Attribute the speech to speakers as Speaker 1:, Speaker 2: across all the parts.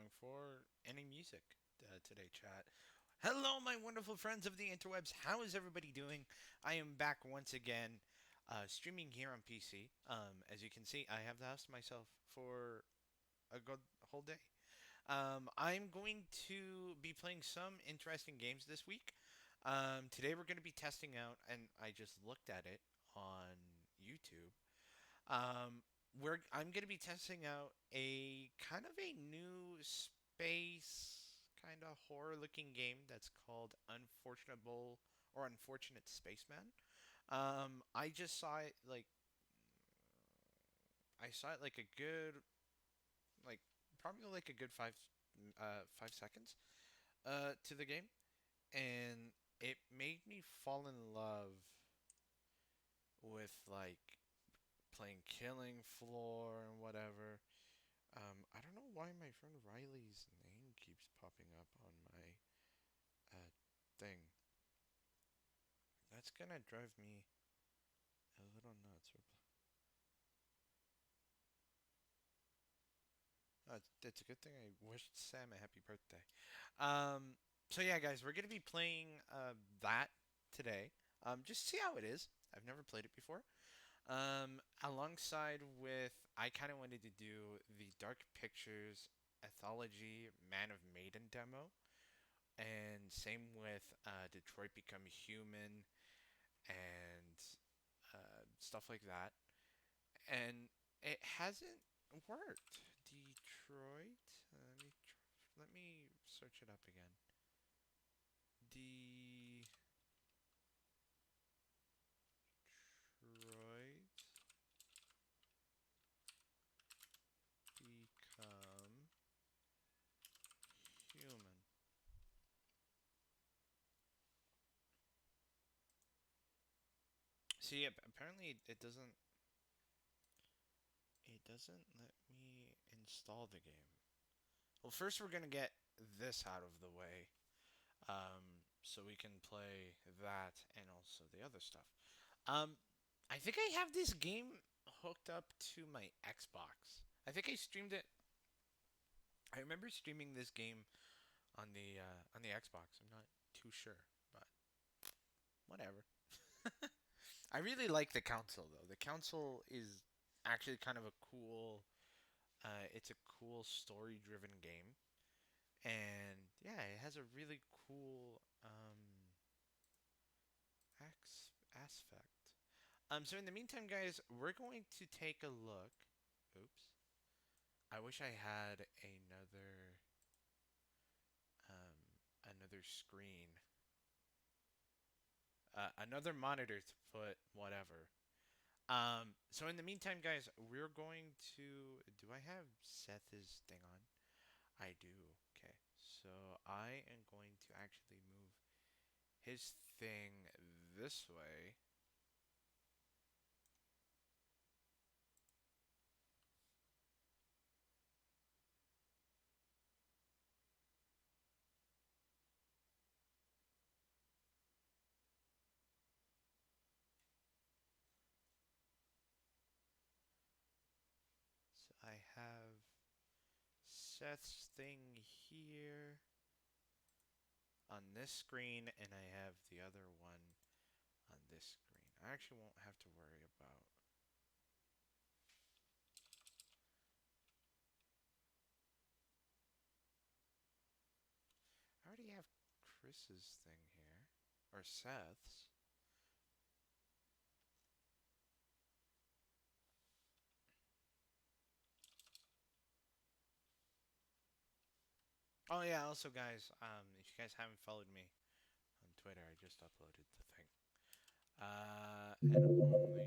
Speaker 1: going for any music today, chat. Hello, my wonderful friends of the interwebs. How is everybody doing? I am back once again, streaming here on PC. As you can see, I have the house to myself for a good whole day. I'm going to be playing some interesting games this week. Today we're going to be testing out, and I just looked at it on YouTube. Um, I'm going to be testing out a kind of a new space kind of horror looking game that's called Unfortunable or Unfortunate Spaceman. I just saw it like I saw it like a good like probably like a good 5 seconds to the game, and it made me fall in love with like playing Killing Floor and whatever. I don't know why my friend Riley's name keeps popping up on my uh, thing. That's gonna drive me a little nuts. It's a good thing I wished Sam a happy birthday. Um, so yeah, guys, we're gonna be playing that today. Just see how it is. I've never played it before. Alongside with, I kind of wanted to do the Dark Pictures Ethology Man of Maiden demo. And same with Detroit Become Human and stuff like that. And it hasn't worked. Detroit. Let me search it up again. Detroit Become Human. See, apparently it doesn't. It doesn't let me install the game. Well, first we're gonna get this out of the way, so we can play that and also the other stuff. Um, I think I have this game hooked up to my Xbox. I think I streamed it. I remember streaming this game on the Xbox. I'm not too sure, but whatever. I really like the console though. The console is actually kind of a cool. It's a cool story-driven game, and yeah, it has a really cool aspect. So in the meantime, guys, we're going to take a look. Oops. I wish I had another screen, another monitor to put whatever. So in the meantime, guys, we're going to. Do I have Seth's thing on? I do. Okay. So I am going to actually move his thing this way. So I have Seth's thing here on this screen, and I have the other one on this screen. I actually won't have to worry about. I already have Chris's thing here, or Seth's. Oh yeah, also guys, if you guys haven't followed me on Twitter, I just uploaded the thing. And only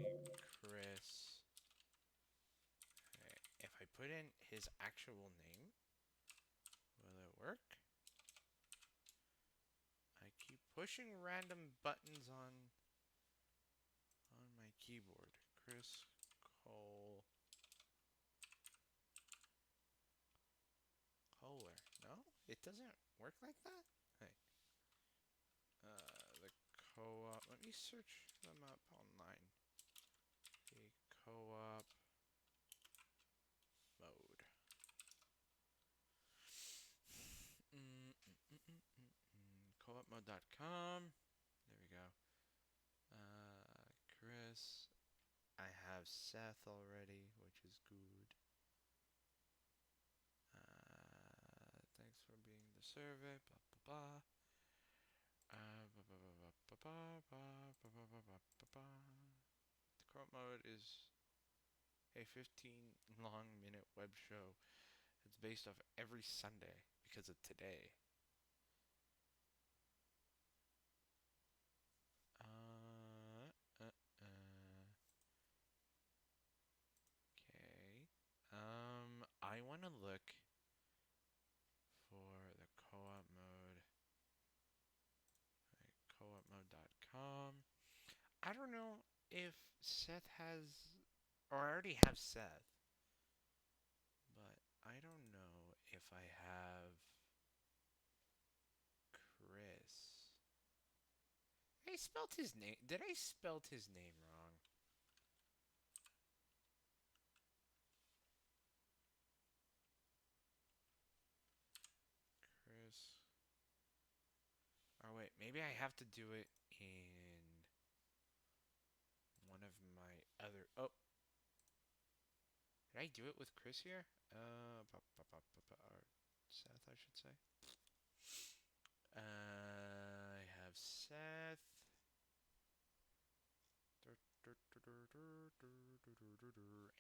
Speaker 1: Chris. Okay, if I put in his actual name, will it work? I keep pushing random buttons on my keyboard. Chris Cole Kohler. No, it doesn't work like that. Hey, the co-op. Let me search them up online. The co-op mode. have Seth already, which is good. Thanks for being the survey. Blah blah blah. The current mode is a 15 long minute web show. It's based off every Sunday because of today. Uh, uh, okay. I want to look for the co-op mode. Co-opmode.com. I don't know if Seth has, or I already have Seth, but I don't know if I have Chris. I spelled his name. Did I spell his name wrong? Chris. Oh wait, maybe I have to do it in one of my other. Oh, did I do it with Chris here? Or Seth, I should say. I have Seth.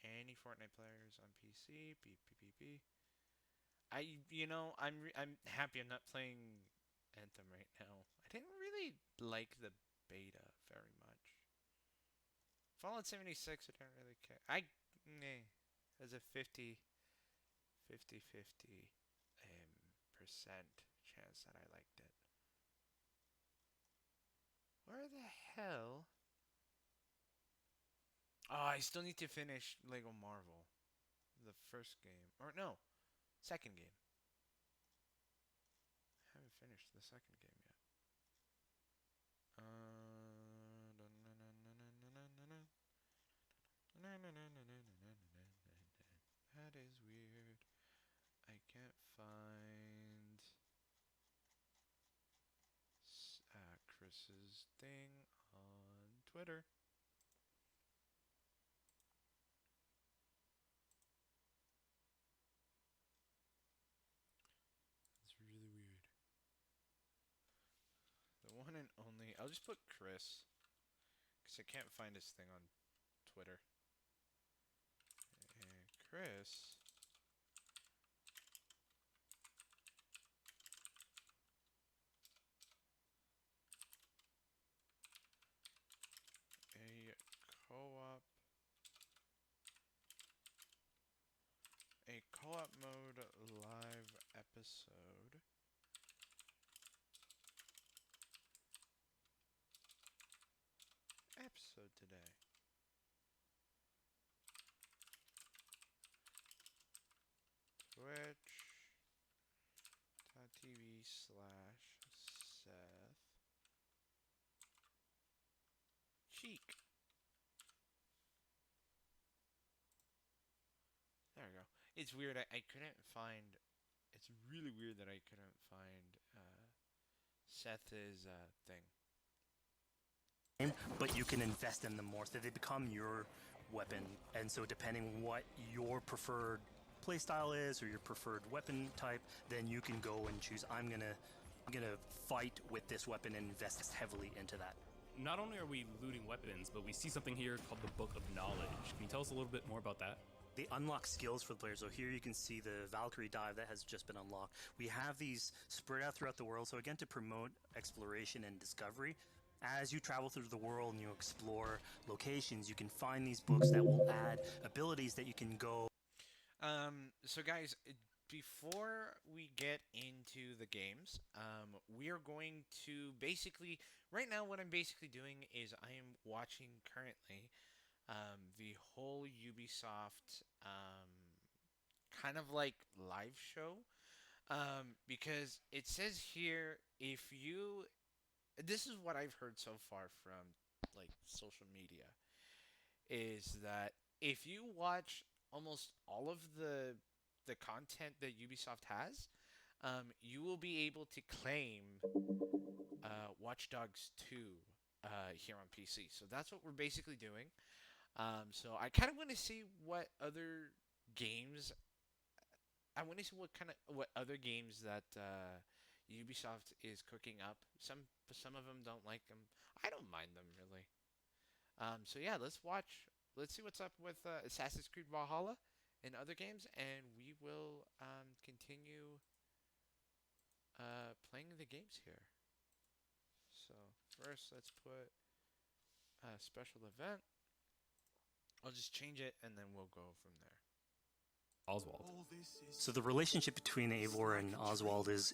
Speaker 1: Any Fortnite players on PC? Beep beep beep beep. I'm happy I'm not playing Anthem right now. I didn't really like the beta very much. Fallout 76, I don't really care. There's a 50 percent chance that I liked it. Where the hell? Oh, I still need to finish Lego Marvel. The first game. Or no, second game. I haven't finished the second game yet. That is weird. I can't find Chris's thing on Twitter. It's really weird. The one and only. I'll just put Chris. Because I can't find his thing on Twitter. And Chris. A co-op. A co-op mode live episode. Episode today. Twitch.tv/Seth Cheek. There we go. It's weird. I couldn't find. It's really weird that I couldn't find Seth's thing.
Speaker 2: But you can invest in them more so they become your weapon. And so depending what your preferred playstyle is or your preferred weapon type, then you can go and choose I'm gonna fight with this weapon and invest heavily into that.
Speaker 3: Not only are we looting weapons, but we see something here called the Book of Knowledge. Can you tell us a little bit more about that?
Speaker 2: They unlock skills for the players. So here you can see the Valkyrie dive that has just been unlocked. We have these spread out throughout the world. So again, to promote exploration and discovery, as you travel through the world and you explore locations, you can find these books that will add abilities that you can go.
Speaker 1: So guys, before we get into the games, we are going to basically, right now what I'm basically doing is I am watching currently the whole Ubisoft kind of like live show. Because it says here if you this is what I've heard so far from like social media is that if you watch almost all of the content that Ubisoft has, you will be able to claim Watch Dogs 2 here on PC. So that's what we're basically doing. So I kind of want to see what other games. I want to see what other games that Ubisoft is cooking up. Some of them don't like them. I don't mind them really. So yeah, let's watch. Let's see what's up with Assassin's Creed Valhalla and other games, and we will continue playing the games here. So first, let's put a special event. I'll just change it, and then we'll go from there.
Speaker 3: Oswald.
Speaker 2: So the relationship between Eivor and Oswald is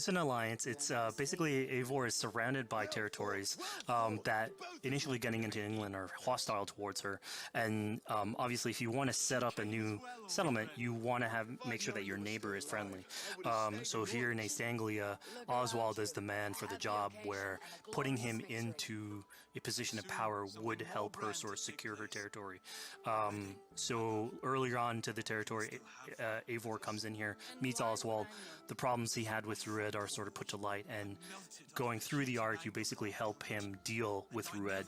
Speaker 2: an alliance. It's basically Eivor is surrounded by territories that initially getting into England are hostile towards her, and obviously if you want to set up a new settlement, you want to make sure that your neighbor is friendly. So here in East Anglia, Oswald is the man for the job, where putting him into a position of power would help her sort of secure her territory. So earlier on to the territory, Eivor comes in here, meets Oswald. The problems he had with Rued are sort of put to light, and going through the arc, you basically help him deal with Rued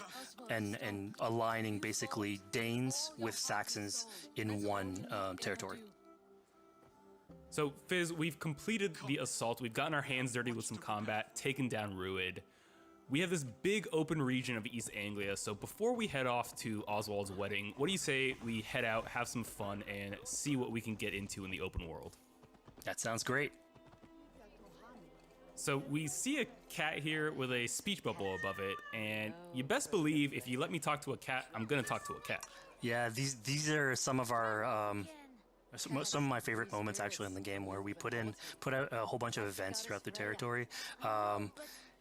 Speaker 2: and aligning basically Danes with Saxons in one territory.
Speaker 3: So, Fizz, we've completed the assault. We've gotten our hands dirty with some combat, taken down Rued. We have this big open region of East Anglia, so before we head off to Oswald's wedding, what do you say we head out, have some fun, and see what we can get into in the open world?
Speaker 2: That sounds great.
Speaker 3: So we see a cat here with a speech bubble above it, and you best believe if you let me talk to a cat, I'm gonna talk to a cat.
Speaker 2: Yeah, these are some of our some of my favorite moments actually in the game, where we put out a whole bunch of events throughout the territory.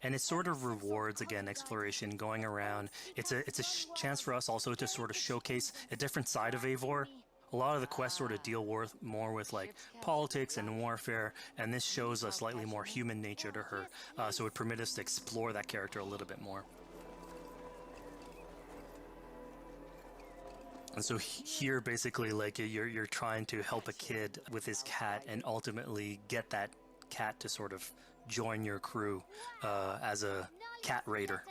Speaker 2: And it sort of rewards, again, exploration, going around. It's a chance for us also to sort of showcase a different side of Eivor. A lot of the quests sort of deal more with like politics and warfare, and this shows a slightly more human nature to her. So it permits us to explore that character a little bit more. And so here, basically, like you're trying to help a kid with his cat, and ultimately get that cat to sort of join your crew as a cat raider.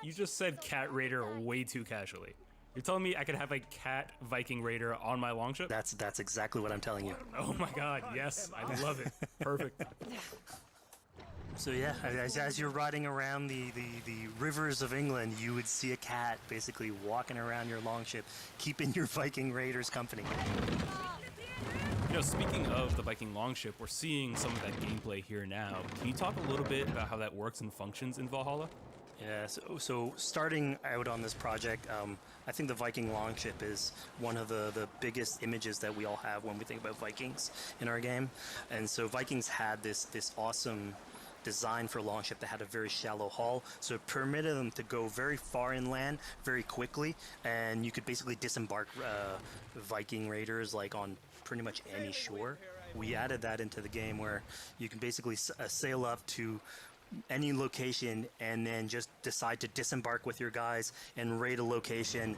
Speaker 3: You just said cat raider way too casually. You're telling me I could have a cat Viking raider on my longship?
Speaker 2: That's exactly what I'm telling you.
Speaker 3: Oh my god, yes, I love it. Perfect.
Speaker 2: So yeah, as you're riding around the rivers of England, you would see a cat basically walking around your longship, keeping your Viking raiders company.
Speaker 3: You know, speaking of the Viking longship, we're seeing some of that gameplay here now. Can you talk a little bit about how that works and functions in Valhalla?
Speaker 2: Yeah, so starting out on this project, I think the Viking longship is one of the biggest images that we all have when we think about Vikings in our game. And so Vikings had this awesome design for longship that had a very shallow hull, so it permitted them to go very far inland very quickly, and you could basically disembark Viking raiders like on pretty much any shore. We added that into the game, where you can basically sail up to any location and then just decide to disembark with your guys and raid a location,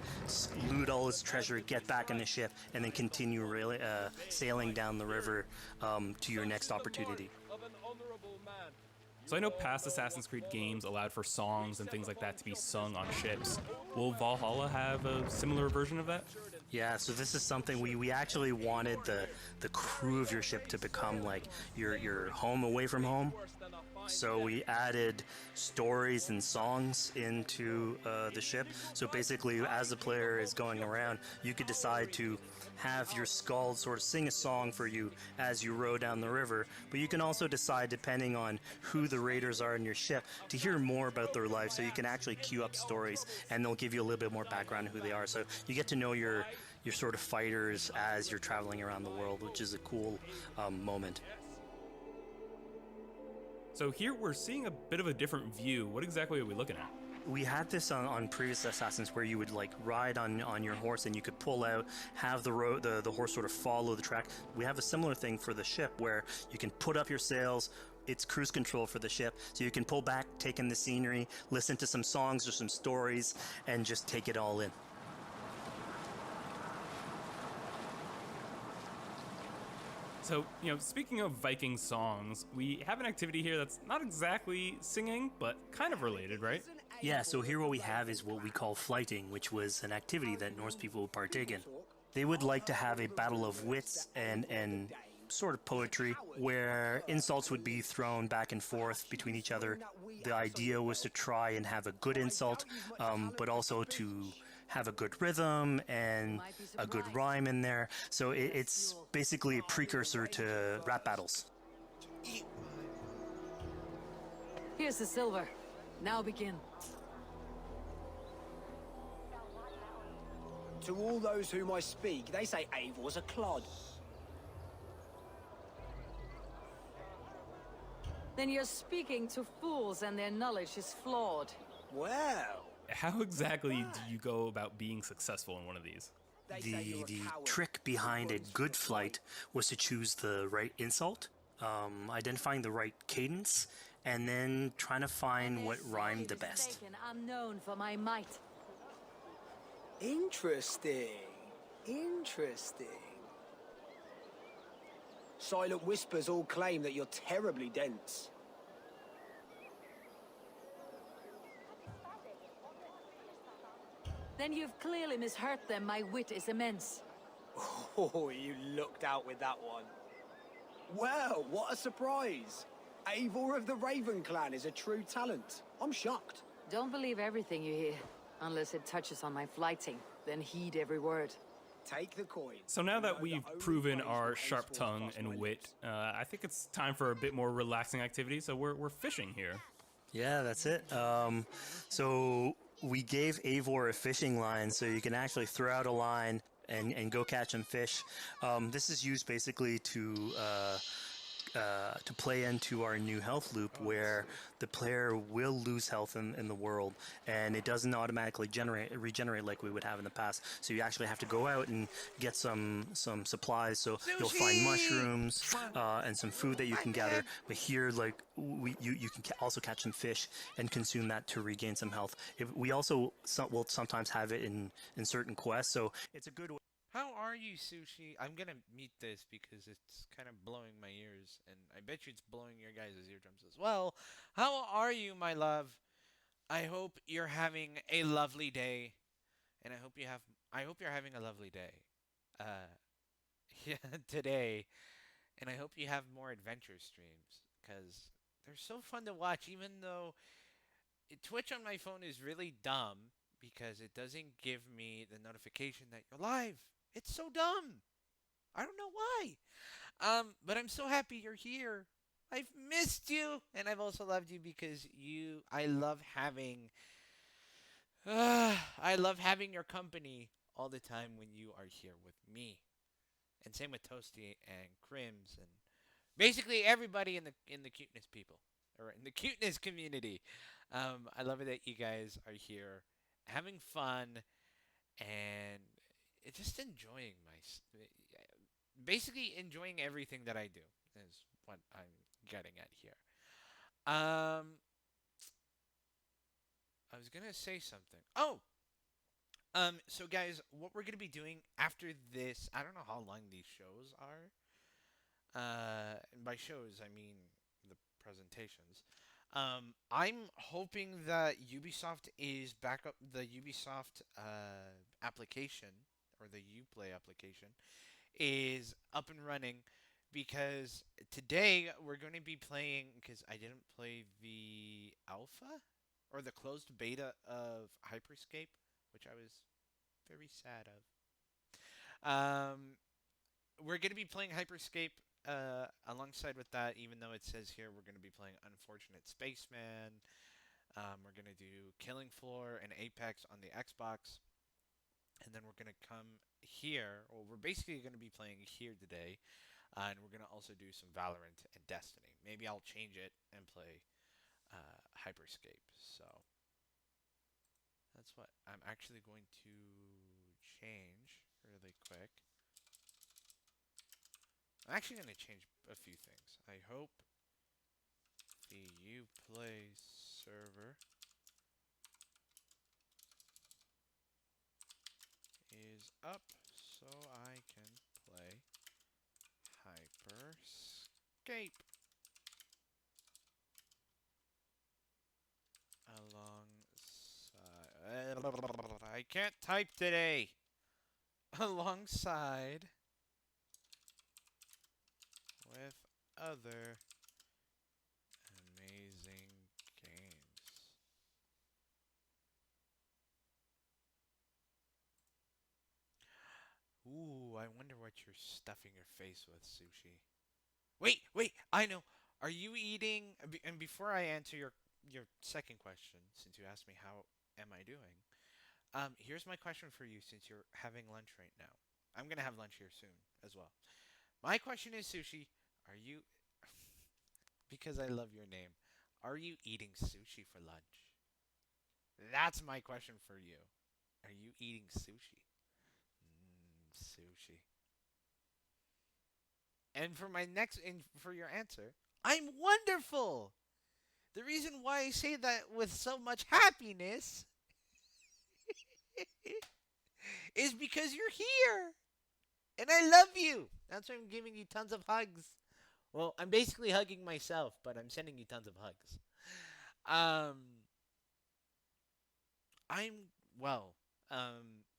Speaker 2: loot all its treasure, get back in the ship, and then continue sailing down the river to your next opportunity.
Speaker 3: So I know past Assassin's Creed games allowed for songs and things like that to be sung on ships. Will Valhalla have a similar version of that?
Speaker 2: Yeah, so this is something we actually wanted the crew of your ship to become like your home away from home. So we added stories and songs into the ship. So basically, as the player is going around, you could decide to have your skald sort of sing a song for you as you row down the river. But you can also decide, depending on who the raiders are in your ship, to hear more about their life. So you can actually queue up stories, and they'll give you a little bit more background on who they are. So you get to know your sort of fighters as you're traveling around the world, which is a cool moment.
Speaker 3: So here we're seeing a bit of a different view. What exactly are we looking at?
Speaker 2: We had this on previous Assassins, where you would like ride on your horse, and you could pull out, have the horse sort of follow the track. We have a similar thing for the ship, where you can put up your sails. It's cruise control for the ship, so you can pull back, take in the scenery, listen to some songs or some stories, and just take it all in.
Speaker 3: So, you know, speaking of Viking songs, we have an activity here that's not exactly singing, but kind of related, right?
Speaker 2: Yeah, so here what we have is what we call flighting, which was an activity that Norse people would partake in. They would like to have a battle of wits and sort of poetry where insults would be thrown back and forth between each other. The idea was to try and have a good insult, but also to have a good rhythm and a good rhyme in there. So it's basically a precursor to rap battles.
Speaker 1: Eat
Speaker 4: Here's the silver. Now begin.
Speaker 5: To all those whom I speak, they say Eivor's a clod.
Speaker 4: Then you're speaking to fools and their knowledge is flawed.
Speaker 5: Well,
Speaker 3: How exactly do you go about being successful in one of these?
Speaker 2: The trick behind a good flight was to choose the right insult, identifying the right cadence, and then trying to find what rhymed the best.
Speaker 4: Mistaken, I'm known for my might.
Speaker 5: interesting. Interesting. Silent whispers all claim that you're terribly dense.
Speaker 4: Then you've clearly misheard them. My wit is immense.
Speaker 5: Oh, you looked out with that one. Well, what a surprise. Eivor of the Raven Clan is a true talent. I'm shocked.
Speaker 4: Don't believe everything you hear, unless it touches on my flighting. Then heed every word.
Speaker 5: Take the coin.
Speaker 3: So now that we've
Speaker 5: only
Speaker 3: proven
Speaker 5: ways
Speaker 3: our
Speaker 5: will
Speaker 3: sharp
Speaker 5: henceforth
Speaker 3: tongue
Speaker 5: cross my
Speaker 3: and wit,
Speaker 5: lips.
Speaker 3: I think it's time for a bit more relaxing activity. So we're fishing here.
Speaker 2: Yeah, that's it. So we gave Eivor a fishing line, so you can actually throw out a line and go catch some fish. This is used basically to play into our new health loop, where the player will lose health in the world, and it doesn't automatically regenerate like we would have in the past. So you actually have to go out and get some supplies. So you'll find
Speaker 1: Sushi!
Speaker 2: mushrooms and some food that you can gather. But here, like you can also catch some fish and consume that to regain some health. We also will sometimes have it in certain quests. So it's a good way.
Speaker 1: How are you, Sushi? I'm gonna mute this because it's kind of blowing my ears, and I bet you it's blowing your guys' eardrums as well. How are you, my love? I hope you're having a lovely day, and I hope you're having a lovely day, uh, yeah, today, and I hope you have more adventure streams because they're so fun to watch. Even though Twitch on my phone is really dumb because it doesn't give me the notification that you're live. It's so dumb. I don't know why. But I'm so happy you're here. I've missed you, and I've also loved you because I love having. I love having your company all the time when you are here with me, and same with Toasty and Crims and basically everybody in the cuteness people or in the cuteness community. I love it that you guys are here, having fun, and just enjoying basically enjoying everything that I do is what I'm getting at here. I was gonna say something. Oh, so guys, what we're gonna be doing after this, I don't know how long these shows are. And by shows, I mean the presentations. I'm hoping that Ubisoft is back up the Ubisoft application or the Uplay application is up and running because today we're going to be playing because I didn't play the alpha or the closed beta of Hyperscape, which I was very sad of. We're going to be playing Hyperscape alongside with that, even though it says here we're going to be playing Unfortunate Spaceman. We're going to do Killing Floor and Apex on the Xbox. And then we're going to come here, or we're basically going to be playing here today. And we're going to also do some Valorant and Destiny. Maybe I'll change it and play Hyperscape. So that's what I'm actually going to change really quick. I'm actually going to change a few things. I hope the Uplay server is up so I can play Hyperscape I can't type today. Alongside with other amazing games. Ooh, I wonder what you're stuffing your face with, Sushi. Wait, I know. Are you eating? And before I answer your second question, since you asked me how am I doing, here's my question for you. Since you're having lunch right now, I'm gonna have lunch here soon as well. My question is, Sushi, are you? Because I love your name. Are you eating sushi for lunch? That's my question for you. Are you eating sushi? Sushi. And for my next, and for your answer, I'm wonderful. The reason why I say that with so much happiness is because you're here. And I love you. That's why I'm giving you tons of hugs. Well, I'm basically hugging myself, but I'm sending you tons of hugs. Um, I'm, well,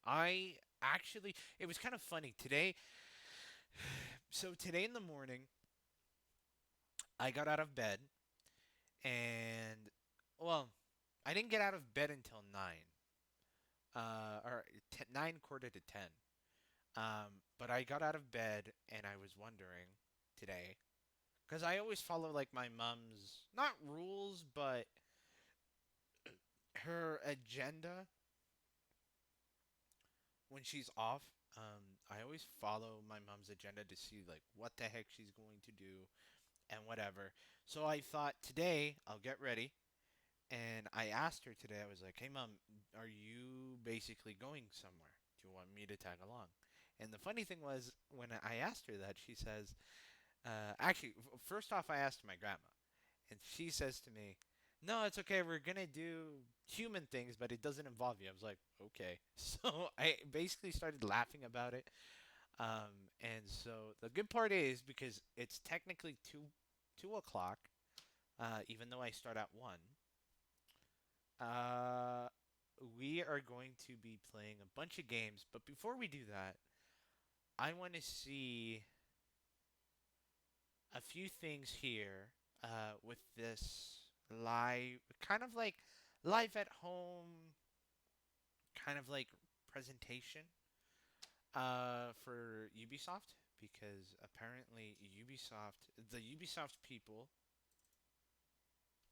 Speaker 1: I actually, it was kind of funny today. So today in the morning, I got out of bed and, well, I didn't get out of bed until 9. Or 9 quarter to 10. But I got out of bed and I was wondering today because I always follow like my mom's not rules but her agenda when she's off. I always follow my mom's agenda to see like what the heck she's going to do and whatever. So I thought today I'll get ready. And I asked her today, I was like, hey, mom, are you basically going somewhere? Do you want me to tag along? And the funny thing was, when I asked her that, she says, actually, first off, I asked my grandma. And she says to me, no, it's okay. We're going to do human things, but it doesn't involve you. I was like, okay. So I basically started laughing about it. And so the good part is because it's technically 2 o'clock, even though I start at 1. Uh, we are going to be playing a bunch of games, but before we do that, I want to see a few things here with this live, kind of like live at home, kind of like presentation for Ubisoft because apparently the Ubisoft people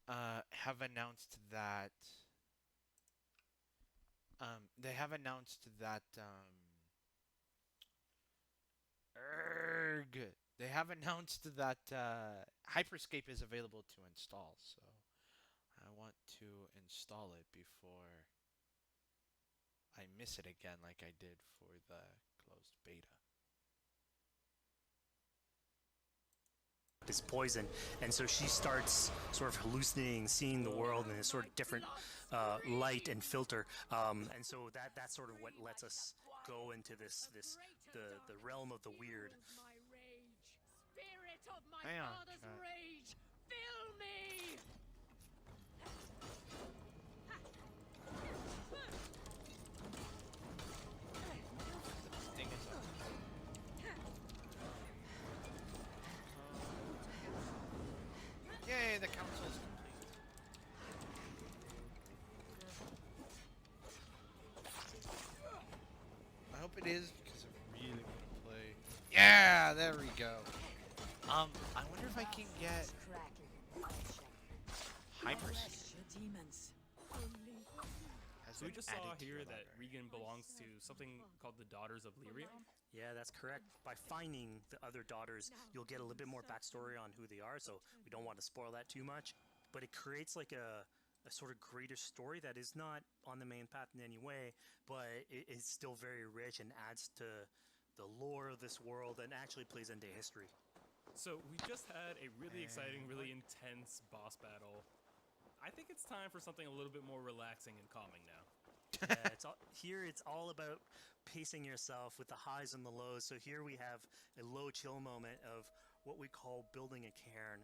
Speaker 1: have announced that they have announced that erg, they have announced that Hyperscape is available to install. So I want to install it before I miss it again, like I did for the closed beta.
Speaker 2: Is poison, and so she starts sort of hallucinating, seeing the world in a sort of different light and filter, and so that's sort of what lets us go into the realm of the weird.
Speaker 6: Spirit of my
Speaker 1: Hang on,
Speaker 6: father's
Speaker 1: chat.
Speaker 6: rage, fill me!
Speaker 1: Thing is up. Yay, the council is complete. I hope it is because I really want to play. Yeah, there we go. I wonder if I can get Hyperscape.
Speaker 4: demons.
Speaker 3: So we just saw
Speaker 1: added to
Speaker 3: here
Speaker 1: your
Speaker 3: that
Speaker 1: library.
Speaker 3: Regan belongs to something called the Daughters of Lyria.
Speaker 2: Yeah, that's correct. By finding the other daughters, you'll get a little bit more backstory on who they are, so we don't want to spoil that too much. But it creates like a sort of greater story that is not on the main path in any way, but it is still very rich and adds to the lore of this world and actually plays into history.
Speaker 3: So we just had a really exciting, really intense boss battle. I think it's time for something a little bit more relaxing and calming now.
Speaker 2: Yeah, it's all about pacing yourself with the highs and the lows. So here we have a low chill moment of what we call building a cairn.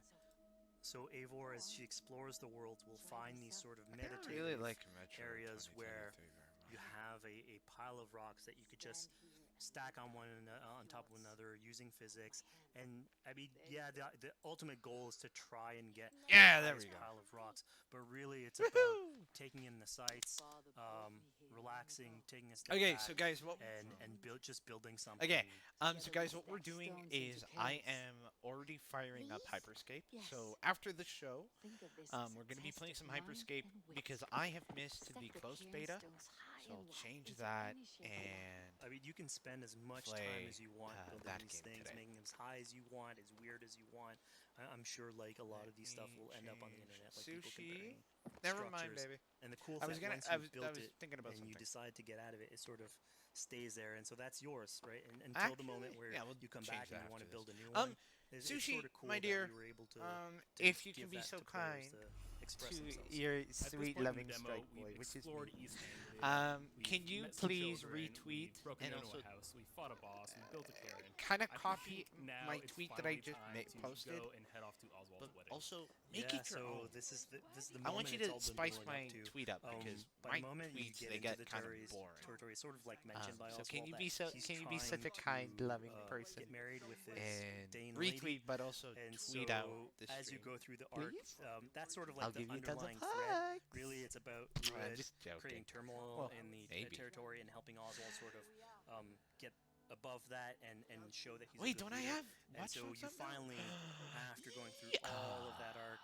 Speaker 2: So Eivor, as she explores the world, will find these sort of
Speaker 1: I
Speaker 2: meditative
Speaker 1: really like Metro
Speaker 2: areas
Speaker 1: 2023
Speaker 2: where
Speaker 1: very much.
Speaker 2: you have a pile of rocks that you could just stack on on top of another using physics. And I mean, yeah, the ultimate goal is to try and get
Speaker 1: Yeah,
Speaker 2: the
Speaker 1: there we
Speaker 2: highest
Speaker 1: go.
Speaker 2: pile of rocks, but really it's about taking in the sights, relaxing, taking a step
Speaker 1: Okay,
Speaker 2: back,
Speaker 1: so guys, what?
Speaker 2: and just building something.
Speaker 1: Okay, so guys, what we're doing is I am already firing up Hyperscape. So after the show, we're going to be playing some Hyperscape because I have missed the closed beta. So I'll change that and
Speaker 2: I mean, you can spend as much
Speaker 1: play,
Speaker 2: time as you want building
Speaker 1: that
Speaker 2: these
Speaker 1: game
Speaker 2: things,
Speaker 1: today.
Speaker 2: making them as high as you want, as weird as you want. I'm sure, like, a lot of these stuff will end up on the
Speaker 1: Change
Speaker 2: internet, like people
Speaker 1: sushi.
Speaker 2: comparing
Speaker 1: Never mind,
Speaker 2: structures.
Speaker 1: baby.
Speaker 2: And the cool
Speaker 1: I
Speaker 2: thing,
Speaker 1: was gonna.
Speaker 2: once
Speaker 1: I
Speaker 2: you've
Speaker 1: was. I
Speaker 2: built
Speaker 1: was
Speaker 2: it
Speaker 1: thinking about
Speaker 2: and you
Speaker 1: something.
Speaker 2: decide to get out of it, it sort of stays there, and so that's yours, right? And until the
Speaker 1: Actually,
Speaker 2: moment where
Speaker 1: yeah, we'll
Speaker 2: you come
Speaker 1: change
Speaker 2: back and
Speaker 1: that
Speaker 2: you want to
Speaker 1: after
Speaker 2: build a
Speaker 1: this.
Speaker 2: new one, it's
Speaker 1: Sushi,
Speaker 2: sort of cool
Speaker 1: my
Speaker 2: that
Speaker 1: dear.
Speaker 2: we were able to
Speaker 1: If you can
Speaker 2: give
Speaker 1: be
Speaker 2: that
Speaker 1: so
Speaker 2: to players
Speaker 1: kind
Speaker 2: to express
Speaker 1: to
Speaker 2: themselves.
Speaker 1: your
Speaker 3: At this
Speaker 1: sweet
Speaker 3: point in
Speaker 1: loving
Speaker 3: the demo,
Speaker 1: strike
Speaker 3: we've
Speaker 1: boy, which is
Speaker 3: explored
Speaker 1: me.
Speaker 3: East Anglia. We've
Speaker 1: Can you
Speaker 3: met some
Speaker 1: please
Speaker 3: children,
Speaker 1: retweet
Speaker 3: we've broken
Speaker 1: and
Speaker 3: into
Speaker 1: also
Speaker 3: a house, we fought a boss, we built a clearing.
Speaker 1: kind of
Speaker 3: I
Speaker 1: copy
Speaker 3: think now
Speaker 1: my
Speaker 3: it's
Speaker 1: tweet that I
Speaker 3: finally
Speaker 1: just
Speaker 3: time to
Speaker 1: posted,
Speaker 3: go and head off to Oswald's
Speaker 1: but
Speaker 3: wedding.
Speaker 1: also make
Speaker 2: Yeah,
Speaker 1: it your
Speaker 2: so
Speaker 1: own.
Speaker 2: this is the
Speaker 1: I
Speaker 2: moment
Speaker 1: want you
Speaker 2: it's
Speaker 1: to
Speaker 2: all been
Speaker 1: spice
Speaker 2: building
Speaker 1: my
Speaker 2: up to.
Speaker 1: tweet up because
Speaker 2: By
Speaker 1: my
Speaker 2: the moment you
Speaker 1: tweets
Speaker 2: get
Speaker 1: they
Speaker 2: into
Speaker 1: get
Speaker 2: the
Speaker 1: kind of
Speaker 2: territory,
Speaker 1: boring.
Speaker 2: sort of like mentioned by
Speaker 1: So
Speaker 2: Oswald,
Speaker 1: can you
Speaker 2: that
Speaker 1: be
Speaker 2: he's
Speaker 1: such a
Speaker 2: trying
Speaker 1: kind,
Speaker 2: to,
Speaker 1: loving person
Speaker 2: get married with this
Speaker 1: and
Speaker 2: Dane
Speaker 1: retweet,
Speaker 2: lady.
Speaker 1: but also
Speaker 2: And
Speaker 1: tweet
Speaker 2: so
Speaker 1: out this
Speaker 2: as you
Speaker 1: stream?
Speaker 2: go through the arc,
Speaker 1: Please?
Speaker 2: that's sort of
Speaker 1: I'll
Speaker 2: like the
Speaker 1: give you tons of
Speaker 2: underlying thread.
Speaker 1: hugs.
Speaker 2: Really, it's about
Speaker 1: I'm
Speaker 2: Rued
Speaker 1: just joking.
Speaker 2: creating turmoil
Speaker 1: Well,
Speaker 2: in the
Speaker 1: maybe.
Speaker 2: territory and helping Oswald sort of get above that and show that he's a
Speaker 1: Wait,
Speaker 2: good
Speaker 1: don't I
Speaker 2: leader.
Speaker 1: have
Speaker 2: And
Speaker 1: Watch
Speaker 2: so
Speaker 1: Dogs
Speaker 2: you
Speaker 1: up now?
Speaker 2: finally, after going through all of that arc,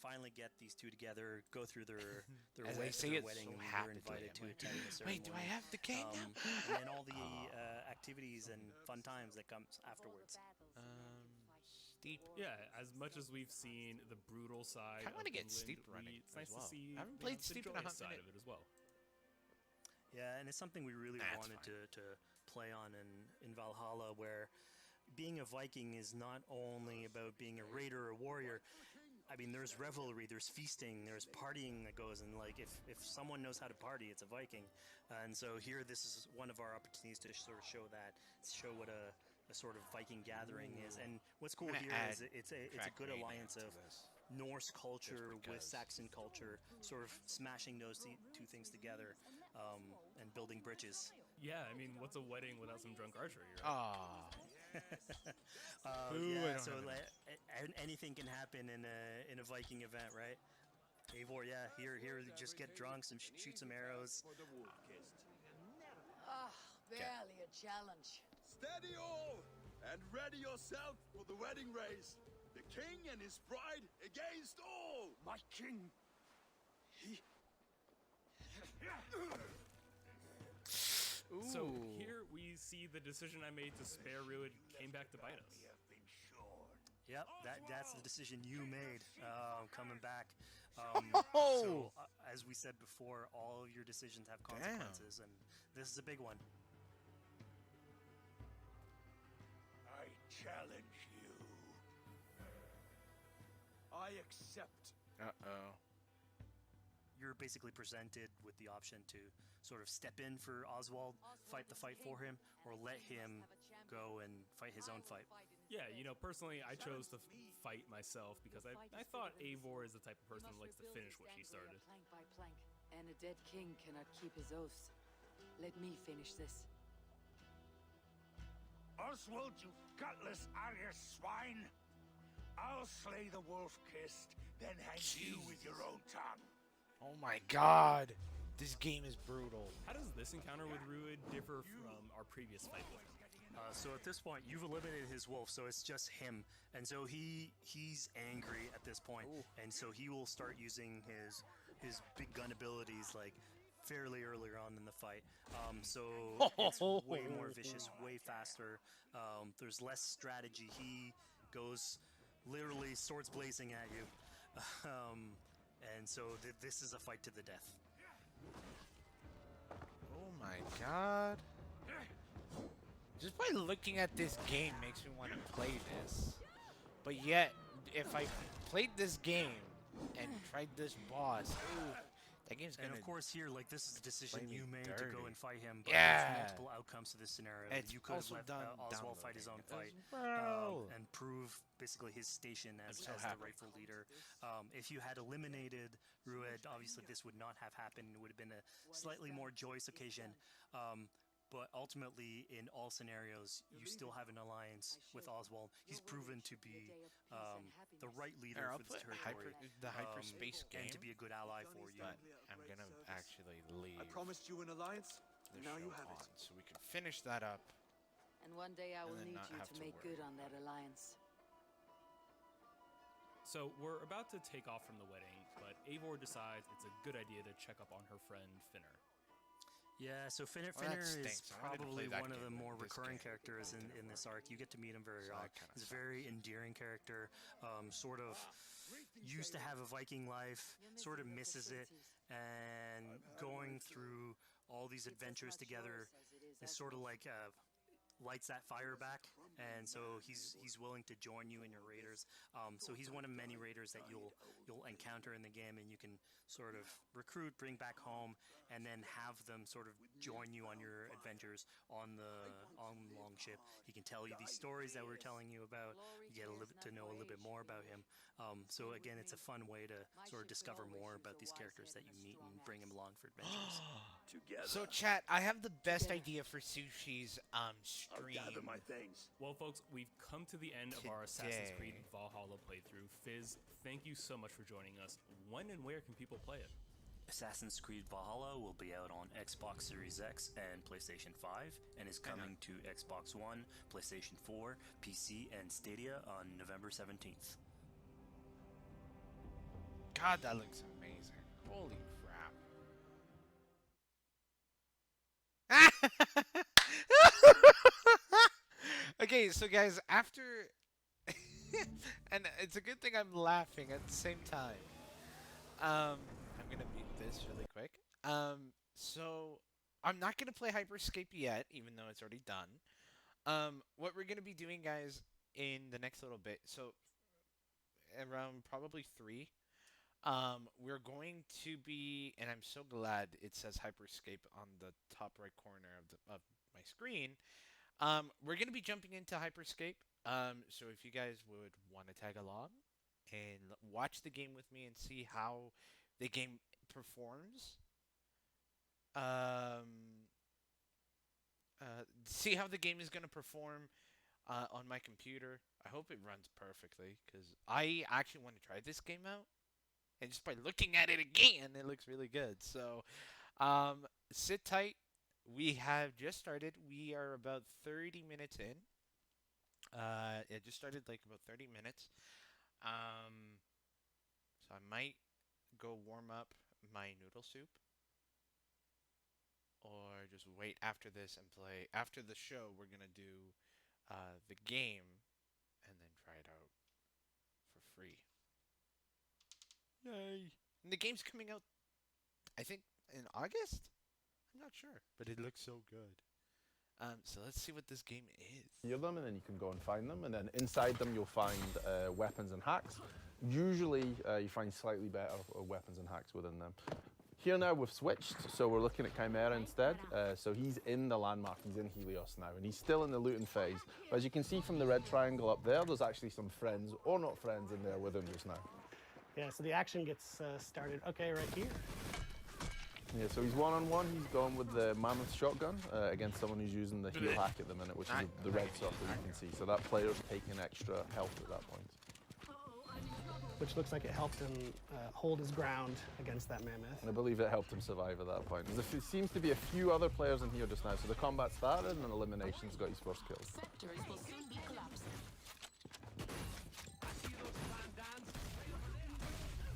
Speaker 2: finally get these two together, go through their
Speaker 1: As I say
Speaker 2: their
Speaker 1: it
Speaker 2: wedding,
Speaker 1: so
Speaker 2: and you're
Speaker 1: happily,
Speaker 2: invited
Speaker 1: I'm
Speaker 2: to
Speaker 1: like,
Speaker 2: attend the ceremony.
Speaker 1: Wait, do I have the game now?
Speaker 2: And then all the activities and fun times that comes afterwards.
Speaker 1: Steep.
Speaker 3: Yeah, as much as we've seen the brutal side
Speaker 1: I
Speaker 3: of
Speaker 1: wanna get
Speaker 3: Finland,
Speaker 1: Steep running
Speaker 3: it's
Speaker 1: as
Speaker 3: nice
Speaker 1: well.
Speaker 3: to see
Speaker 1: I haven't
Speaker 3: you
Speaker 1: played
Speaker 3: know,
Speaker 1: Steep
Speaker 3: the
Speaker 1: in a
Speaker 3: joyous
Speaker 1: hot
Speaker 3: side
Speaker 1: minute.
Speaker 3: of it as well.
Speaker 2: Yeah, and it's something we really
Speaker 1: Nah, it's
Speaker 2: wanted
Speaker 1: fine.
Speaker 2: to play on in Valhalla, where being a Viking is not only about being a raider or warrior. I mean, there's revelry, there's feasting, there's partying that goes, and like if someone knows how to party, it's a Viking. And so here, this is one of our opportunities to sort of show what a sort of Viking gathering is. And what's cool
Speaker 1: gonna
Speaker 2: here
Speaker 1: add
Speaker 2: is it's a
Speaker 1: track
Speaker 2: good
Speaker 1: mania
Speaker 2: alliance
Speaker 1: to
Speaker 2: of
Speaker 1: this.
Speaker 2: Norse culture with
Speaker 1: because.
Speaker 2: Saxon culture, sort of smashing those two things together and building bridges.
Speaker 3: Yeah, I mean, what's a wedding without some drunk archery, right?
Speaker 1: Ah. Ooh, I
Speaker 2: Yeah,
Speaker 1: don't
Speaker 2: so
Speaker 1: have
Speaker 2: like, anything can happen in a Viking event, right? Eivor, yeah, here, just get drunk, shoot some arrows.
Speaker 4: Ah, barely a challenge.
Speaker 7: Steady all, and ready yourself for the wedding race. The king and his bride against all.
Speaker 5: My king. He.
Speaker 3: So
Speaker 1: Ooh.
Speaker 3: here we see the decision I made to spare Ruid came back to bite us.
Speaker 2: Yep, that's the decision you made coming back.
Speaker 1: Oh!
Speaker 2: So, as we said before, all of your decisions have consequences, and this is a big one.
Speaker 7: I challenge you. I accept.
Speaker 1: Uh-oh.
Speaker 2: You're basically presented with the option to sort of step in for Oswald, fight the fight for him, or let him go and fight his own fight.
Speaker 3: Yeah, you know, personally, I chose to fight myself because I thought Eivor is the type of person who likes to finish what she started.
Speaker 4: Plank by plank, and a dead king cannot keep his oaths. Let me finish this.
Speaker 7: Oswald, you gutless Arya swine! I'll slay the wolf-kissed, then hang you with your own tongue.
Speaker 1: Oh my god. This game is brutal.
Speaker 3: How does this encounter with Ruid differ from our previous fight with him?
Speaker 2: So at this point, you've eliminated his wolf, so it's just him, and so he's angry at this point, and so he will start using his big gun abilities like fairly earlier on in the fight. So it's way more vicious, way faster. There's less strategy. He goes literally swords blazing at you, and so this is a fight to the death.
Speaker 1: Oh my god. Just by looking at this game makes me want to play this. But yet, if I played this game and tried this boss, ooh, that game's gonna.
Speaker 2: And of course, here, like, this is the decision
Speaker 1: play me
Speaker 2: you made to
Speaker 1: dirty.
Speaker 2: go and fight him. But
Speaker 1: Yeah.
Speaker 2: there's multiple outcomes to this scenario.
Speaker 1: It's
Speaker 2: you could have
Speaker 1: also
Speaker 2: let
Speaker 1: done
Speaker 2: Oswald fight his own
Speaker 1: downloading
Speaker 2: fight
Speaker 1: as well.
Speaker 2: and prove prove basically his station as
Speaker 1: so
Speaker 2: the
Speaker 1: happy.
Speaker 2: rightful leader. If you had eliminated Rued, obviously this would not have happened. It would have been a slightly more joyous occasion. But ultimately, in all scenarios, you still have an alliance with Oswald. He's proven to be the right leader
Speaker 1: Here, I'll
Speaker 2: for this
Speaker 1: put
Speaker 2: territory,
Speaker 1: the hyperspace game,
Speaker 2: and to be a good ally for you.
Speaker 1: but I'm gonna actually leave
Speaker 8: I promised you an alliance.
Speaker 1: the
Speaker 8: Now you
Speaker 1: show
Speaker 8: have
Speaker 1: on
Speaker 8: it.
Speaker 1: so we can finish that up.
Speaker 4: And one day I
Speaker 1: And
Speaker 4: will
Speaker 1: then
Speaker 4: need
Speaker 1: not
Speaker 4: you
Speaker 1: have
Speaker 4: to
Speaker 1: to
Speaker 4: make
Speaker 1: worry.
Speaker 4: good on that alliance.
Speaker 3: So we're about to take off from the wedding, but Eivor decides it's a good idea to check up on her friend Finner.
Speaker 2: Yeah, so Finner
Speaker 1: Well, that
Speaker 2: is
Speaker 1: stinks. I wanted to
Speaker 2: probably
Speaker 1: play that
Speaker 2: one of the
Speaker 1: game,
Speaker 2: more
Speaker 1: but this
Speaker 2: recurring
Speaker 1: game
Speaker 2: characters in this arc. You get to meet him very
Speaker 1: So
Speaker 2: often.
Speaker 1: that kinda
Speaker 2: He's a very endearing character, sort of used to have a Viking life, sort of misses it, and going through all these adventures together is sort of like lights that fire back, and so he's willing to join you in your raiders. So he's one of many raiders that you'll encounter in the game, and you can sort of recruit, bring back home, and then have them sort of join you on your adventures on the longship. He can tell you these stories that we're telling you about. You get to know a little bit more about him. So again, it's a fun way to sort of discover more about these characters that you meet and bring him along for adventures.
Speaker 1: So, chat, I have the best idea for Sushi's stream.
Speaker 7: Gather my things.
Speaker 3: Well, folks, we've come to the end of our Assassin's Creed
Speaker 1: Today.
Speaker 3: Valhalla playthrough. Fizz, thank you so much for joining us. When and where can people play it?
Speaker 2: Assassin's Creed Valhalla will be out on Xbox Series X and PlayStation 5, and is coming to Xbox One, PlayStation 4, PC, and Stadia on November 17th.
Speaker 1: God, that looks amazing. Holy crap. Okay, so guys, after... and it's a good thing I'm laughing at the same time. I'm gonna mute this really quick. So I'm not gonna play Hyperscape yet, even though it's already done. What we're gonna be doing, guys, in the next little bit, so around probably 3, we're going to be, and I'm so glad it says Hyperscape on the top right corner of my screen. We're gonna be jumping into Hyperscape. So if you guys would want to tag along and watch the game with me and see how the game performs, see how the game is gonna perform on my computer. I hope it runs perfectly because I actually want to try this game out. And just by looking at it again, it looks really good. So, sit tight. We have just started. We are about 30 minutes in. It just started like about 30 minutes. So I might go warm up my noodle soup. Or just wait after this and play. After the show, we're going to do the game and then try it out for free. Yay! And the game's coming out, I think, in August? I'm not sure, but it looks so good. So let's see what this game is.
Speaker 9: Hear them, and then you can go and find them, and then inside them you'll find weapons and hacks. Usually you find slightly better weapons and hacks within them. Here now we've switched, so we're looking at Chimera instead. So he's in the landmark, he's in Helios now, and he's still in the looting phase. But as you can see from the red triangle up there, there's actually some friends, or not friends, in there with him just now.
Speaker 10: Yeah, so the action gets started, okay, right here.
Speaker 9: Yeah, so he's one-on-one, he's going with the Mammoth shotgun against someone who's using the heal hack at the minute, which is the red stuff that you can see. So that player's taking extra health at that point.
Speaker 10: Which looks like it helped him hold his ground against that mammoth.
Speaker 9: And I believe it helped him survive at that point. There seems to be a few other players in here just now, so the combat started and eliminations got his first kills.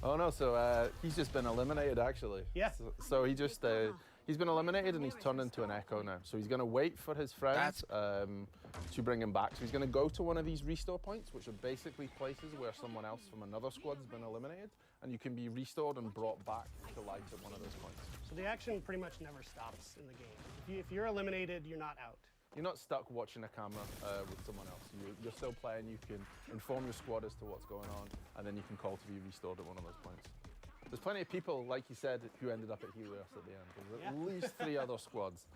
Speaker 9: Oh no, so he's just been eliminated actually.
Speaker 10: Yeah.
Speaker 9: So he just, he's been eliminated and he's turned into an echo now. So he's gonna wait for his friends to bring him back. So he's gonna go to one of these restore points, which are basically places where someone else from another squad's been eliminated, and you can be restored and brought back to life at one of those points.
Speaker 10: So the action pretty much never stops in the game. If you're eliminated, you're not out.
Speaker 9: You're not stuck watching a camera with someone else. You're still playing, you can inform your squad as to what's going on, and then you can call to be restored at one of those points. There's plenty of people, like you said, who ended up at Helios at the end. There's at least 3 other squads.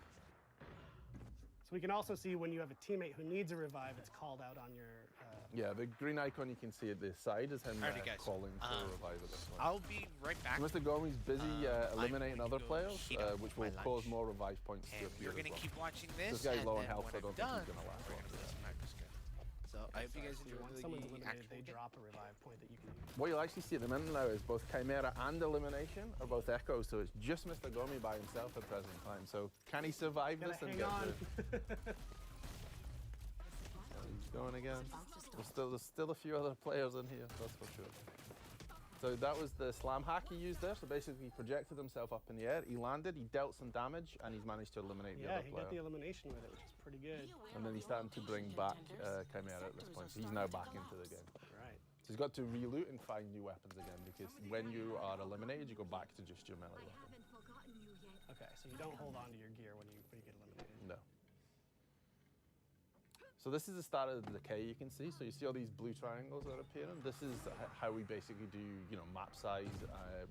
Speaker 10: So we can also see when you have a teammate who needs a revive, it's called out on your
Speaker 9: Yeah, the green icon you can see at the side is him
Speaker 1: Alrighty, guys.
Speaker 9: calling for a revive at this point.
Speaker 1: I'll be right back.
Speaker 9: Mr. Gomi's busy eliminating
Speaker 1: I'm
Speaker 9: other
Speaker 1: going to go
Speaker 9: players,
Speaker 1: heat up
Speaker 9: which
Speaker 1: my
Speaker 9: will cause
Speaker 1: lunch.
Speaker 9: more revive points to
Speaker 1: And
Speaker 9: appear
Speaker 1: you're gonna
Speaker 9: as well.
Speaker 1: keep watching this.
Speaker 9: This guy's
Speaker 1: and
Speaker 9: low on
Speaker 1: then
Speaker 9: health,
Speaker 1: when
Speaker 9: so I don't
Speaker 1: I'm
Speaker 9: think
Speaker 1: done,
Speaker 9: he's gonna last
Speaker 1: we're
Speaker 9: long.
Speaker 1: gonna play some practice game. So I hope you guys
Speaker 10: So
Speaker 1: enjoy
Speaker 10: once someone's
Speaker 1: the
Speaker 10: eliminated,
Speaker 1: actual
Speaker 10: they
Speaker 1: game.
Speaker 10: drop a revive point that you can use.
Speaker 9: What you'll actually see at the minute now is both Chimera and Elimination are both echoes, so it's just Mr. Gomi by himself at present time. So can he survive
Speaker 10: Gotta
Speaker 9: this and
Speaker 10: hang
Speaker 9: get
Speaker 10: on.
Speaker 9: He's going again. There's still a few other players in here, that's for sure. So that was the slam hack he used there. So basically he projected himself up in the air, he landed, he dealt some damage, and he's managed to eliminate the
Speaker 10: Yeah,
Speaker 9: other
Speaker 10: he
Speaker 9: player.
Speaker 10: got the elimination with it, which is pretty good.
Speaker 9: And then he's starting to bring back Chimera at this point. So he's now back into the game.
Speaker 10: Right.
Speaker 9: So he's got to reloot and find new weapons again, because when you are eliminated, you go back to just your melee weapon.
Speaker 10: Okay, so you don't hold on to your gear when you get eliminated.
Speaker 9: No. So this is the start of the decay you can see. So you see all these blue triangles that are appearing. This is how we basically do, map size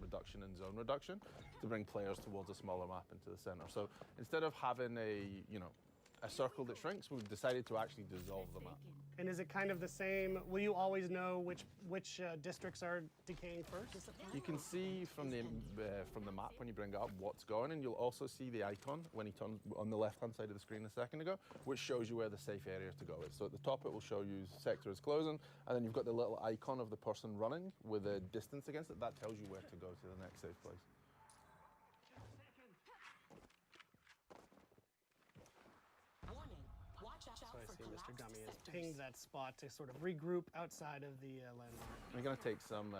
Speaker 9: reduction and zone reduction to bring players towards a smaller map into the center. So instead of having a circle that shrinks, we've decided to actually dissolve the map.
Speaker 10: And is it kind of the same? Will you always know which districts are decaying first?
Speaker 9: You can see from the map when you bring it up what's going, and you'll also see the icon when he turned on the left-hand side of the screen a second ago, which shows you where the safe area to go is. So at the top it will show you sector is closing, and then you've got the little icon of the person running with a distance against it. That tells you where to go to the next safe place.
Speaker 10: So I see Mr. Gummy has pinged that spot to sort of regroup outside of the landmark.
Speaker 9: They're going to take some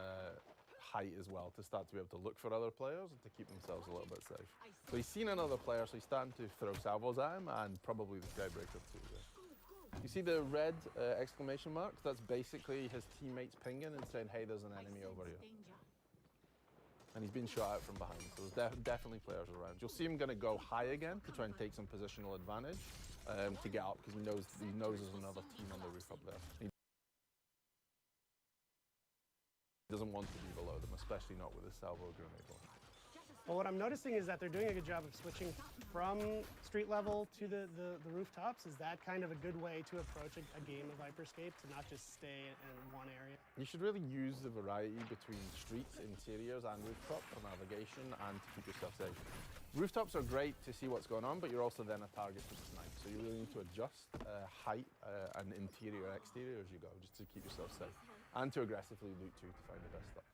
Speaker 9: height as well to start to be able to look for other players and to keep themselves a little bit safe. So he's seen another player, so he's starting to throw salvos at him, and probably the Skybreaker too. Yeah. You see the red exclamation mark? That's basically his teammates pinging and saying, hey, there's an enemy over here. And he's been shot out from behind, so there's definitely players around. You'll see him going to go high again to try and take some positional advantage to get up, because he knows there's another team on the roof up there. He doesn't want to be below them, especially not with a salvo grenade launcher.
Speaker 10: Well, what I'm noticing is that they're doing a good job of switching from street level to the rooftops. Is that kind of a good way to approach a game of Hyperscape, to not just stay in one area?
Speaker 9: You should really use the variety between streets, interiors, and rooftop for navigation and to keep yourself safe. Rooftops are great to see what's going on, but you're also then a target for the snipe. So you really need to adjust height and interior, exterior as you go, just to keep yourself safe. And to aggressively loot too, to find the best stuff.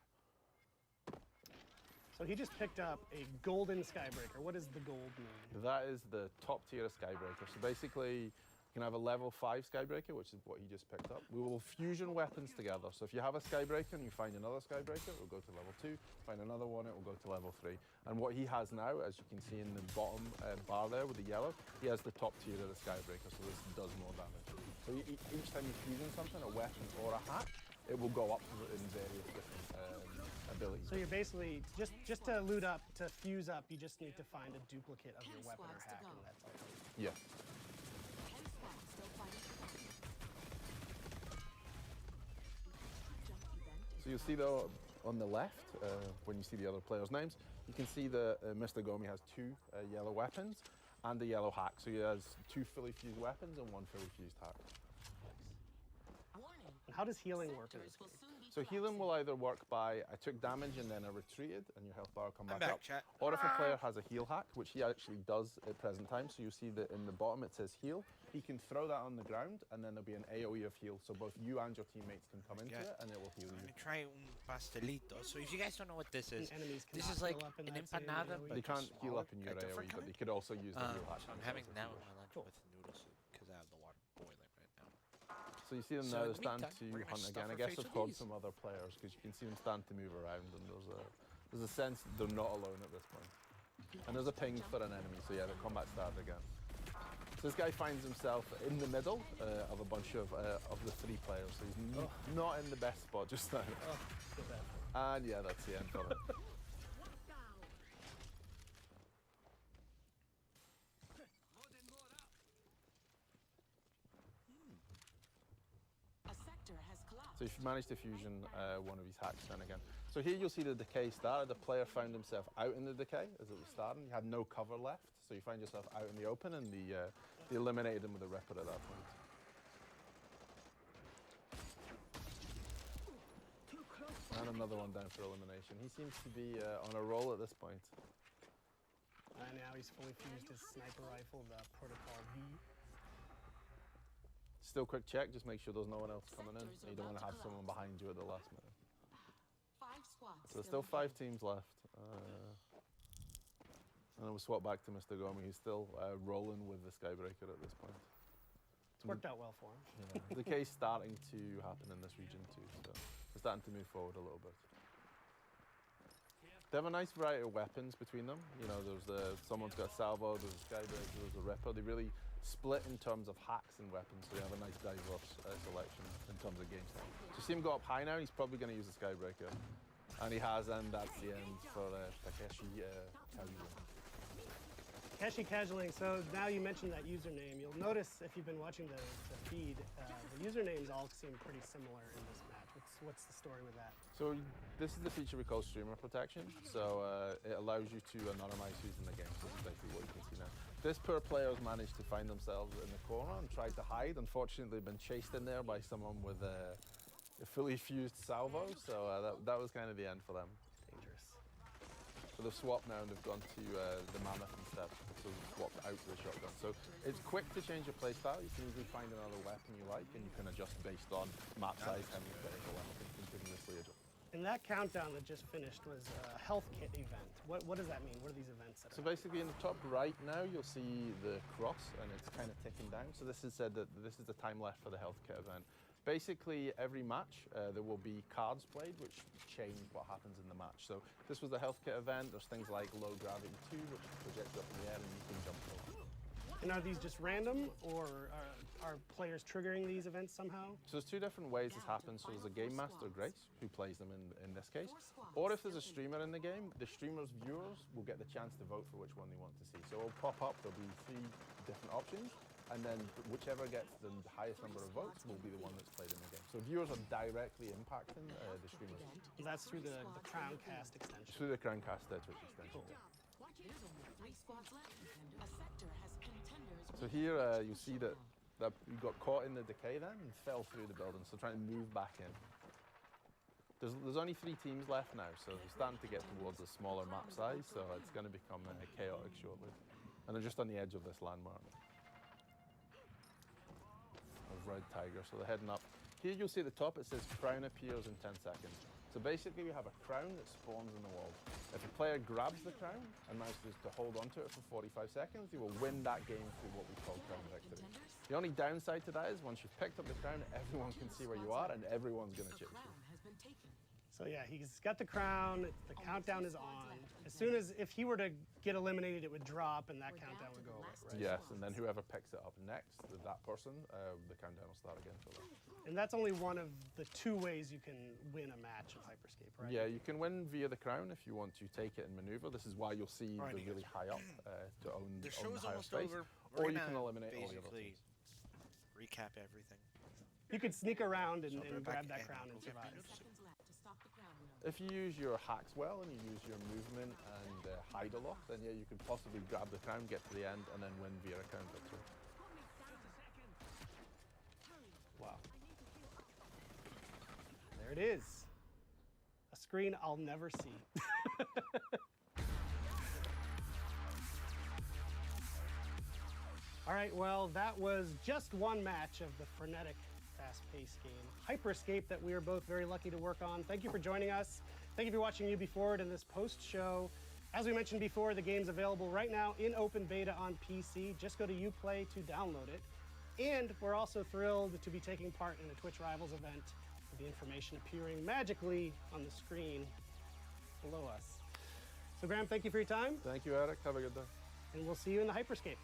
Speaker 10: So he just picked up a golden Skybreaker. What does the gold mean?
Speaker 9: That is the top tier of Skybreaker. So basically, you can have a level 5 Skybreaker, which is what he just picked up. We will fusion weapons together. So if you have a Skybreaker and you find another Skybreaker, it will go to level 2. Find another one, it will go to level 3. And what he has now, as you can see in the bottom bar there with the yellow, he has the top tier of the Skybreaker, so this does more damage. So each time you fusion something, a weapon or a hack, it will go up in various different abilities.
Speaker 10: So you're basically, just to loot up, to fuse up, you just need to find a duplicate of your weapon or hack, and that's all.
Speaker 9: Yeah. So you'll see though on the left, when you see the other players' names, you can see that Mr. Gomi has 2 yellow weapons and a yellow hack. So he has 2 fully fused weapons and 1 fully fused hack.
Speaker 10: And how does healing work in this game?
Speaker 9: So healing will either work by I took damage and then I retreated and your health bar will come
Speaker 1: I'm
Speaker 9: back
Speaker 1: back,
Speaker 9: up.
Speaker 1: chat.
Speaker 9: Or if a player has a heal hack, which he actually does at present time, so you see that in the bottom it says heal, he can throw that on the ground and then there'll be an AoE of heal, so both you and your teammates can come into it and it will heal
Speaker 1: I'm
Speaker 9: you.
Speaker 1: gonna try un pastelito. So if you guys don't know what this is,
Speaker 10: Enemies
Speaker 1: this
Speaker 10: cannot
Speaker 1: is like
Speaker 10: heal up in
Speaker 1: an
Speaker 10: that same
Speaker 1: empanada,
Speaker 10: AoE.
Speaker 1: but
Speaker 9: They can't
Speaker 1: just
Speaker 9: heal
Speaker 1: smaller,
Speaker 9: up in your
Speaker 1: a different
Speaker 9: AoE, but
Speaker 1: kind.
Speaker 9: they could also use the heal hack.
Speaker 1: So I'm having now my lunch with noodle soup because I have the water boiling right now.
Speaker 9: So you see them
Speaker 1: So
Speaker 9: now,
Speaker 1: in
Speaker 9: they're
Speaker 1: the
Speaker 9: starting
Speaker 1: meantime, we're
Speaker 9: to
Speaker 1: gonna
Speaker 9: hunt
Speaker 1: stuff
Speaker 9: again. I
Speaker 1: our
Speaker 9: guess
Speaker 1: face
Speaker 9: they've
Speaker 1: with
Speaker 9: called
Speaker 1: these.
Speaker 9: some other players because you can see them starting to move around and there's a sense they're not alone at this point. And there's a ping for an enemy, so yeah, the combat started again. So this guy finds himself in the middle of a bunch of the 3 players, so he's not in the best spot just now. And yeah, that's the end for him. So if you manage to fusion one of his hacks then again. So here you'll see the decay started. The player found himself out in the decay as it was starting. He had no cover left, so you find yourself out in the open, and they eliminated him with a Ripper at that point. And another one down for elimination. He seems to be on a roll at this point.
Speaker 10: And now he's fully fused his sniper rifle, the Protocol V.
Speaker 9: Still quick check, just make sure there's no one else coming in. You don't want to have someone behind you at the last minute.
Speaker 6: 5 squads.
Speaker 9: So there's still 5 teams left. And we'll swap back to Mr. Gomi, who's still rolling with the Skybreaker at this point.
Speaker 10: It's worked out well for him.
Speaker 9: Yeah. Decay's starting to happen in this region too, so we're starting to move forward a little bit. They have a nice variety of weapons between them. You know, someone's got a salvo, there's a Skybreaker, there's a Ripper. They really split in terms of hacks and weapons, so they have a nice diverse selection in terms of game style. So you see him go up high now, he's probably going to use the Skybreaker. And he has, and that's the end for Takeshi Kazuma.
Speaker 10: Takeshi Casualing, so now you mentioned that username. You'll notice if you've been watching the feed, the usernames all seem pretty similar in this match. What's the story with that?
Speaker 9: So this is the feature we call streamer protection. So it allows you to anonymize who's in the game. So this is basically what you can see now. This poor player has managed to find themselves in the corner and tried to hide. Unfortunately, they've been chased in there by someone with a fully fused salvo. So that was kind of the end for them.
Speaker 10: Dangerous.
Speaker 9: So they've swapped now and they've gone to the Mammoth instead. So they've swapped out to the shotgun. So it's quick to change your playstyle. You can easily find another weapon you like and you can adjust based on map size, how many players are left, and continuously adjust.
Speaker 10: And that countdown that just finished was a health kit event. What does that mean? What are these events that
Speaker 9: So
Speaker 10: are
Speaker 9: basically in the top right now, you'll see the cross and it's kind of ticking down. So this is said that this is the time left for the health kit event. Basically, every match, there will be cards played which change what happens in the match. So this was the health kit event. There's things like low gravity 2, which projects up in the air and you can jump over.
Speaker 10: And are these just random, or are players triggering these events somehow?
Speaker 9: So there's 2 different ways this happens. So there's a game master, Grace, who plays them in this case. Or if there's a streamer in the game, the streamer's viewers will get the chance to vote for which one they want to see. So it'll pop up, there'll be 3 different options, and then whichever gets the highest number of votes will be the one that's played in the game. So viewers are directly impacting the streamers.
Speaker 10: That's through the Crowncast extension.
Speaker 9: Through the Crowncast Twitch extension.
Speaker 6: There's only 3 squads left. A sector has contenders.
Speaker 9: So here you see that you got caught in the decay then and fell through the building, so trying to move back in. There's only 3 teams left now, so we're starting to get towards a smaller map size, so it's going to become chaotic shortly. And they're just on the edge of this landmark of Red Tiger, so they're heading up. Here you'll see at the top it says crown appears in 10 seconds. So basically we have a crown that spawns in the wall. If a player grabs the crown and manages to hold onto it for 45 seconds, he will win that game through what we call crown victory. The only downside to that is once you've picked up the crown, everyone can see where you are and everyone's going to chase you.
Speaker 6: Has been taken.
Speaker 10: So yeah, he's got the crown, the countdown is on. As soon as, if he were to get eliminated, it would drop and that countdown would go away, right?
Speaker 9: Yes, and then whoever picks it up next, that person, the countdown will start again for them.
Speaker 10: And that's only one of the 2 ways you can win a match of Hyperscape, right?
Speaker 9: Yeah, you can win via the crown if you want to take it and maneuver. This is why you'll see the really high up to own
Speaker 1: The
Speaker 9: the
Speaker 1: show's
Speaker 9: higher
Speaker 1: almost
Speaker 9: space.
Speaker 1: over.
Speaker 9: Or
Speaker 1: We're
Speaker 9: you
Speaker 1: gonna
Speaker 9: can eliminate all the other
Speaker 1: basically
Speaker 9: teams.
Speaker 1: recap everything.
Speaker 10: You could sneak around and
Speaker 1: we're
Speaker 10: grab
Speaker 1: back
Speaker 10: that
Speaker 1: in.
Speaker 10: crown and survive.
Speaker 6: Seconds left to stop the crown wheel.
Speaker 9: If you use your hacks well and you use your movement and hide a lot, then yeah, you could possibly grab the crown, get to the end, and then win via a crown victory.
Speaker 10: Wow. There it is. A screen I'll never see. All right, well, that was just one match of the frenetic, fast-paced game, Hyperscape, that we are both very lucky to work on. Thank you for joining us. Thank you for watching UB4ward in this post-show. As we mentioned before, the game's available right now in open beta on PC. Just go to Uplay to download it. And we're also thrilled to be taking part in a Twitch Rivals event, with the information appearing magically on the screen below us. So Graham, thank you for your time,
Speaker 9: Thank you, Eric. Have a good day.
Speaker 10: and we'll see you in the Hyperscape.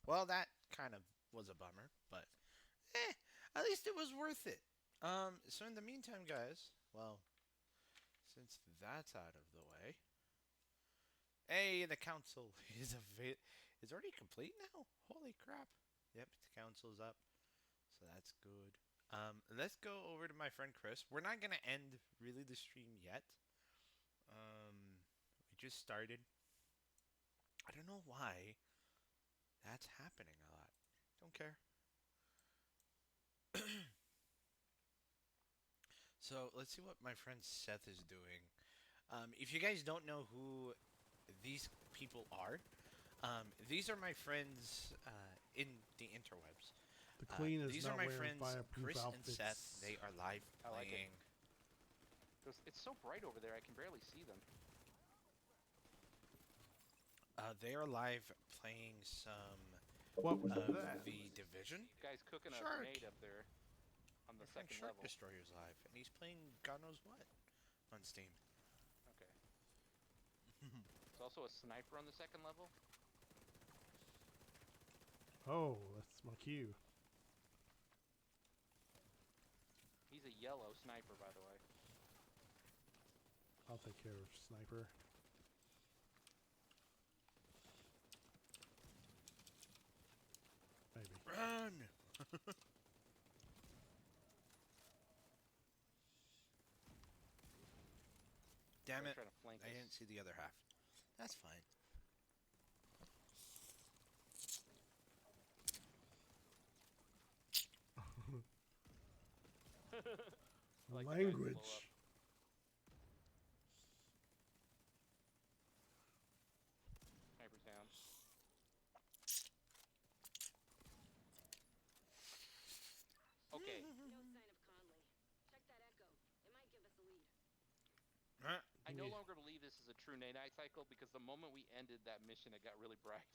Speaker 1: Well, that kind of was a bummer, but at least it was worth it. So in the meantime, guys, well, since that's out of the way, hey, the council is already complete now. Holy crap! Yep, the council's up, so that's good. Let's go over to my friend Chris. We're not gonna end really the stream yet. We just started. I don't know why that's happening a lot. Don't care. So let's see what my friend Seth is doing. If you guys don't know who these people are, these are my friends in the interwebs.
Speaker 8: The Queen is
Speaker 1: These are
Speaker 8: not
Speaker 1: my
Speaker 8: wearing
Speaker 1: friends
Speaker 8: fireproof
Speaker 1: Chris and
Speaker 8: outfits.
Speaker 1: Seth. They are live
Speaker 11: I like it.
Speaker 1: playing.
Speaker 11: It's so bright over there, I can barely see them.
Speaker 1: They are live playing some
Speaker 8: What was
Speaker 1: of
Speaker 8: that?
Speaker 1: the Division.
Speaker 11: Guy's cooking a
Speaker 1: Shark.
Speaker 11: grenade up there on the
Speaker 1: My friend
Speaker 11: second
Speaker 1: Shark
Speaker 11: level.
Speaker 1: Destroyer's live, and he's playing God knows what on Steam.
Speaker 11: Okay. There's also a sniper on the second level.
Speaker 8: Oh, that's my cue.
Speaker 11: He's a yellow sniper, by the way.
Speaker 8: I'll take care of Sniper. Maybe.
Speaker 1: Run! Damn
Speaker 11: Guy's
Speaker 1: it!
Speaker 11: trying to flank
Speaker 1: I
Speaker 11: us.
Speaker 1: didn't see the other half. That's fine.
Speaker 11: I like the guys that blow
Speaker 8: Language.
Speaker 11: up. Sniper's down. Okay.
Speaker 12: No sign of Conley. Check that echo. It might give us a lead.
Speaker 11: I no longer believe this is a true night cycle because the moment we ended that mission, it got really bright.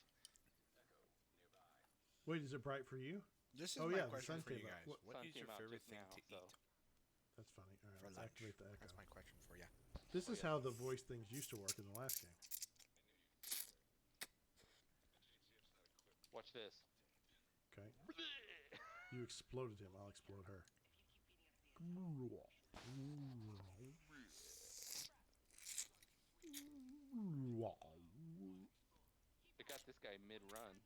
Speaker 8: Wait, is it bright for you?
Speaker 1: This is
Speaker 8: Oh,
Speaker 1: my
Speaker 8: yeah, the
Speaker 1: question
Speaker 8: sun
Speaker 1: for you
Speaker 8: came out.
Speaker 1: guys.
Speaker 8: What-
Speaker 1: What
Speaker 11: Sun
Speaker 1: is your
Speaker 11: came out
Speaker 1: favorite
Speaker 11: just
Speaker 1: thing
Speaker 11: now,
Speaker 1: to
Speaker 11: so.
Speaker 1: eat
Speaker 8: That's funny. All right,
Speaker 1: for
Speaker 8: let's
Speaker 1: lunch?
Speaker 8: activate the echo.
Speaker 1: That's my question for you.
Speaker 8: This is how the voice things used to work in the last game.
Speaker 11: Watch this.
Speaker 8: Okay. You exploded him. I'll explode her.
Speaker 11: It got this guy mid-run.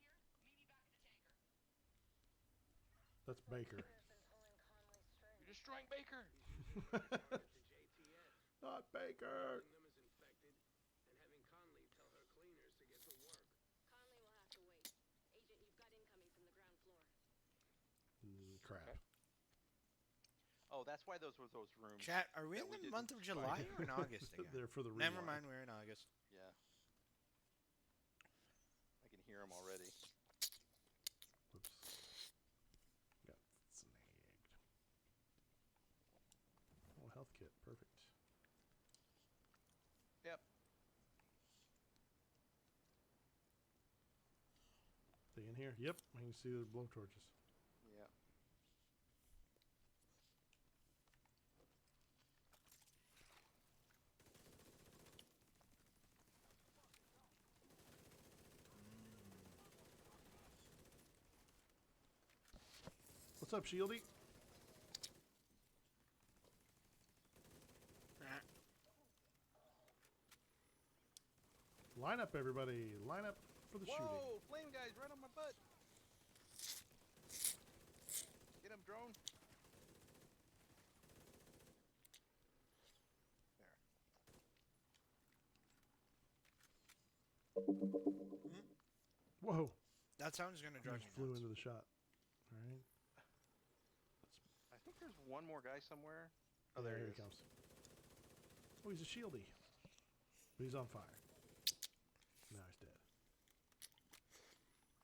Speaker 8: That's Baker.
Speaker 11: You're destroying Baker!
Speaker 8: Not Baker.
Speaker 12: Conley will have to wait. Agent, you've got incoming from the ground floor.
Speaker 8: Crap.
Speaker 11: Okay. Oh, that's why those were those rooms.
Speaker 1: Chat, are we
Speaker 11: that
Speaker 1: in
Speaker 11: we
Speaker 1: the
Speaker 11: didn't
Speaker 1: month of July or in August again?
Speaker 8: They're for the
Speaker 1: Never
Speaker 8: rewind.
Speaker 1: mind, we're in August.
Speaker 11: Yeah. I can hear him already.
Speaker 8: Whoops. Got snagged. Oh, health kit. Perfect.
Speaker 11: Yep.
Speaker 8: They in here? Yep. I can see the blowtorches.
Speaker 11: Yeah.
Speaker 8: What's up, Shieldy? Line up, everybody. Line up for the shooting.
Speaker 11: Whoa! Flame guy's right on my butt! Get him, drone!
Speaker 8: Whoa.
Speaker 1: That sound's gonna
Speaker 8: He
Speaker 1: drive
Speaker 8: just
Speaker 1: me
Speaker 8: flew
Speaker 1: nuts.
Speaker 8: into the shot. All right.
Speaker 11: I think there's one more guy somewhere. Oh,
Speaker 8: Yeah,
Speaker 11: there
Speaker 8: here
Speaker 11: he
Speaker 8: he
Speaker 11: is.
Speaker 8: comes. Oh, he's a shieldy. But he's on fire. Now he's dead.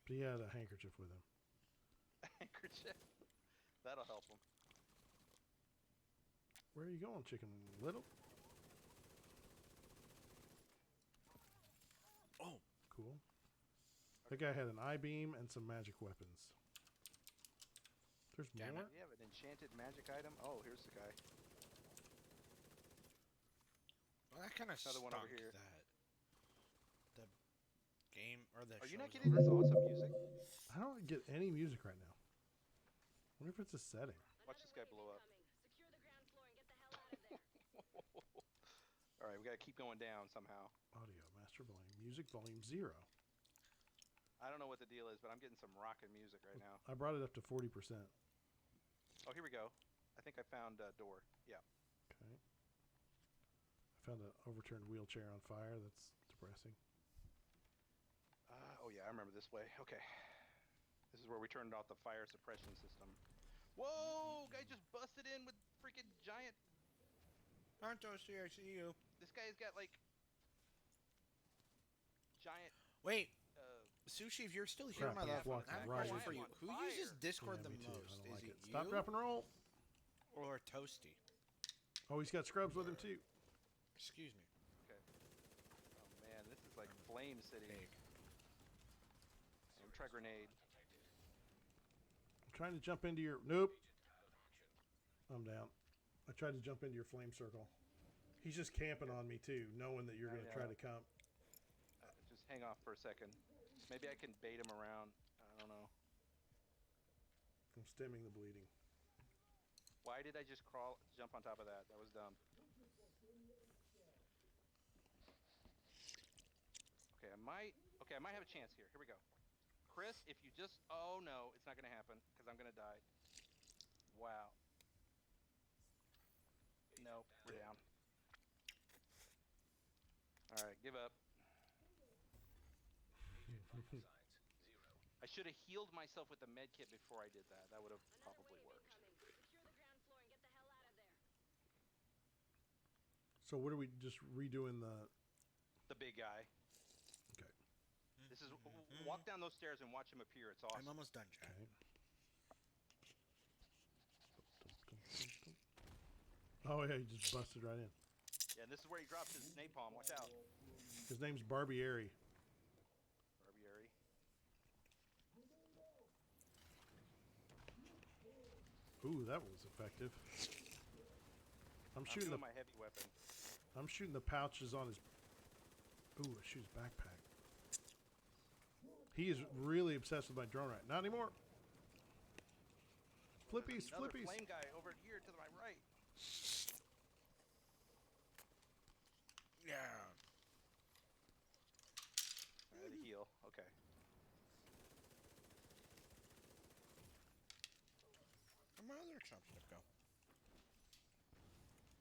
Speaker 8: But he had a handkerchief with him.
Speaker 11: Handkerchief. That'll help him.
Speaker 8: Where are you going, Chicken Little?
Speaker 1: Oh,
Speaker 8: Cool. That guy had an I-beam and some magic weapons. There's
Speaker 1: Damn
Speaker 8: more?
Speaker 1: it.
Speaker 11: We have an enchanted magic item. Oh, here's the guy.
Speaker 1: well, that kind of
Speaker 11: Another
Speaker 1: stunk.
Speaker 11: one over here.
Speaker 1: That the game or the.
Speaker 11: Are you not
Speaker 1: show's
Speaker 11: getting
Speaker 1: over.
Speaker 11: this awesome music?
Speaker 8: I don't get any music right now. I wonder if it's a setting.
Speaker 11: Watch this guy blow up.
Speaker 12: Secure the ground floor and get the hell out of there.
Speaker 11: All right, we gotta keep going down somehow.
Speaker 8: Audio, master volume, music volume 0.
Speaker 11: I don't know what the deal is, but I'm getting some rockin' music right now.
Speaker 8: I brought it up to 40%.
Speaker 11: Oh, here we go. I think I found a door. Yeah.
Speaker 8: Okay. I found an overturned wheelchair on fire. That's depressing.
Speaker 11: Oh yeah, I remember this way. Okay. This is where we turned off the fire suppression system. Whoa! Guy just busted in with freaking giant.
Speaker 1: Arntos here, I see you.
Speaker 11: This guy's got like giant.
Speaker 1: Wait, Sushi, if you're still here,
Speaker 8: Crap,
Speaker 1: my
Speaker 8: I'm
Speaker 1: love,
Speaker 8: walking
Speaker 1: I have a
Speaker 8: right
Speaker 1: question
Speaker 8: into
Speaker 1: for you.
Speaker 11: it.
Speaker 1: Who
Speaker 11: Fire.
Speaker 1: uses Discord
Speaker 8: Yeah,
Speaker 1: the
Speaker 8: me too.
Speaker 1: most?
Speaker 8: I don't
Speaker 1: Is
Speaker 8: like
Speaker 1: it
Speaker 8: it.
Speaker 1: you
Speaker 8: Stop, drop, and roll.
Speaker 1: or Toasty?
Speaker 8: Oh, he's got scrubs with him too.
Speaker 1: Excuse me.
Speaker 11: Okay. Oh man, this is like Flame City.
Speaker 1: Big.
Speaker 11: Try grenade.
Speaker 8: I'm trying to jump into your. Nope. I'm down. I tried to jump into your flame circle. He's just camping on me too, knowing that you're going to try to come.
Speaker 11: Just hang off for a second. Maybe I can bait him around. I don't know.
Speaker 8: I'm stemming the bleeding.
Speaker 11: Why did I just jump on top of that? That was dumb. Okay, I might have a chance here. Here we go. Chris, if you just... Oh, no, it's not going to happen, because I'm going to die. Wow. Nope, we're down. Alright, give up. I should have healed myself with the med kit before I did that. That would have probably worked.
Speaker 12: Secure the ground floor and get the hell out of there.
Speaker 8: So what are we just redoing
Speaker 11: The big guy.
Speaker 8: Okay.
Speaker 11: This is... Walk down those stairs and watch him appear. It's awesome.
Speaker 1: I'm almost done, chat.
Speaker 8: Okay. Oh yeah, he just busted right in.
Speaker 11: Yeah, and this is where he drops his napalm. Watch out.
Speaker 8: His name's Barbieri.
Speaker 11: Barbieri.
Speaker 8: Ooh, that was effective. I'm
Speaker 11: I'm
Speaker 8: shooting
Speaker 11: doing
Speaker 8: the
Speaker 11: my heavy weapon.
Speaker 8: I'm shooting the pouches on his. Ooh, I shoot his backpack. He is really obsessed with my drone right. Not anymore. Flippies,
Speaker 11: Another
Speaker 8: flippies.
Speaker 11: flame guy over here to my right.
Speaker 1: Yeah.
Speaker 11: I had to heal. Okay.
Speaker 1: Where'd my other chopstick go?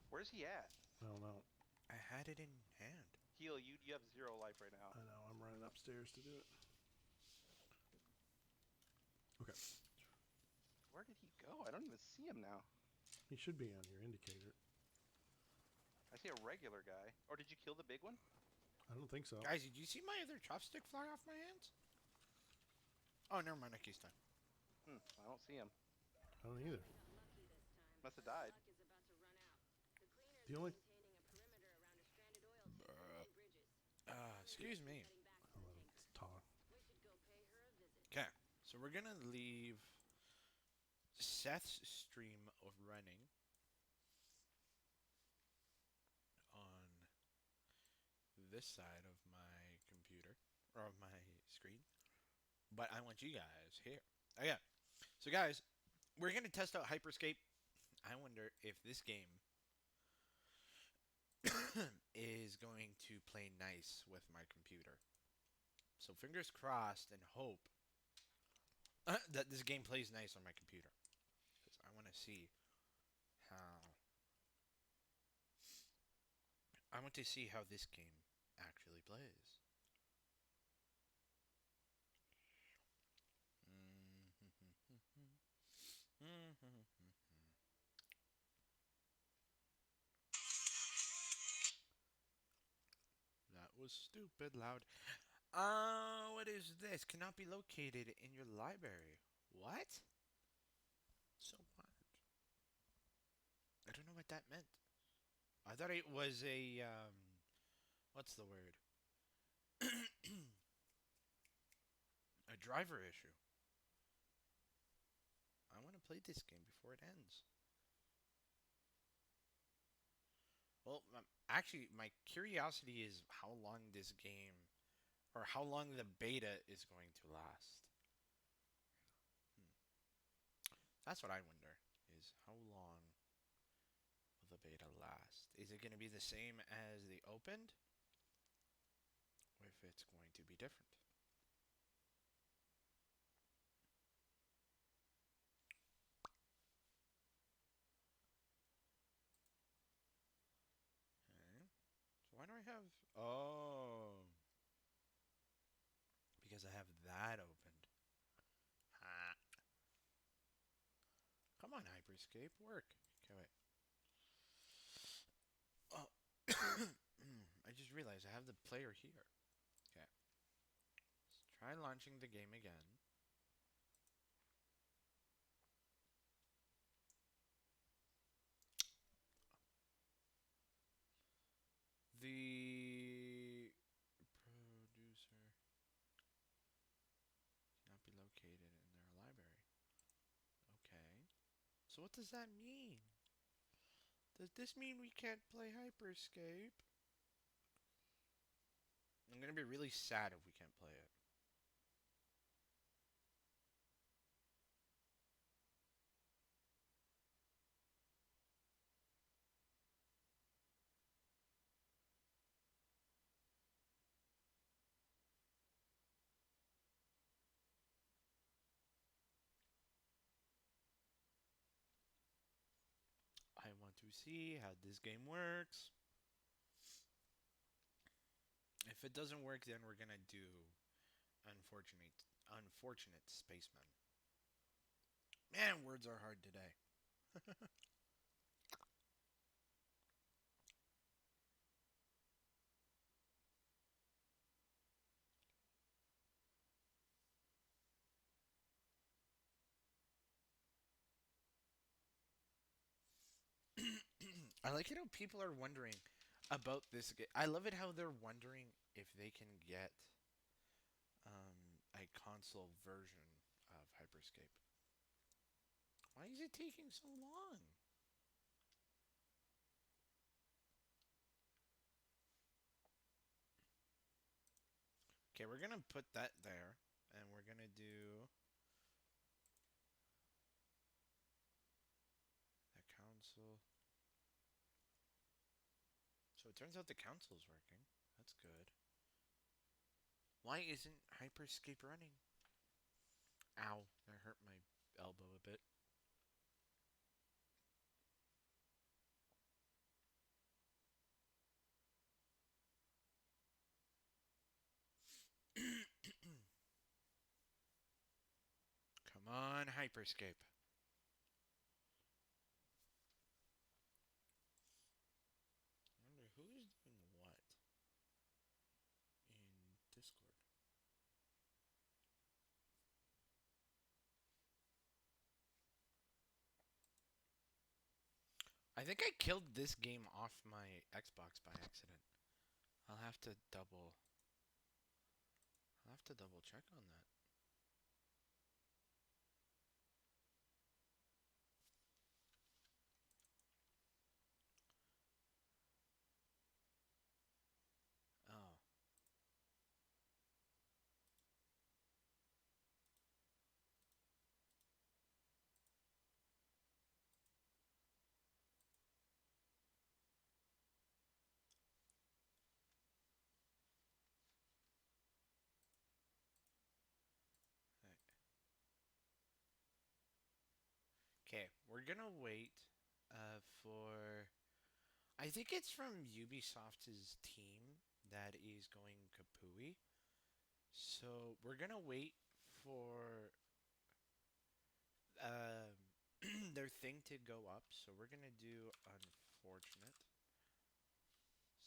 Speaker 11: Where's he at?
Speaker 8: I don't know.
Speaker 1: I had it in hand.
Speaker 11: Heal, you have 0 life right now.
Speaker 8: I know. I'm running upstairs to do it. Okay.
Speaker 11: Where did he go? I don't even see him now.
Speaker 8: He should be on your indicator.
Speaker 11: I see a regular guy. Or did you kill the big one?
Speaker 8: I don't think so.
Speaker 1: Guys, did you see my other chopstick fly off my hands? Oh, never mind. Keys time.
Speaker 11: I don't see him.
Speaker 8: I don't either.
Speaker 11: Must have died.
Speaker 12: Luck is about to run out. The cleaners
Speaker 8: The only.
Speaker 12: maintaining a perimeter around a stranded oil tank and bridges.
Speaker 1: Excuse me.
Speaker 12: Heading back to
Speaker 8: Oh,
Speaker 12: the tanker.
Speaker 8: let's talk.
Speaker 12: We should go pay her a visit.
Speaker 1: Okay, so we're gonna leave Seth's stream of running on this side of my computer or of my screen, but I want you guys here. Oh yeah, so guys, we're gonna test out Hyperscape. I wonder if this game is going to play nice with my computer. So fingers crossed and hope that this game plays nice on my computer. Because I want to see how... I want to see how this game actually plays. That was stupid loud. What is this? Cannot be located in your library. What? So what? I don't know what that meant. I thought it was a, what's the word? A driver issue. I want to play this game before it ends. Well, actually, my curiosity is how long this game, or how long the beta is going to last. That's what I wonder, is how long will the beta last? Is it going to be the same as the opened? Or if it's going to be different? Okay. So why do I have... Oh. Because I have that opened. Ha. Come on, Hyperscape, work. Okay, wait. Oh. I just realized I have the player here. Okay. Let's try launching the game again. The producer cannot be located in their library. Okay. So what does that mean? Does this mean we can't play Hyperscape? I'm gonna be really sad if we can't play it. I want to see how this game works. If it doesn't work, then we're gonna do unfortunate spaceman. Man, words are hard today. I like it how people are wondering about this game. I love it how they're wondering if they can get a console version of Hyperscape. Why is it taking so long? Okay, we're gonna put that there, and we're gonna do the console. So it turns out the console's working. That's good. Why isn't Hyperscape running? Ow, that hurt my elbow a bit. Come on, Hyperscape. I wonder who's doing what in Discord. I think I killed this game off my Xbox by accident. I'll have to double. I'll have to double check on that. Oh. Okay, we're gonna wait for. I think it's from Ubisoft's team that is going kapooey. So we're gonna wait for um, their thing to go up. So we're gonna do unfortunate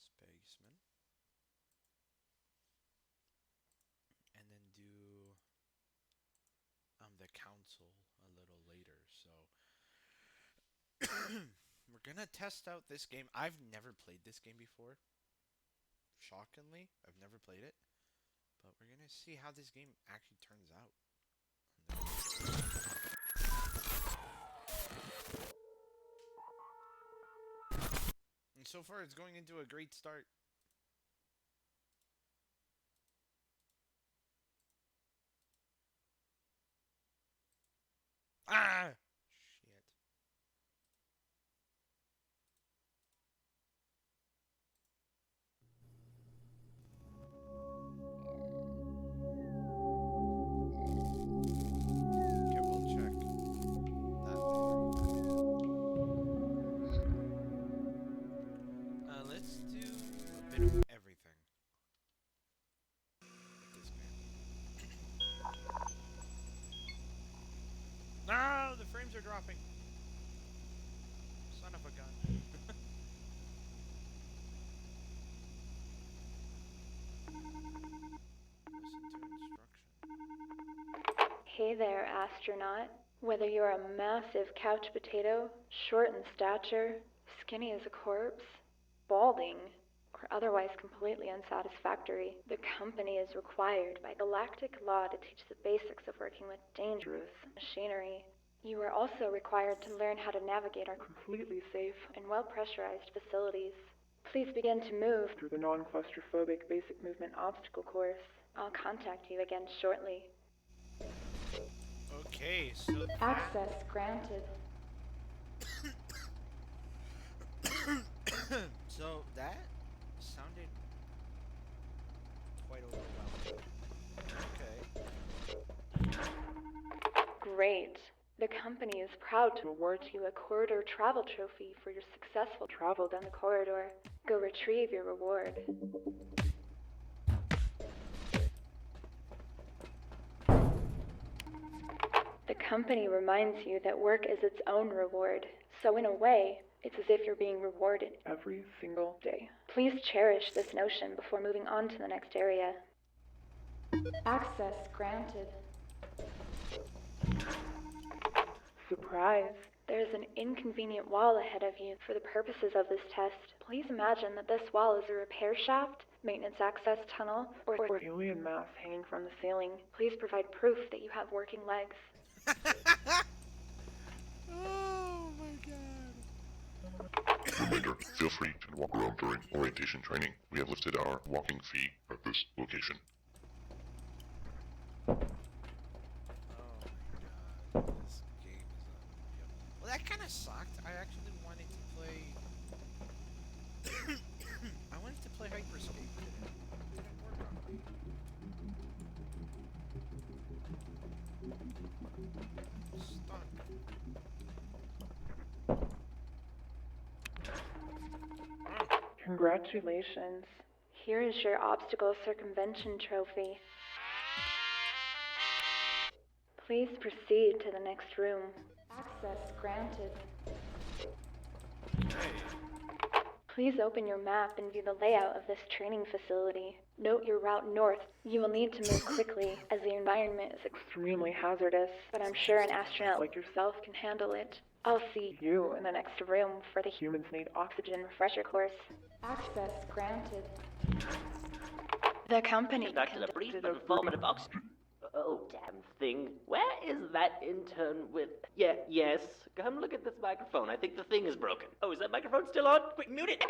Speaker 1: spaceman, and then do the council a little later. So we're gonna test out this game. I've never played this game before. Shockingly, I've never played it, but we're gonna see how this game actually turns out. And so far, it's going into a great start. Ah! dropping. Son of a gun. Listen to instruction.
Speaker 13: Hey there, astronaut. Whether you're a massive couch potato, short in stature, skinny as a corpse, balding, or otherwise completely unsatisfactory, the company is required by galactic law to teach the basics of working with dangerous machinery. You are also required to learn how to navigate our completely safe and well-pressurized facilities. Please begin to move through the non-claustrophobic basic movement obstacle course. I'll contact you again shortly.
Speaker 1: Okay, so
Speaker 13: Access granted.
Speaker 1: so that sounded quite overwhelming. Okay.
Speaker 13: Great. The company is proud to award you a corridor travel trophy for your successful travel down the corridor. Go retrieve your reward. The company reminds you that work is its own reward, so in a way, it's as if you're being rewarded every single day. Please cherish this notion before moving on to the next area. Access granted. Surprise! There's an inconvenient wall ahead of you for the purposes of this test. Please imagine that this wall is a repair shaft, maintenance access tunnel, or alien mass hanging from the ceiling. Please provide proof that you have working legs.
Speaker 1: Oh my god.
Speaker 14: Commander, feel free to walk around during orientation training. We have lifted our walking fee at this location.
Speaker 1: Oh my god. This game is unreal. Well, that kind of sucked. I actually wanted to play. I wanted to play Hyperscape today. It didn't work on me. Stuck.
Speaker 13: Congratulations. Here is your obstacle circumvention trophy. Please proceed to the next room. Access granted. Please open your map and view the layout of this training facility. Note your route north. You will need to move quickly, as the environment is extremely hazardous, but I'm sure an astronaut like yourself can handle it. I'll see you in the next room for the Humans Need Oxygen refresher course. Access granted. The company
Speaker 15: Back to the brief but informative oxygen. Oh, damn thing. Where is that intern with... Yes. Come look at this microphone. I think the thing is broken. Oh, is that microphone still on? Quick, mute it!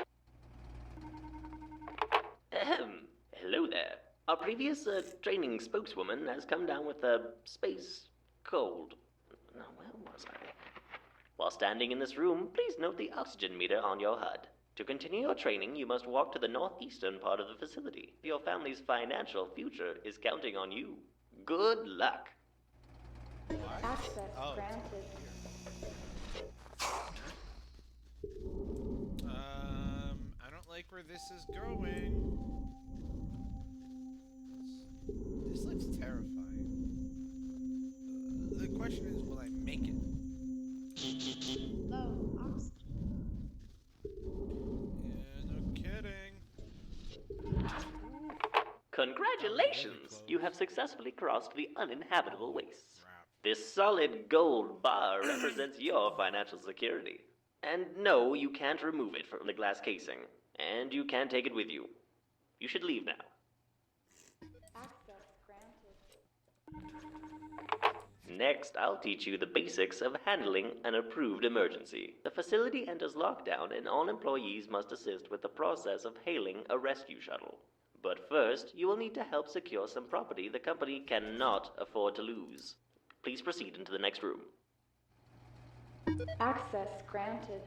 Speaker 15: Ahem. Hello there. Our previous training spokeswoman has come down with a space cold. Now, where was I? While standing in this room, please note the oxygen meter on your HUD. To continue your training, you must walk to the northeastern part of the facility. Your family's financial future is counting on you. Good luck.
Speaker 13: Access granted.
Speaker 1: I don't like where this is going. This looks terrifying. The question is, will I make it?
Speaker 12: Low oxygen.
Speaker 1: Yeah, no kidding.
Speaker 15: Congratulations! You have successfully crossed the uninhabitable wastes. This solid gold bar represents your financial security. And no, you can't remove it from the glass casing. And you can't take it with you. You should leave now.
Speaker 13: Access granted.
Speaker 15: Next, I'll teach you the basics of handling an approved emergency. The facility enters lockdown and all employees must assist with the process of hailing a rescue shuttle. But first, you will need to help secure some property the company cannot afford to lose. Please proceed into the next room.
Speaker 13: Access granted.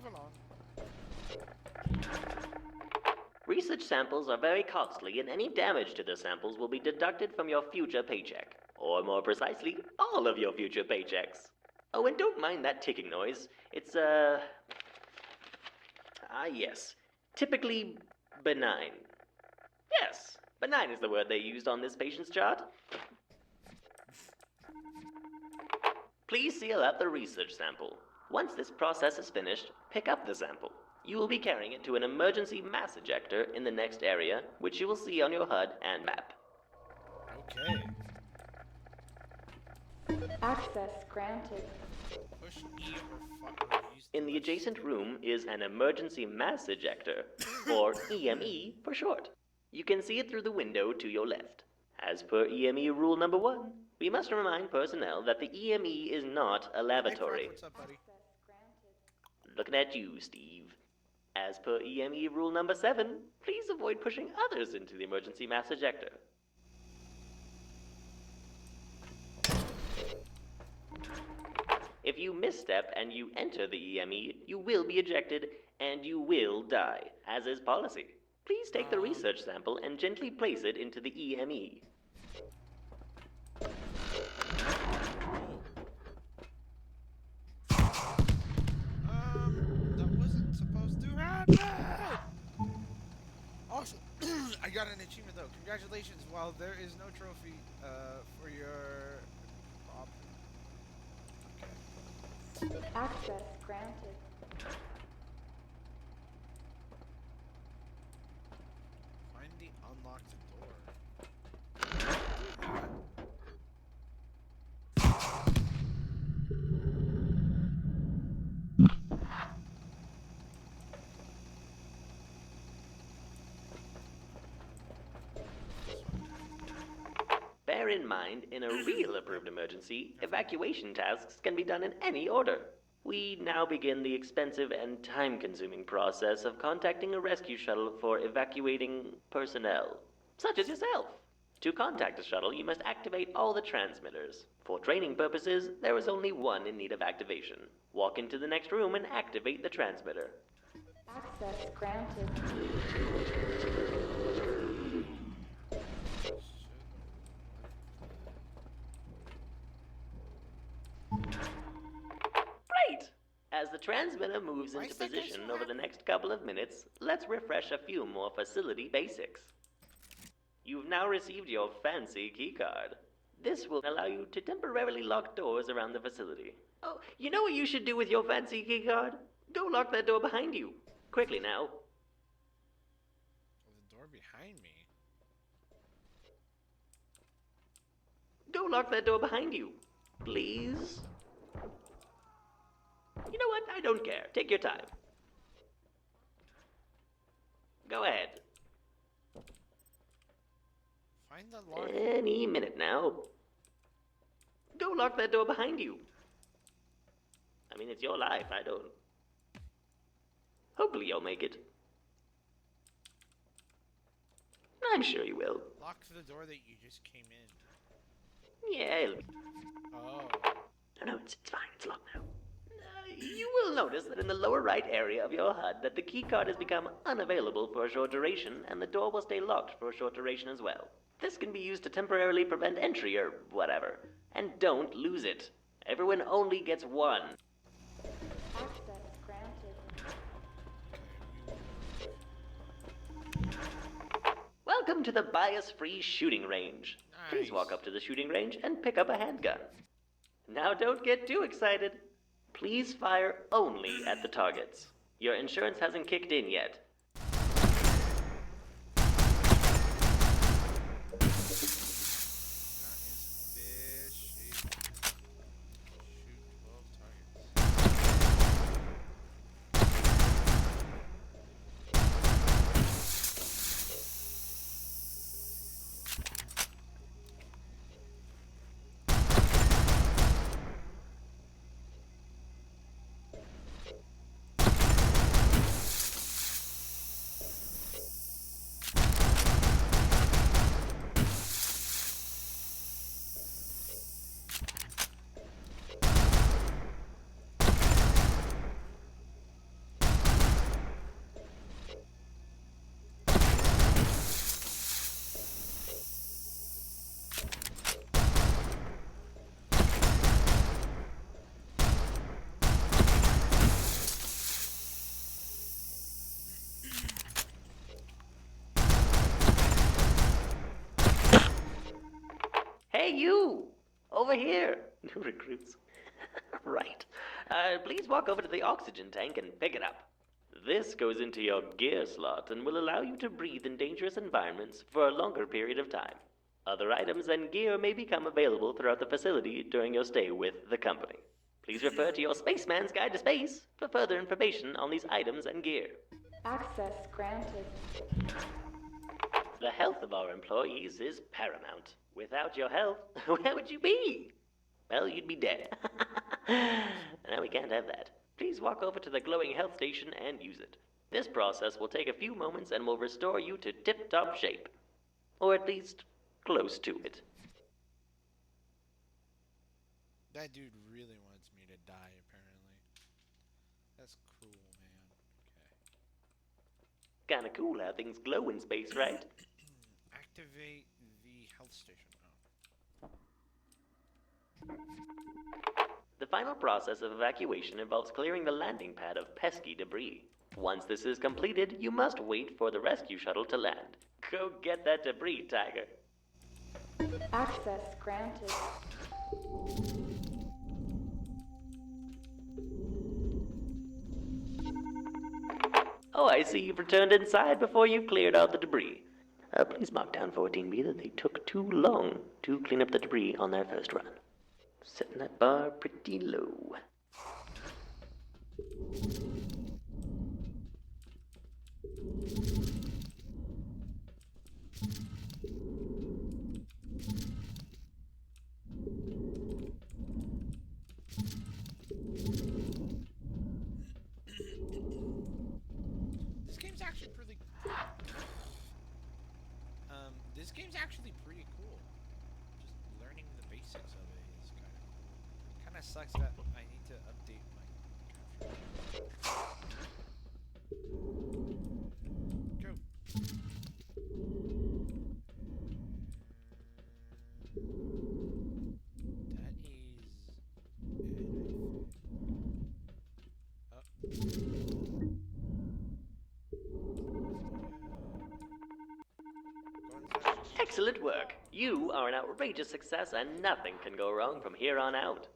Speaker 1: Move along.
Speaker 15: Research samples are very costly, and any damage to the samples will be deducted from your future paycheck. Or more precisely, all of your future paychecks. Oh, and don't mind that ticking noise. It's, yes. Typically benign. Yes, benign is the word they used on this patient's chart. Please seal up the research sample. Once this process is finished, pick up the sample. You will be carrying it to an emergency mass ejector in the next area, which you will see on your HUD and map.
Speaker 1: Okay.
Speaker 13: Access granted.
Speaker 1: Push E or use
Speaker 15: In the adjacent room is an emergency mass ejector, or EME for short. You can see it through the window to your left. As per EME rule number 1, we must remind personnel that the EME is not a lavatory.
Speaker 1: Hey, what's up, buddy?
Speaker 15: Looking at you, Steve. As per EME rule number 7, please avoid pushing others into the emergency mass ejector. If you misstep and you enter the EME, you will be ejected and you will die, as is policy. Please take the research sample and gently place it into the EME.
Speaker 1: That wasn't supposed to happen! Awesome. I got an achievement though. Congratulations. While there is no trophy for your Okay.
Speaker 13: Access granted.
Speaker 1: Find the unlocked door.
Speaker 15: Bear in mind, in a real approved emergency, evacuation tasks can be done in any order. We now begin the expensive and time-consuming process of contacting a rescue shuttle for evacuating personnel, such as yourself. To contact a shuttle, you must activate all the transmitters. For training purposes, there is only one in need of activation. Walk into the next room and activate the transmitter.
Speaker 13: Access granted.
Speaker 15: Great! As the transmitter moves into position over the next couple of minutes, let's refresh a few more facility basics. You've now received your fancy keycard. This will allow you to temporarily lock doors around the facility. Oh, you know what you should do with your fancy keycard? Go lock that door behind you. Quickly now.
Speaker 1: The door behind me.
Speaker 15: Go lock that door behind you. Please? You know what? I don't care. Take your time. Go ahead.
Speaker 1: Find the lock.
Speaker 15: Any minute now. Go lock that door behind you. I mean, it's your life. I don't. Hopefully you'll make it. I'm sure you will.
Speaker 1: Lock the door that you just came in.
Speaker 15: Yeah, it'll be.
Speaker 1: Oh.
Speaker 15: No, it's fine. It's locked now. You will notice that in the lower right area of your HUD that the keycard has become unavailable for a short duration, and the door will stay locked for a short duration as well. This can be used to temporarily prevent entry or whatever. And don't lose it. Everyone only gets one.
Speaker 13: Access granted.
Speaker 15: Welcome to the bias-free shooting range. Please walk up to the shooting range and pick up a handgun. Now don't get too excited. Please fire only at the targets. Your insurance hasn't kicked in yet. Hey, you! Over here! New recruits. Right. Please walk over to the oxygen tank and pick it up. This goes into your gear slot and will allow you to breathe in dangerous environments for a longer period of time. Other items and gear may become available throughout the facility during your stay with the company. Please refer to your Spaceman's Guide to Space for further information on these items and gear.
Speaker 13: Access granted.
Speaker 15: The health of our employees is paramount. Without your health, where would you be? Well, you'd be dead. Now we can't have that. Please walk over to the glowing health station and use it. This process will take a few moments and will restore you to tip-top shape. Or at least, close to it.
Speaker 1: That dude really wants me to die, apparently. That's cool, man. Okay.
Speaker 15: Kinda cool how things glow in space, right?
Speaker 1: Activate the health station.
Speaker 15: The final process of evacuation involves clearing the landing pad of pesky debris. Once this is completed, you must wait for the rescue shuttle to land. Go get that debris, Tiger.
Speaker 13: Access granted.
Speaker 15: Oh, I see you've returned inside before you've cleared out the debris. Please mark down 14B that they took too long to clean up the debris on their first run. Setting that bar pretty low.
Speaker 1: This game's actually pretty. This game's actually pretty cool. Just learning the basics of it is kind of cool. Kind of sucks that I need to update my capture. Go. That is.
Speaker 15: Excellent work. You are an outrageous success and nothing can go wrong from here on out.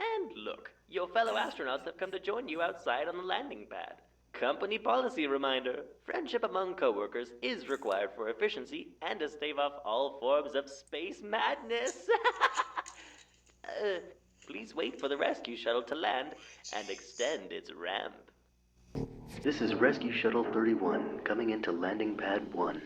Speaker 15: And look, your fellow astronauts have come to join you outside on the landing pad. Company policy reminder. Friendship among coworkers is required for efficiency and to stave off all forms of space madness. Please wait for the rescue shuttle to land and extend its ramp.
Speaker 16: This is Rescue Shuttle 31 coming into landing pad 1.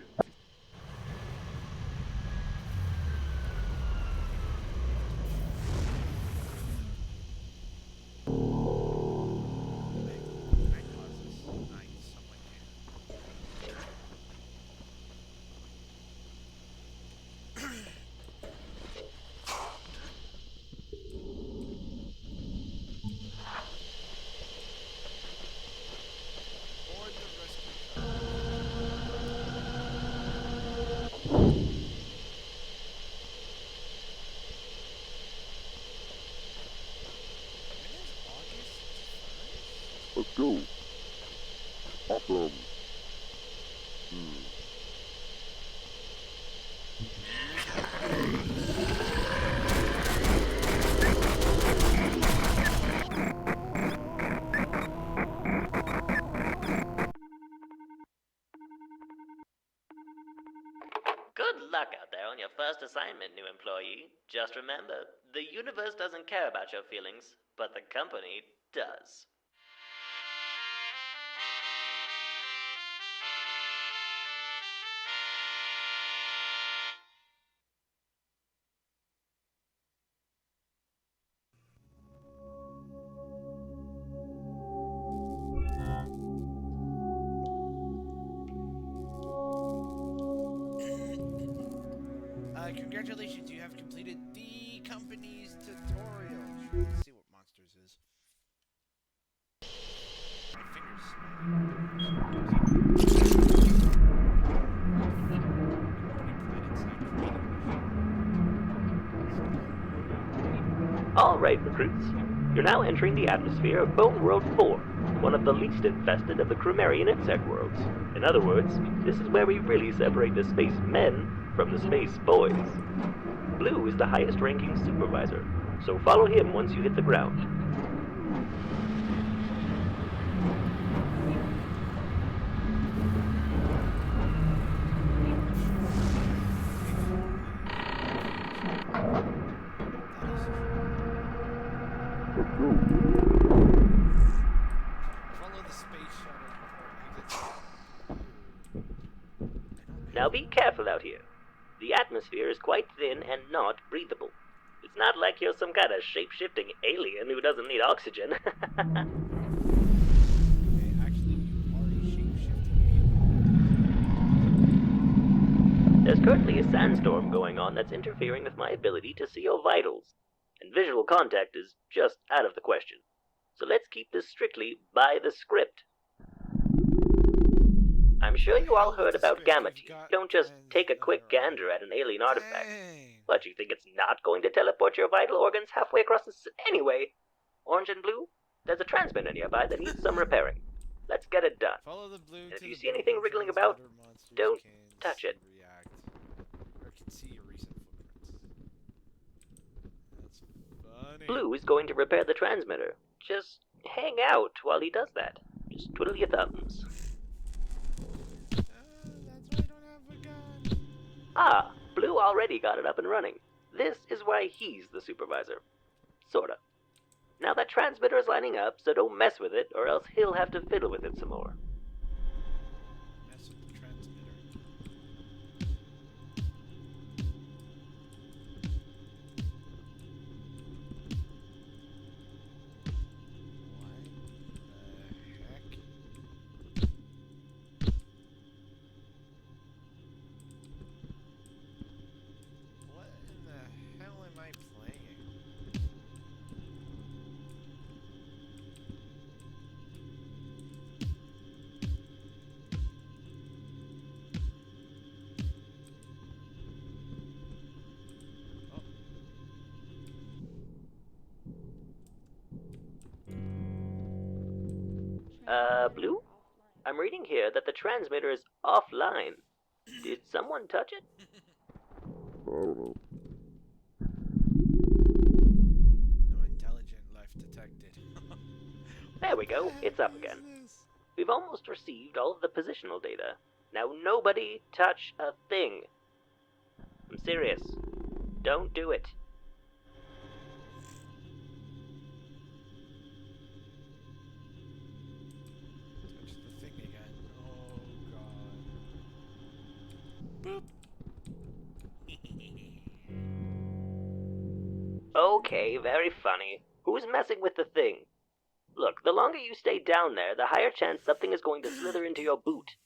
Speaker 14: Let's go. Awesome.
Speaker 15: Good luck out there on your first assignment, new employee. Just remember, the universe doesn't care about your feelings, but the company does.
Speaker 1: Congratulations, you have completed the company's tutorial. Let's see what monsters is.
Speaker 15: All right, recruits. You're now entering the atmosphere of Bone World 4, one of the least infested of the Crumerian insect worlds. In other words, this is where we really separate the space men from the space boys. Blue is the highest ranking supervisor, so follow him once you hit the ground.
Speaker 1: Follow the space shuttle before it exits.
Speaker 15: Now be careful out here. The atmosphere is quite thin and not breathable. It's not like you're some kind of shape-shifting alien who doesn't need oxygen. There's currently a sandstorm going on that's interfering with my ability to see your vitals, and visual contact is just out of the question. So let's keep this strictly by the script. I'm sure you all heard about gamma team. Don't just take a quick gander at an alien artifact. But you think it's not going to teleport your vital organs halfway across the anyway, Orange and Blue, there's a transmitter nearby that needs some repairing. Let's get it done.
Speaker 1: Follow the blue
Speaker 15: And if
Speaker 1: to
Speaker 15: you
Speaker 1: the
Speaker 15: see anything wriggling about, don't touch it.
Speaker 1: React. Or can see your recent footprints. That's funny.
Speaker 15: Blue is going to repair the transmitter. Just hang out while he does that. Just twiddle your thumbs.
Speaker 1: That's why I don't have a gun.
Speaker 15: Ah, Blue already got it up and running. This is why he's the supervisor. Sorta. Now that transmitter is lining up, so don't mess with it, or else he'll have to fiddle with it some more.
Speaker 1: Mess with the transmitter. What in the hell am I playing?
Speaker 15: Blue? I'm reading here that the transmitter is offline. Did someone touch it?
Speaker 1: No intelligent life detected.
Speaker 15: There we go, it's up again. We've almost received all of the positional data. Now nobody touch a thing. I'm serious. Don't do it.
Speaker 1: Touch the thing again. Oh god. Boop.
Speaker 15: Okay, very funny. Who's messing with the thing? Look, the longer you stay down there, the higher chance something is going to slither into your boot.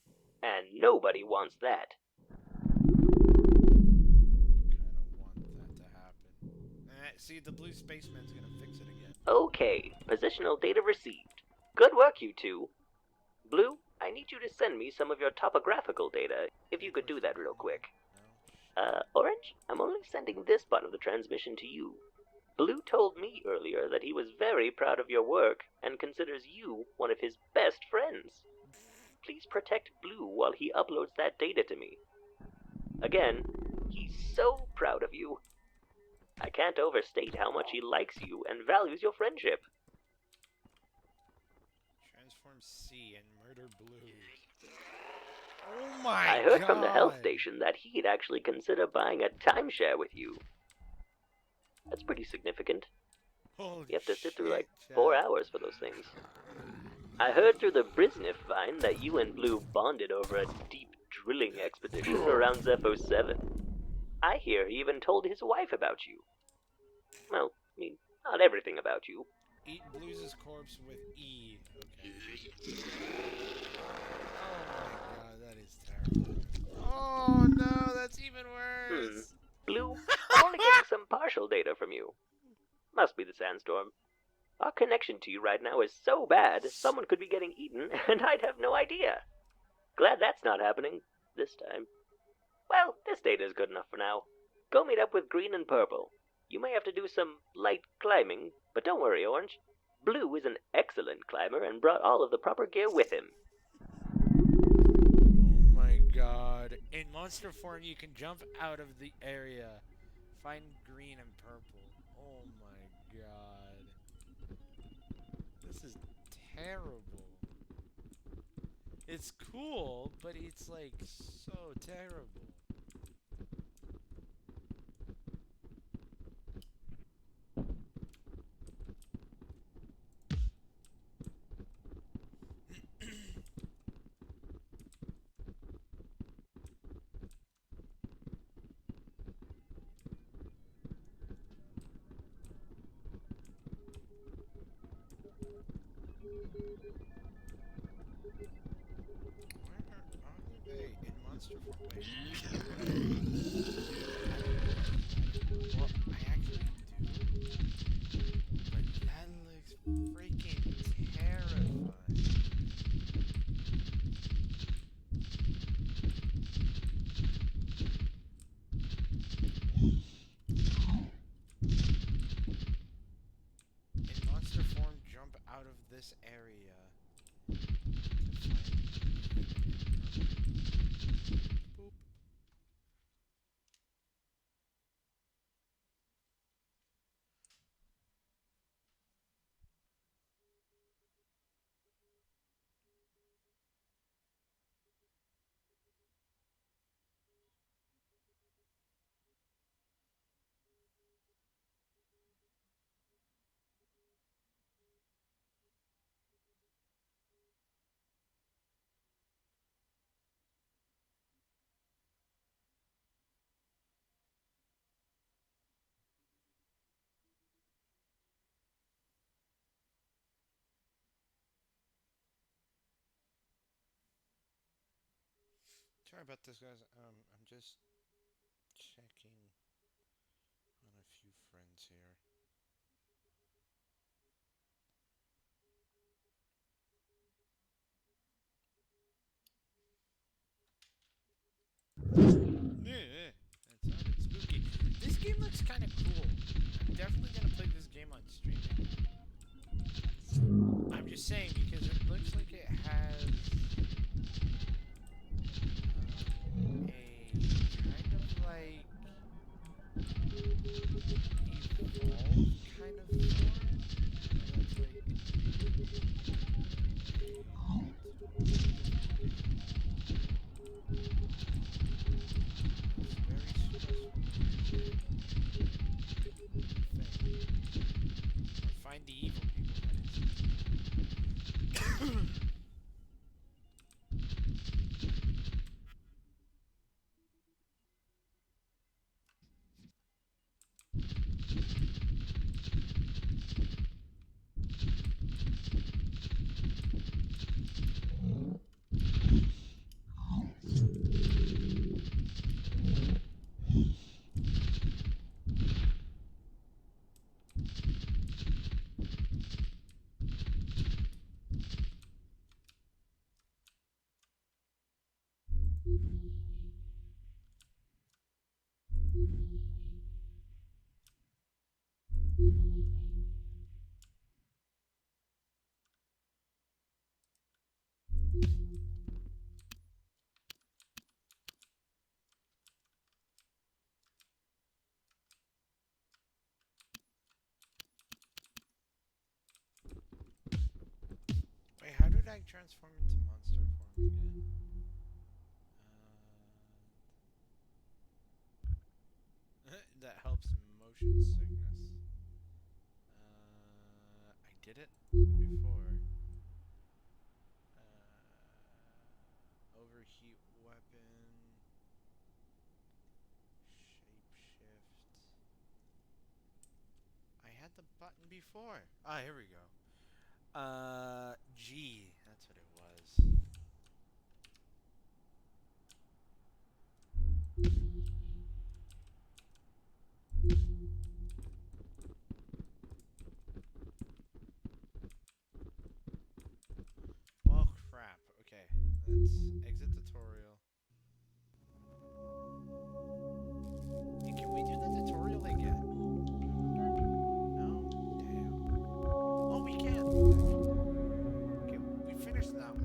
Speaker 15: And nobody wants that.
Speaker 1: See, the blue spaceman's gonna fix it again.
Speaker 15: Okay, positional data received. Good work, you two. Blue, I need you to send me some of your topographical data, if you could do that real quick. Orange, I'm only sending this part of the transmission to you. Blue told me earlier that he was very proud of your work and considers you one of his best friends. Please protect Blue while he uploads that data to me. Again, he's so proud of you. I can't overstate how much he likes you and values your friendship.
Speaker 1: Transform C and murder Blue. Oh my
Speaker 15: I heard
Speaker 1: god.
Speaker 15: from the health station that he'd actually consider buying a timeshare with you. That's pretty significant.
Speaker 1: Holy
Speaker 15: You have to sit through
Speaker 1: shit,
Speaker 15: like
Speaker 1: Chad.
Speaker 15: 4 hours for those things. I heard through the Brisniff vine that you and Blue bonded over a deep drilling expedition around Zepho 7. I hear he even told his wife about you. Well, I mean, not everything about you.
Speaker 1: Eat Blues' corpse with E. Okay. Oh my god, that is terrible. Oh no, that's even worse.
Speaker 15: Blue, I'm only getting some partial data from you. Must be the sandstorm. Our connection to you right now is so bad, someone could be getting eaten, and I'd have no idea. Glad that's not happening this time. Well, this data is good enough for now. Go meet up with Green and Purple. You may have to do some light climbing, but don't worry, Orange. Blue is an excellent climber and brought all of the proper gear with him.
Speaker 1: Oh my god. In monster form, you can jump out of the area Find green and purple. Oh my god. This is terrible. It's cool, but it's like so terrible. Where are they in monster form? Wait. Well, I actually do. But that looks freaking terrifying. In monster form, jump out of this area to find boop. Sorry about this, guys. I'm just checking on a few friends here. Yeah, that sounded spooky. This game looks kind of cool. I'm definitely gonna play this game on streaming. I'm just saying because it looks like it has a kind of like evolved kind of form. That's like find the evil people, that is. Wait, how did I transform into monster form again? That helps motion sickness. I did it before. Overheat weapon. Shapeshift. I had the button before. Ah, here we go. G. That's what it was. Well, crap. Okay, let's exit tutorial. Hey, can we do the tutorial again? No? Damn. Oh, we can. Okay, we finished that one.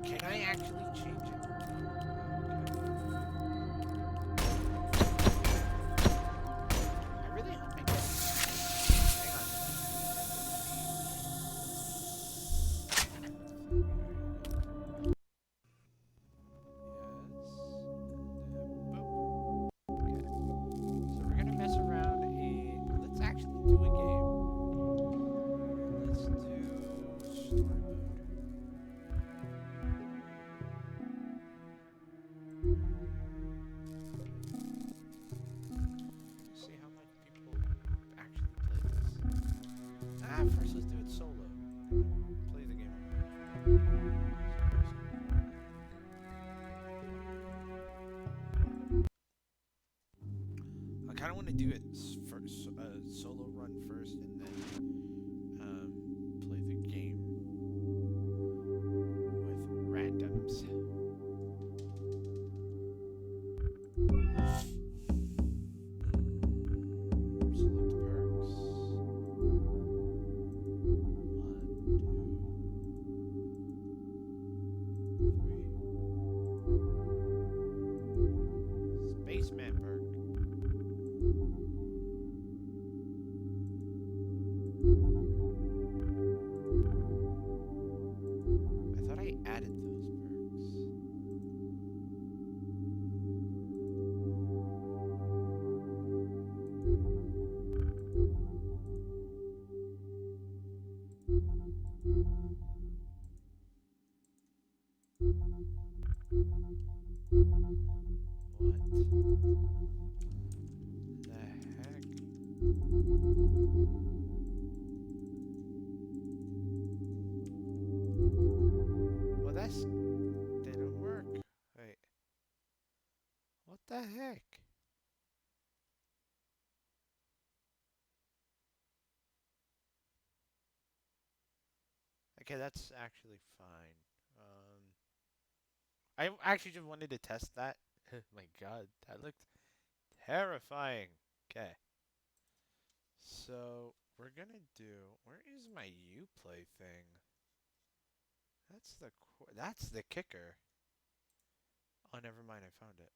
Speaker 1: Can I actually change it? I really hope I get it. Hang on. So we're gonna mess around let's actually do a game. Let's do story mode. See how much people actually play this. First let's do it solo. Play the game. I kind of want to do it first, solo run first, and then play the game with randoms. Spaceman perk. I thought I added those perks. Well, that's didn't work. Wait. What the heck? Okay, that's actually fine. I actually just wanted to test that. My God, that looked terrifying. Okay. So we're gonna do. Where is my Uplay thing? That's the kicker. Oh, never mind. I found it.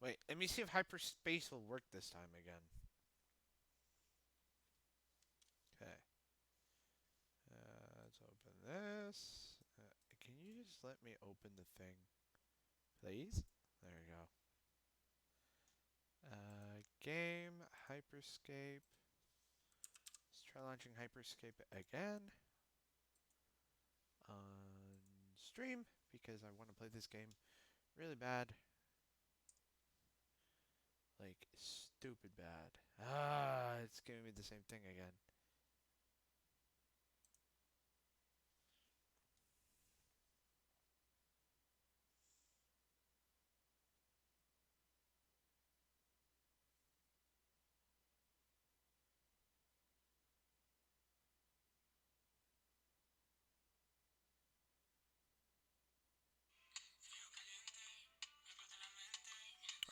Speaker 1: Wait, let me see if hyperspace will work this time again. Okay. Let's open this. Can you just let me open the thing, please? There we go. Game, Hyperscape. Let's try launching Hyperscape again. On stream, because I want to play this game really bad. Like, stupid bad. It's giving me the same thing again.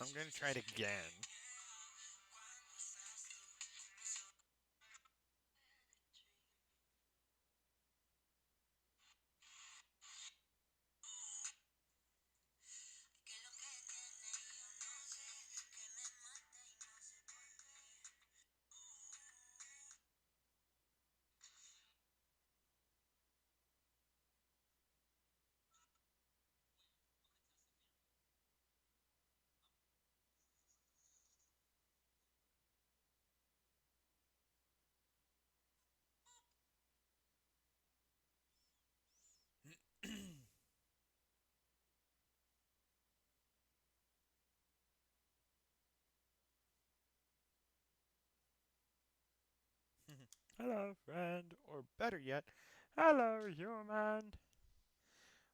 Speaker 1: I'm gonna try it again. Hello, friend. Or better yet, hello, human.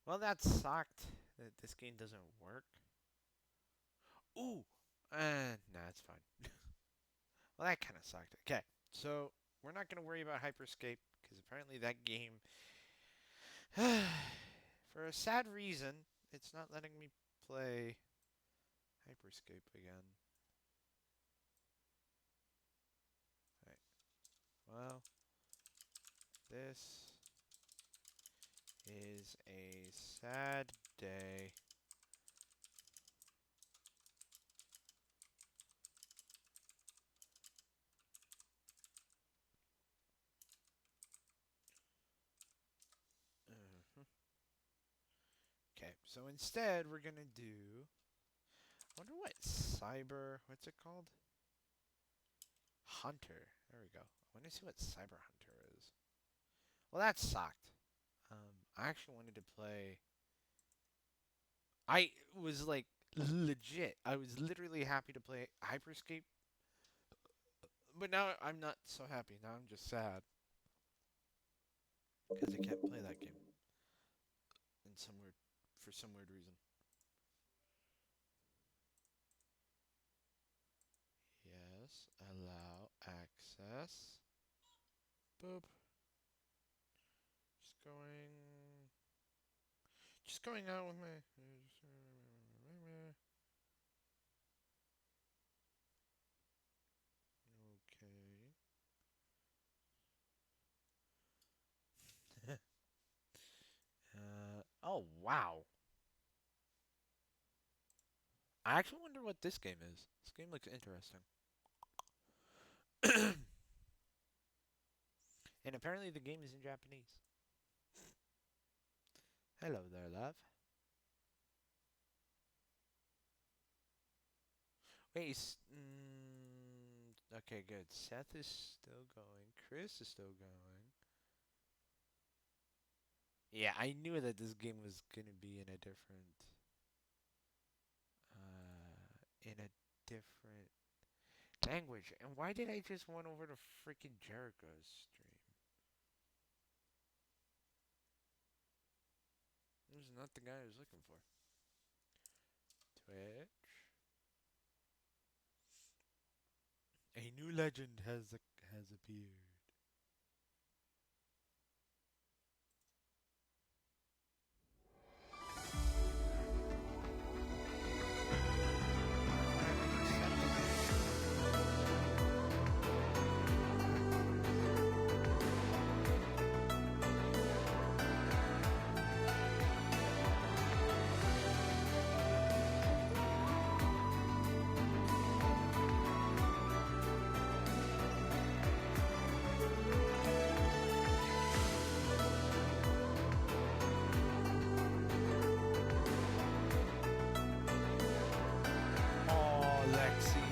Speaker 1: Well, that sucked. That this game doesn't work. Ooh. Nah, it's fine. Well, that kind of sucked. Okay, so we're not gonna worry about Hyperscape because apparently that game, for a sad reason, it's not letting me play Hyperscape again. Right. Well, this is a sad day. Okay, so instead we're gonna do. I wonder what what's it called? Hunter. There we go. I want to see what Cyber Hunter is. Well, that sucked. I actually wanted to play. I was like legit. I was literally happy to play Hyperscape, but now I'm not so happy. Now I'm just sad because I can't play that game in some weird for some weird reason. Yes, allow access. Boop. Just going. Just going out with my. Okay. Oh wow. I actually wonder what this game is. This game looks interesting. And apparently the game is in Japanese. Hello there, love. Wait, okay, good. Seth is still going. Chris is still going. Yeah, I knew that this game was gonna be in a different language. And why did I just run over to freaking Jericho's stream? This is not the guy I was looking for. Twitch. A new legend has appeared. Oh, Lexi.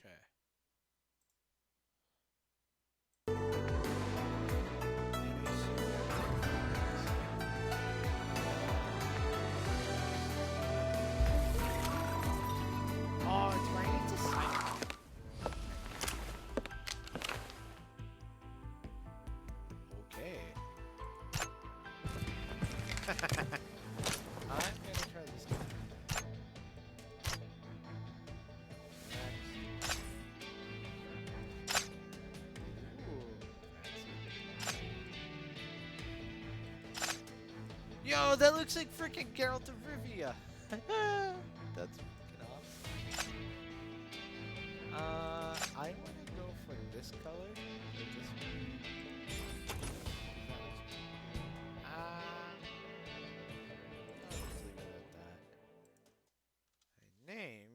Speaker 1: Okay. Oh, it's raining to sign. Okay. I'm gonna try this game. Yo, that looks like freaking Geralt of Rivia. That's freaking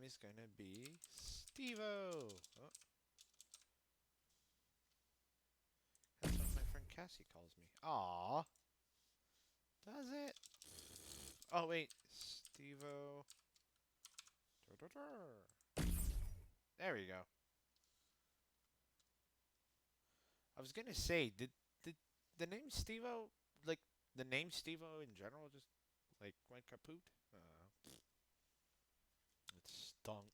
Speaker 1: is gonna be Steve-O. Oh. That's what my friend Cassie calls me. Aww. Does it? Oh, wait. Steve-O. There we go. I was gonna say, did the name Steve-O, like, the name Steve-O in general just, like, went kaput? It stunk.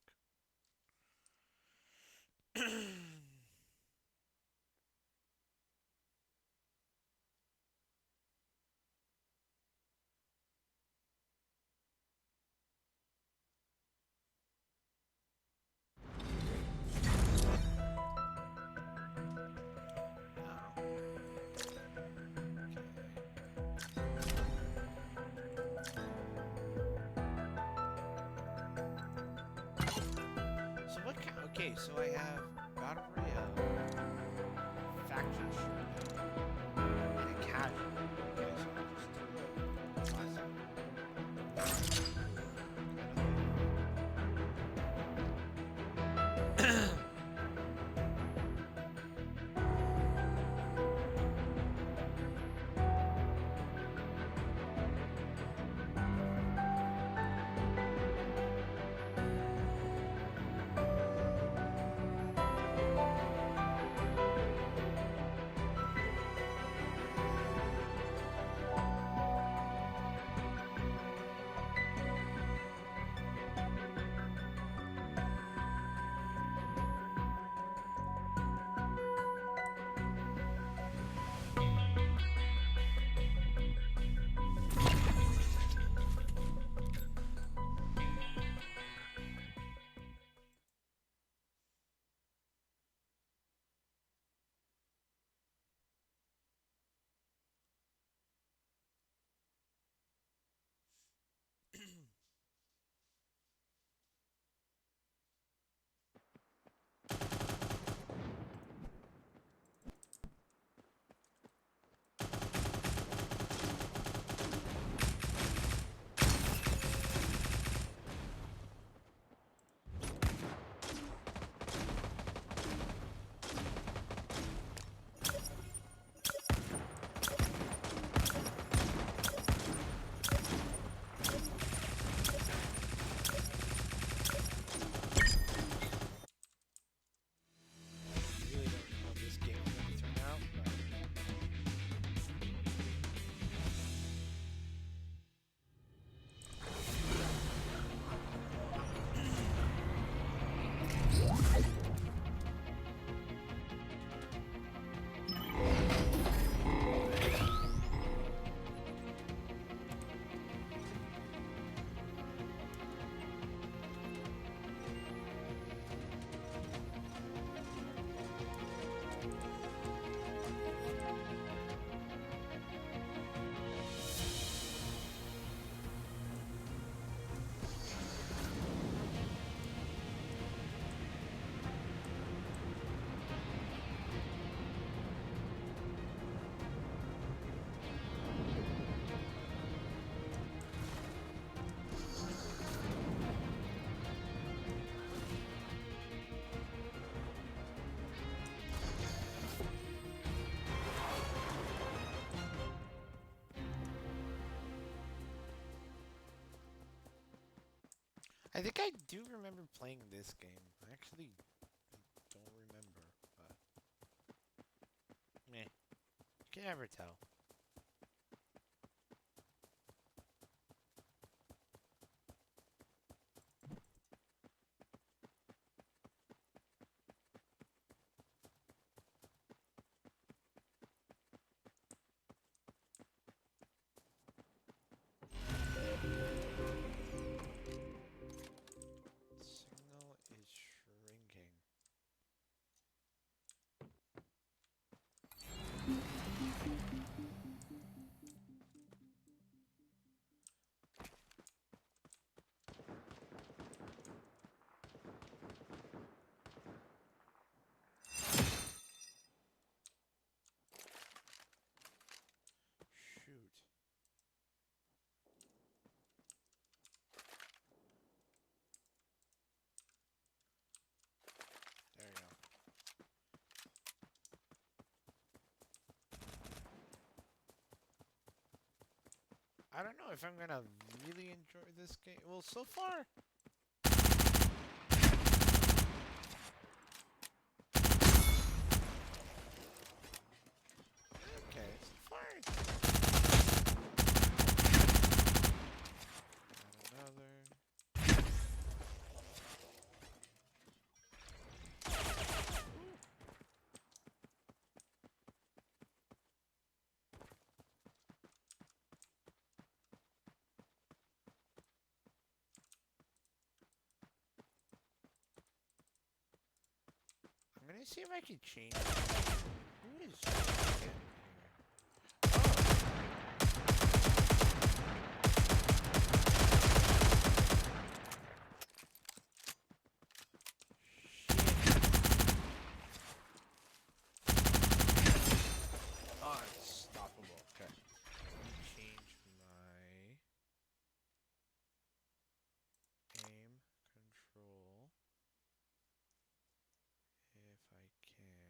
Speaker 1: So what kind? Okay, so I have Battle Royale, Faction Showdown, and a casual. Okay, so I'll just do classic. Really don't know how this game is going to turn out, but I think I do remember playing this game. I actually don't remember, but meh. You can never tell. Signal is shrinking. I don't know if I'm gonna really enjoy this game. Well, so far. Okay, so far. Got another. I'm gonna see if I can change. Who is again here? Oh, unstoppable. Okay. Let me change my aim control if I can.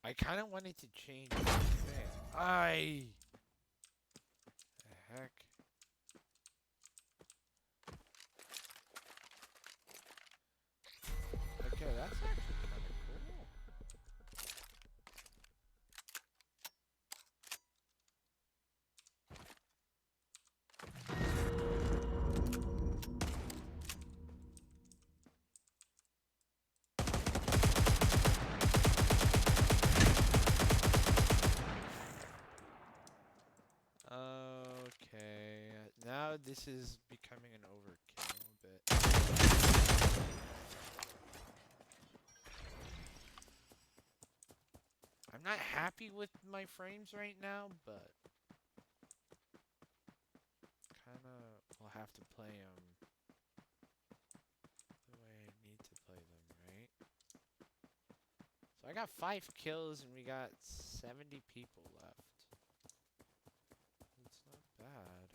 Speaker 1: I kind of wanted to change the thing. The heck? Okay, that's actually kind of cool. Okay, now this is becoming an overkill a bit. I'm not happy with my frames right now, but kind of will have to play them the way I need to play them, right? So I got 5 kills and we got 70 people left. It's not bad.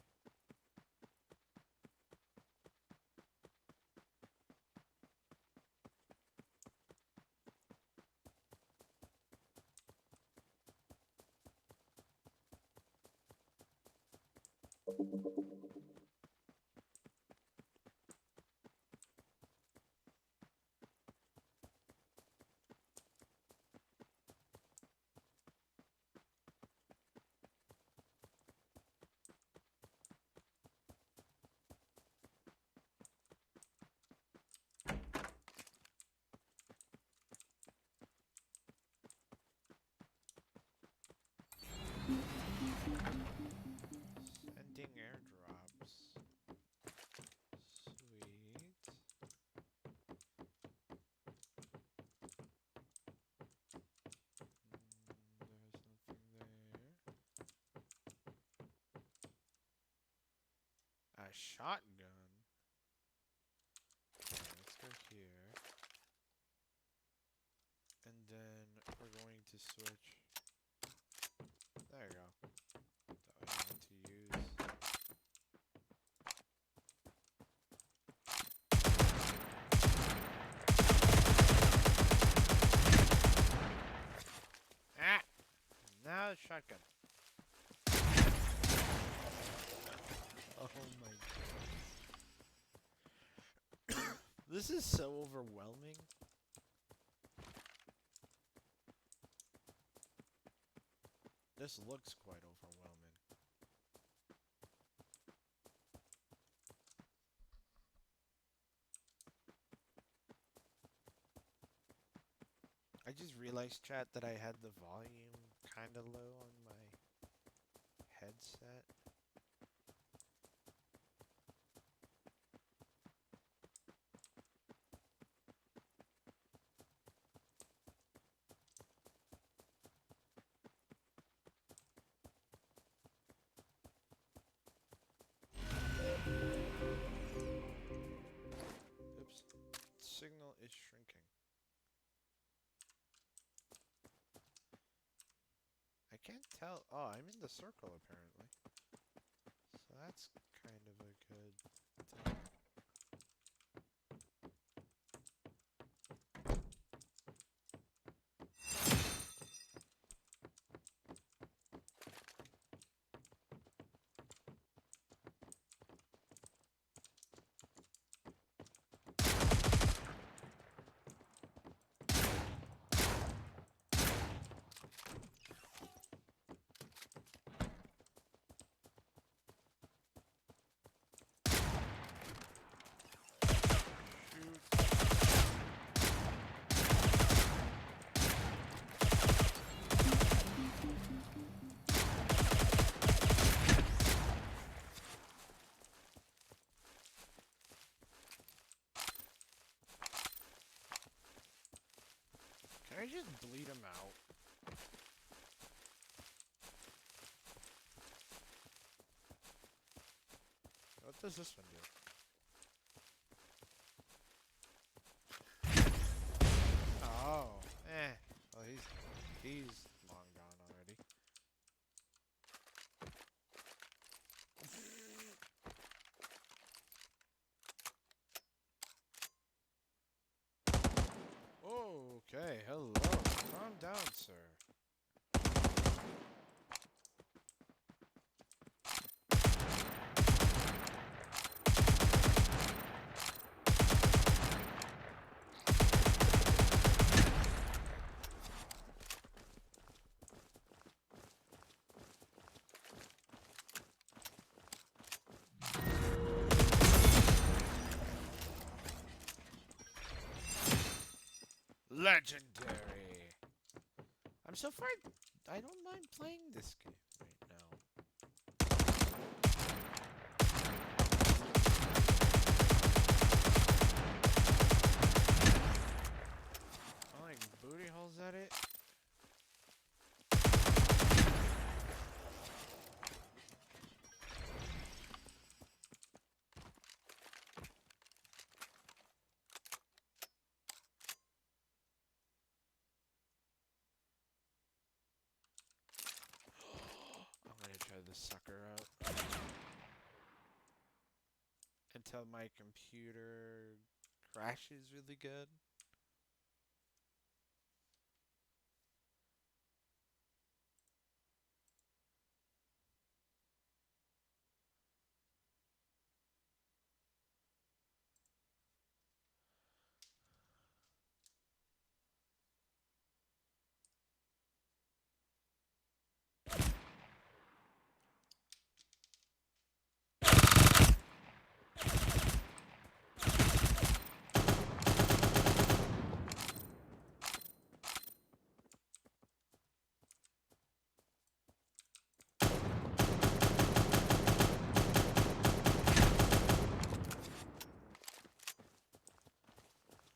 Speaker 1: Sending airdrops. Sweet. There's nothing there. A shotgun. Okay, let's go here. And then we're going to switch. There you go. That way I want to use. Ah! Now the shotgun. Oh my goodness. This is so overwhelming. This looks quite overwhelming. I just realized, chat, that I had the volume kind of low on my headset. signal is shrinking. I can't tell. Oh, I'm in the circle apparently. So that's kind of a good tell. Can I just bleed him out? What does this one do? Oh, well, he's long gone already. Okay, hello. Calm down, sir. Legendary. I'm so far. I don't mind playing this game right now. I like booty holes at it. I'm gonna try this sucker out until my computer crashes really good.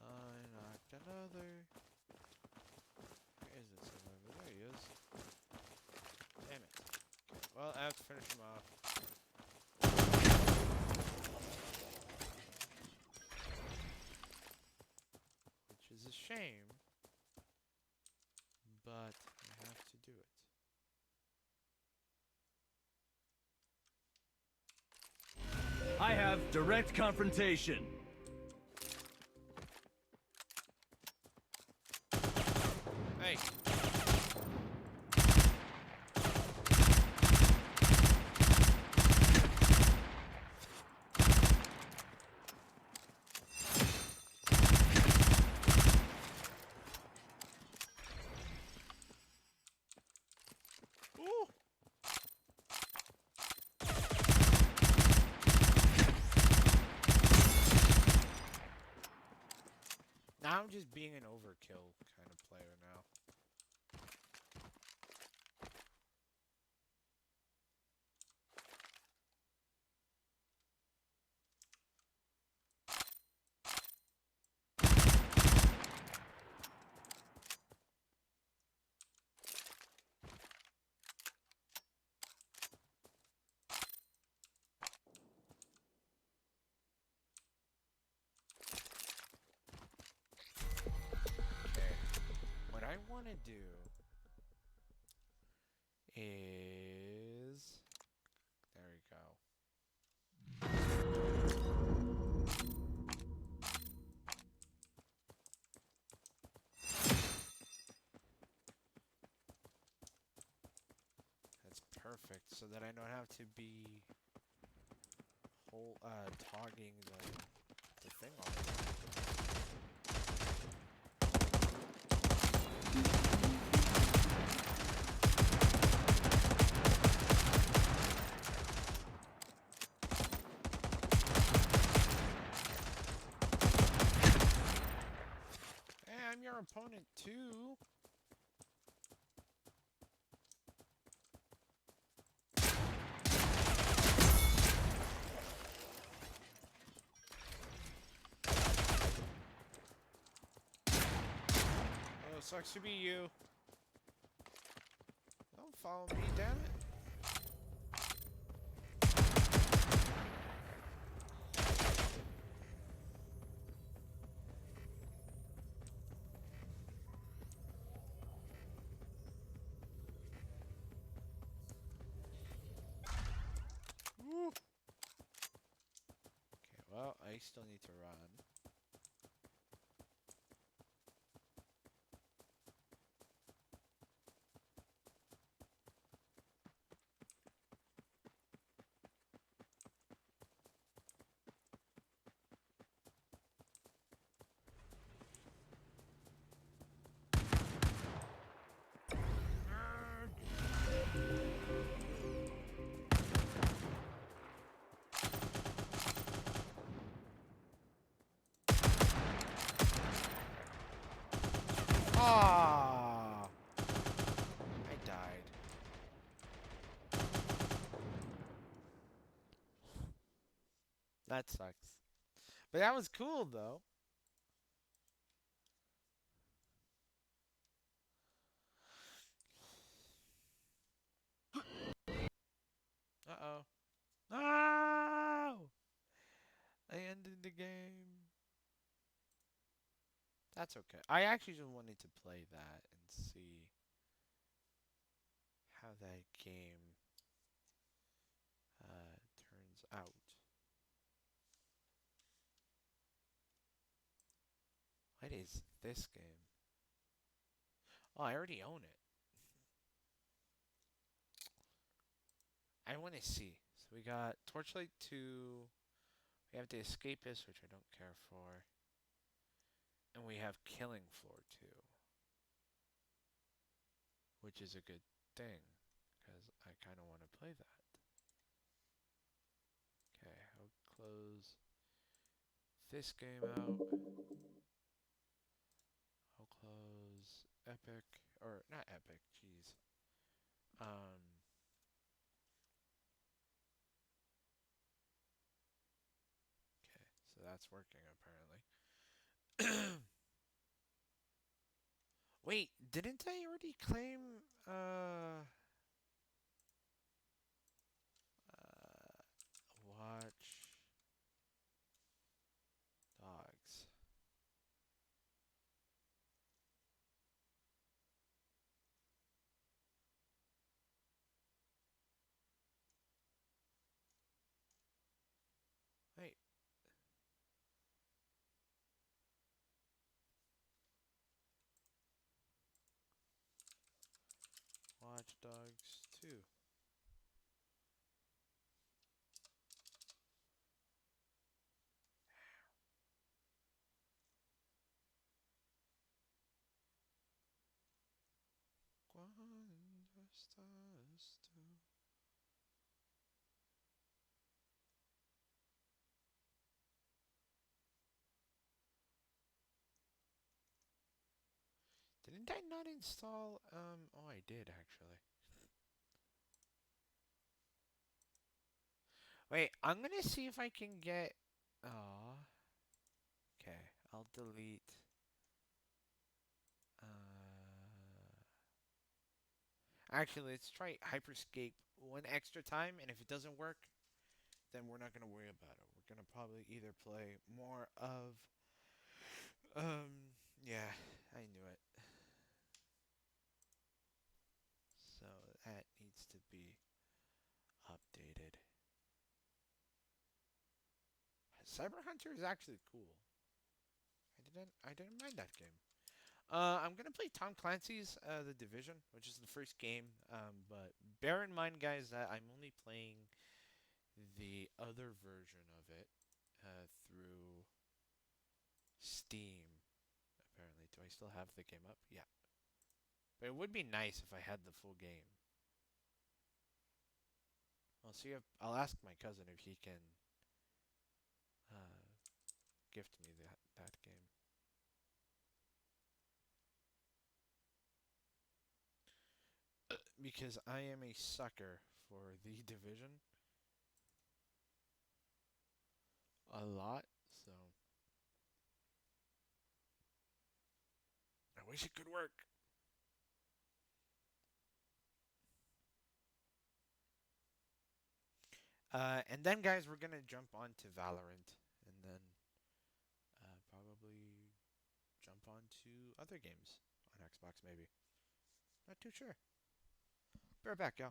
Speaker 1: I knocked another. Where is it somewhere? There he is. Damn it. Okay, well, I have to finish him off. Which is a shame. But I have to do it.
Speaker 17: I have direct confrontation.
Speaker 1: Hey. Ooh. Now I'm just being an overkill kind of player now. want to do is... There we go. That's perfect, so that I don't have to be togging the thing all the time. Hey, I'm your opponent too. Oh, sucks to be you. Don't follow me, damn it. Woo. Okay, well, I still need to run. Ah! I died. That sucks. But that was cool, though. Uh-oh. No! I ended the game. That's okay. I actually just wanted to play that and see how that game turns out. What is this game? Oh, I already own it. I want to see. So we got Torchlight 2. We have the Escapist, which I don't care for. And we have Killing Floor 2. Which is a good thing. Because I kind of want to play that. Okay, I'll close this game out. I'll close Epic. Or, not Epic, jeez. Okay, so that's working apparently. Wait, didn't I already claim watch dogs? Wait. Watch Dogs 2. Quando estás tú? Didn't I not install, oh, I did actually. Wait, I'm gonna see if I can get, oh, okay, I'll delete, actually, let's try Hyperscape one extra time, and if it doesn't work, then we're not gonna worry about it. We're gonna probably either play more of, yeah, I knew it. Cyber Hunter is actually cool. I didn't mind that game. I'm gonna play Tom Clancy's The Division, which is the first game. But bear in mind, guys, that I'm only playing the other version of it through Steam. Apparently, do I still have the game up? Yeah. But it would be nice if I had the full game. I'll see if I'll ask my cousin if he can uh, gift me that game. Because I am a sucker for the Division a lot, so I wish it could work. And then, guys, we're gonna jump on to Valorant, and then probably jump on to other games on Xbox, maybe. Not too sure. Be right back, y'all.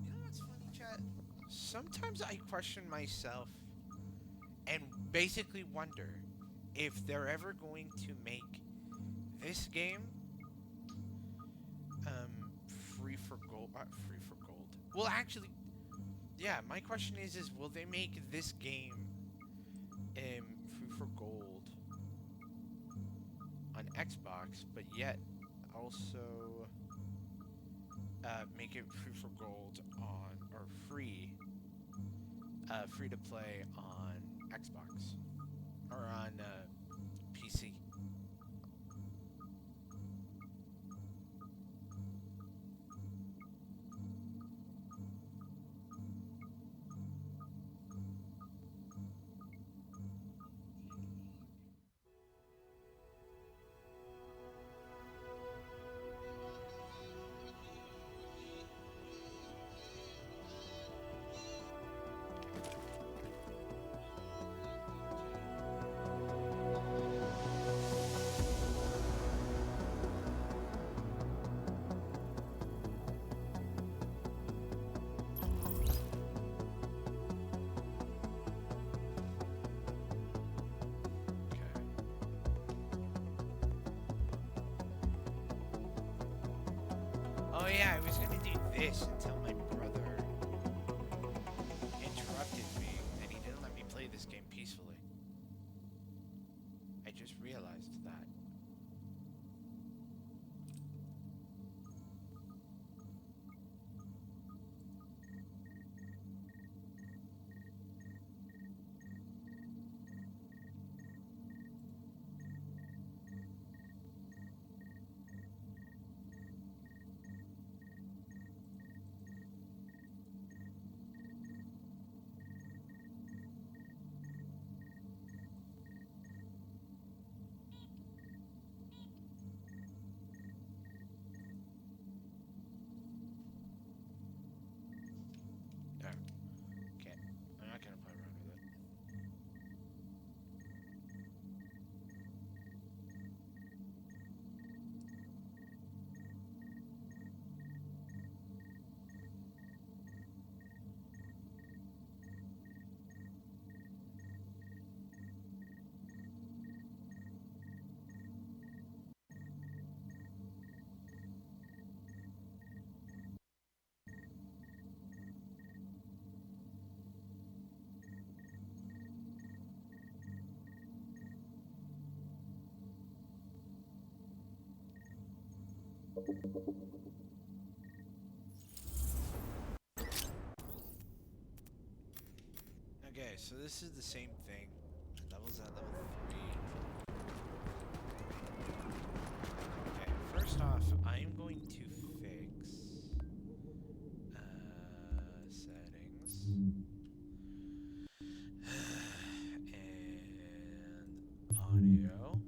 Speaker 1: You know what's funny, chat? Sometimes I question myself and basically wonder if they're ever going to make this game um free for gold. Free for gold. Well, actually, yeah. My question is will they make this game free for gold on Xbox, but yet also make it free for gold on or free to play on Xbox or on PC. Oh yeah, I was gonna do this until my brother interrupted me and he didn't let me play this game peacefully. I just realized that. Okay, so this is the same thing. Levels at level 3. Okay, first off, I am going to fix settings and audio.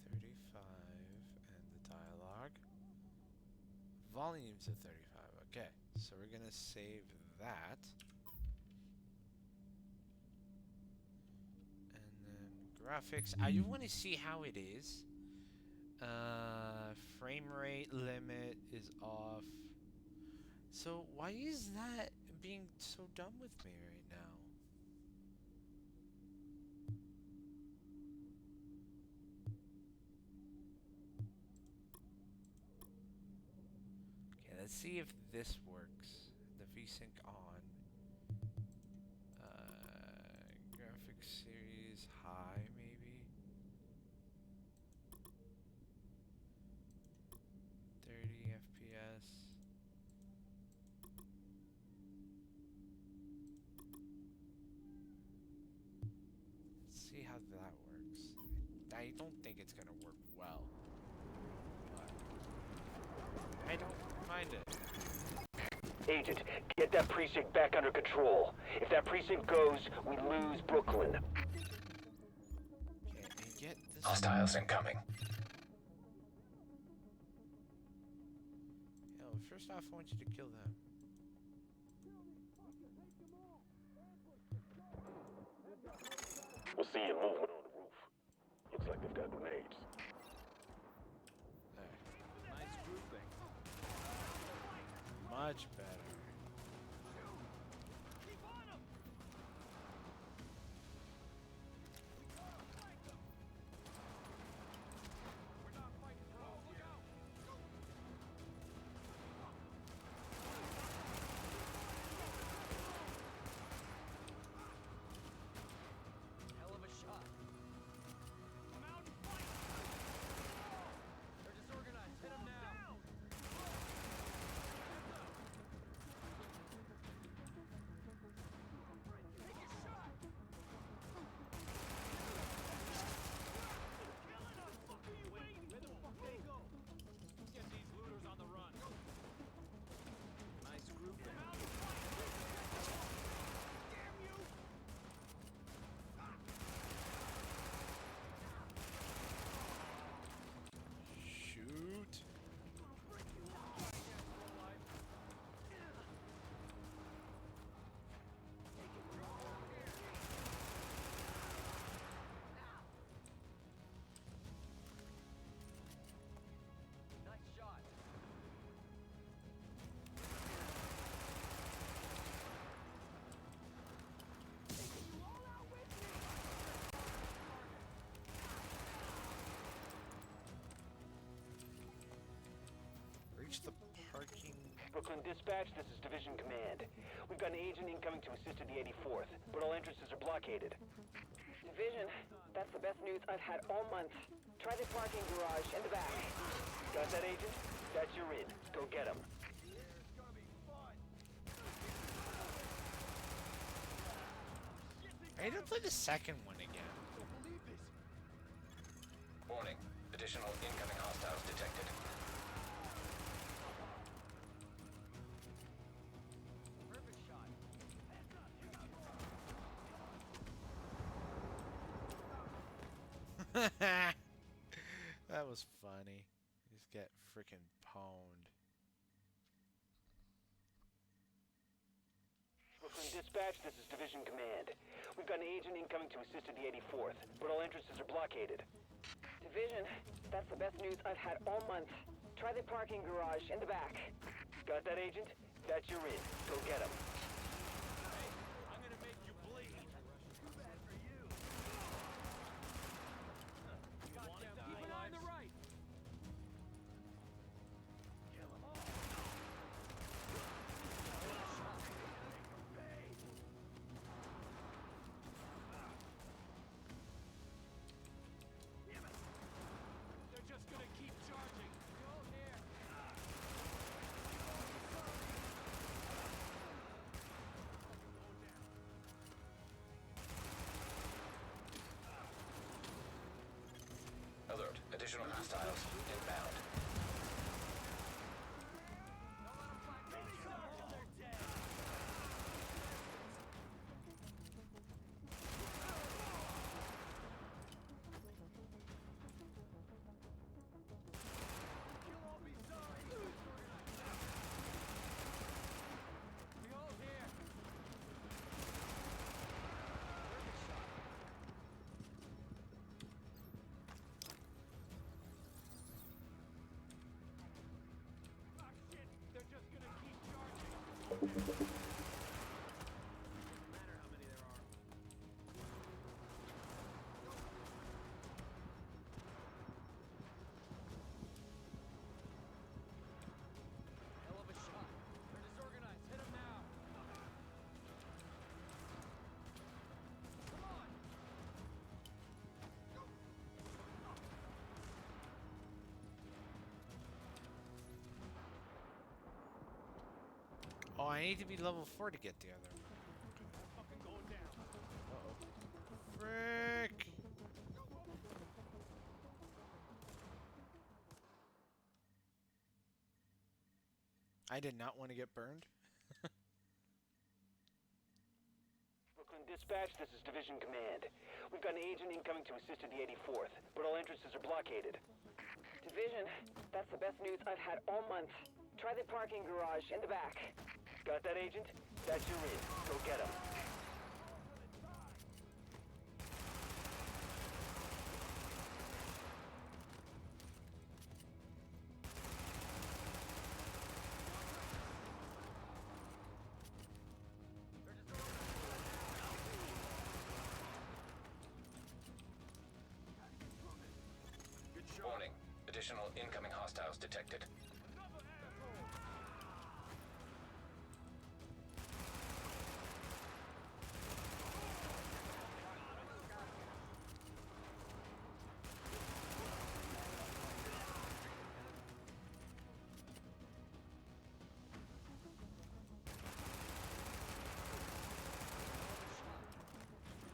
Speaker 1: And the dialogue. Volumes of 35. Okay, so we're gonna save that. And then graphics. I just want to see how it is. Frame rate limit is off. So why is that being so dumb with me right now? Okay, let's see if this works. The VSync on. Graphics series high, maybe. 30 FPS. Let's see how that works. I don't think it's gonna work well. But I don't mind it.
Speaker 5: Agent, get that precinct back under control. If that precinct goes, we lose Brooklyn.
Speaker 1: Okay, and get this.
Speaker 18: Hostiles incoming.
Speaker 1: Yo, first off, I want you to kill them.
Speaker 5: We're seeing movement on the roof. Looks like they've got grenades.
Speaker 1: There.
Speaker 17: Nice grouping.
Speaker 1: Much better.
Speaker 17: Hell of a shot. Come out and fight. They're disorganized. Hit them now.
Speaker 1: Shoot.
Speaker 17: Nice shot.
Speaker 1: Reach the parking.
Speaker 5: Brooklyn Dispatch, this is Division Command. We've got an agent incoming to assist at the 84th, but all entrances are blockaded.
Speaker 19: Division, that's the best news I've had all month. Try the parking garage in the back.
Speaker 5: Got that, Agent? That's your in. Go get him.
Speaker 1: I don't play the second one again.
Speaker 18: Warning. Additional incoming hostiles detected.
Speaker 17: Perfect shot.
Speaker 1: That was funny. Just get freaking pwned.
Speaker 5: Brooklyn Dispatch, this is Division Command. We've got an agent incoming to assist at the 84th, but all entrances are blockaded.
Speaker 19: Division, that's the best news I've had all month. Try the parking garage in the back.
Speaker 5: Got that, Agent? That's your in. Go get him.
Speaker 17: I'm gonna make you bleed. Too bad for you. Keep an eye on the right. Kill 'em all. Hell of a shot. They're disorganized. Hit them now. Come on.
Speaker 1: Oh, I need to be level 4 to get the other one.
Speaker 17: Fucking going down.
Speaker 1: Frick! I did not want to get burned.
Speaker 19: Brooklyn Dispatch, this is Division Command. We've got an agent incoming to assist in the 84th, but all entrances are blockaded. Division, that's the best news I've had all month. Try the parking garage in the back. Got that, Agent? That's your in. Go get him.
Speaker 18: Warning. Additional incoming hostiles detected.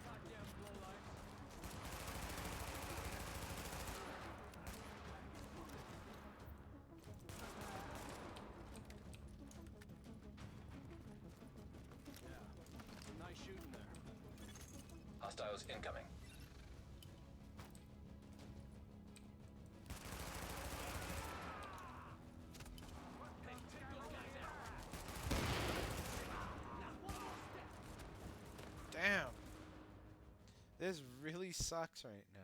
Speaker 17: Goddamn lowlifes. Yeah. Nice shooting there.
Speaker 18: Hostiles incoming.
Speaker 17: Hey, take those guys out.
Speaker 1: Damn. This really sucks right now.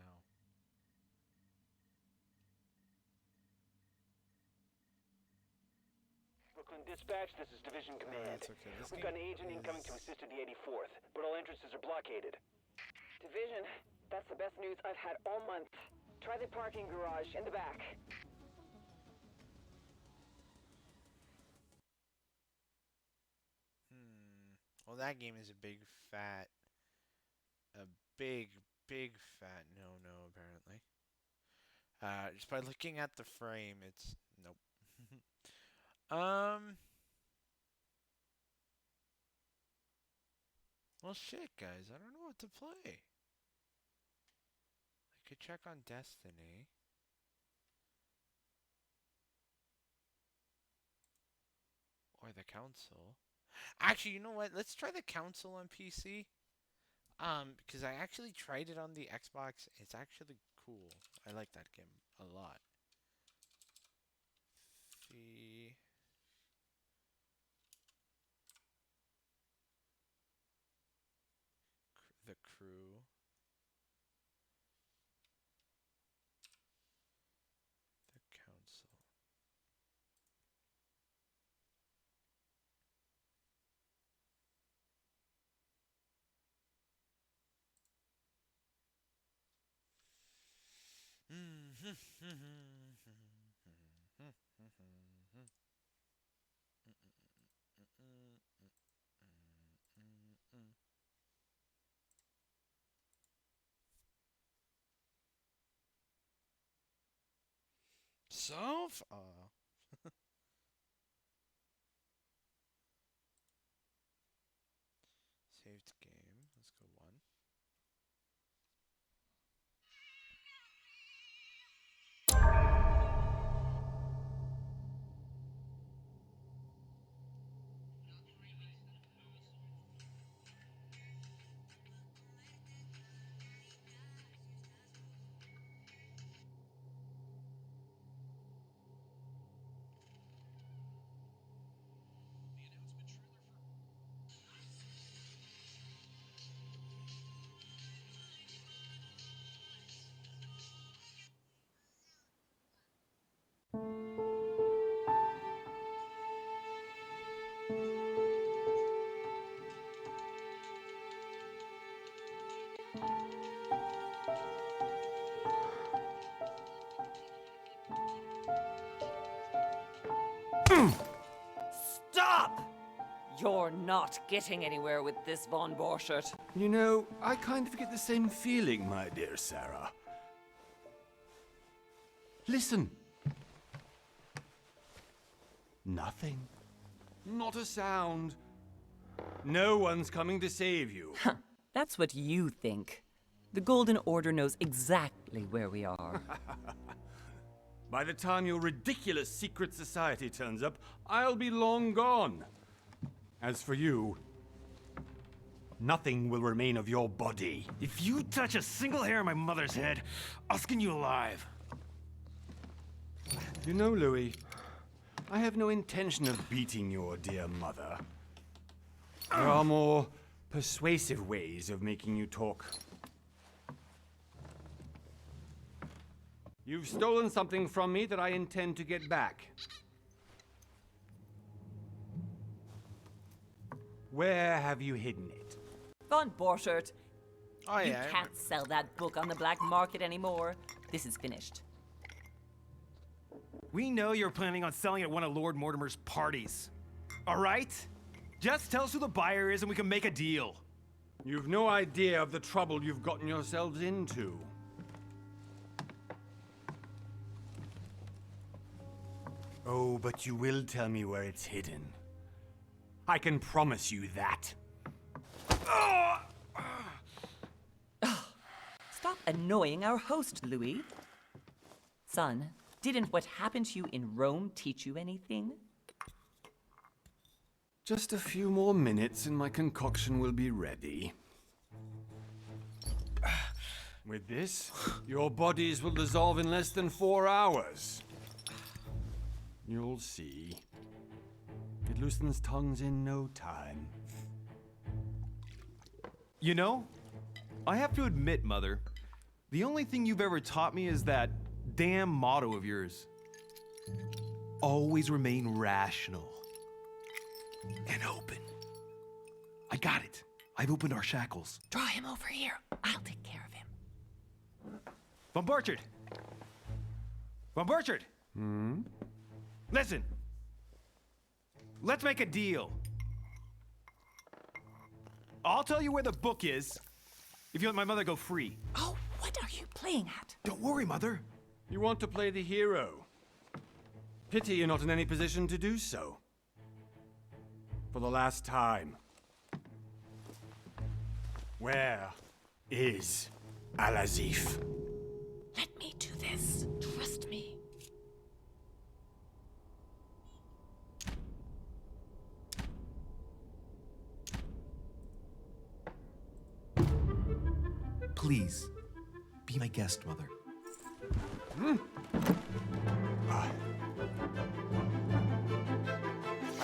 Speaker 19: Brooklyn Dispatch, this is Division Command.
Speaker 1: That's okay. This
Speaker 19: We've
Speaker 1: game
Speaker 19: got an agent incoming to
Speaker 1: is-
Speaker 19: assist in the 84th, but all entrances are blockaded. Division, that's the best news I've had all month. Try the parking garage in the back.
Speaker 1: Well, that game is a big, big fat no-no, apparently. Just by looking at the frame, it's nope. um. Well, shit, guys. I don't know what to play. I could check on Destiny. Or the console. Actually, you know what? Let's try the console on PC. Because I actually tried it on the Xbox. It's actually cool. I like that game a lot. The crew. The council. Self? Saved game. Let's go one.
Speaker 20: Stop! You're not getting anywhere with this, Von Borchert.
Speaker 21: You know, I kind of get the same feeling, my dear Sarah. Listen. Nothing. Not a sound. No one's coming to save you.
Speaker 20: That's what you think. The Golden Order knows exactly where we are.
Speaker 21: By the time your ridiculous secret society turns up, I'll be long gone. As for you, nothing will remain of your body.
Speaker 22: If you touch a single hair on my mother's head, I'll skin you alive.
Speaker 21: You know, Louis, I have no intention of beating your dear mother. There are more persuasive ways of making you talk. You've stolen something from me that I intend to get back. Where have you hidden it?
Speaker 20: Von Borchert,
Speaker 1: Oh,
Speaker 20: you
Speaker 1: yeah.
Speaker 20: can't sell that book on the black market anymore. This is finished.
Speaker 22: We know you're planning on selling at one of Lord Mortimer's parties. All right? Just tell us who the buyer is and we can make a deal.
Speaker 21: You've no idea of the trouble you've gotten yourselves into. Oh, but you will tell me where it's hidden. I can promise you that.
Speaker 20: Stop annoying our host, Louis. Son, didn't what happened to you in Rome teach you anything?
Speaker 21: Just a few more minutes and my concoction will be ready. With this, your bodies will dissolve in less than 4 hours. You'll see. It loosens tongues in no time.
Speaker 22: You know, I have to admit, Mother, the only thing you've ever taught me is that damn motto of yours. Always remain rational. And open. I got it. I've opened our shackles.
Speaker 20: Draw him over here. I'll take care of him.
Speaker 22: Von Borchert! Von Borchert!
Speaker 21: Hmm?
Speaker 22: Listen. Let's make a deal. I'll tell you where the book is if you let my mother go free.
Speaker 20: Oh, what are you playing at?
Speaker 22: Don't worry, Mother.
Speaker 21: You want to play the hero. Pity you're not in any position to do so. For the last time. Where is Al-Azif?
Speaker 20: Let me do this. Trust me.
Speaker 22: Please, be my guest, Mother.
Speaker 1: I don't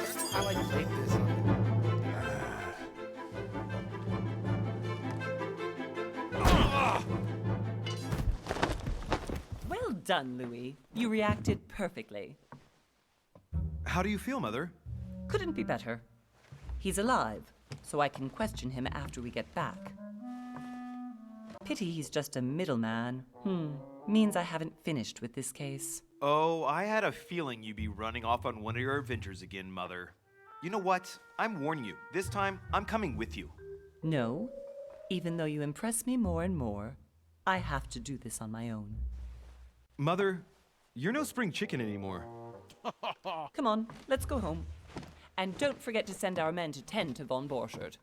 Speaker 1: know how I played this.
Speaker 20: Well done, Louis. You reacted perfectly.
Speaker 22: How do you feel, Mother?
Speaker 20: Couldn't be better. He's alive, so I can question him after we get back. Pity he's just a middleman. Means I haven't finished with this case.
Speaker 22: Oh, I had a feeling you'd be running off on one of your adventures again, Mother. You know what? I'm warning you. This time, I'm coming with you.
Speaker 20: No, even though you impress me more and more, I have to do this on my own.
Speaker 22: Mother, you're no spring chicken anymore.
Speaker 20: Come on, let's go home. And don't forget to send our men to tend to Von Borchert.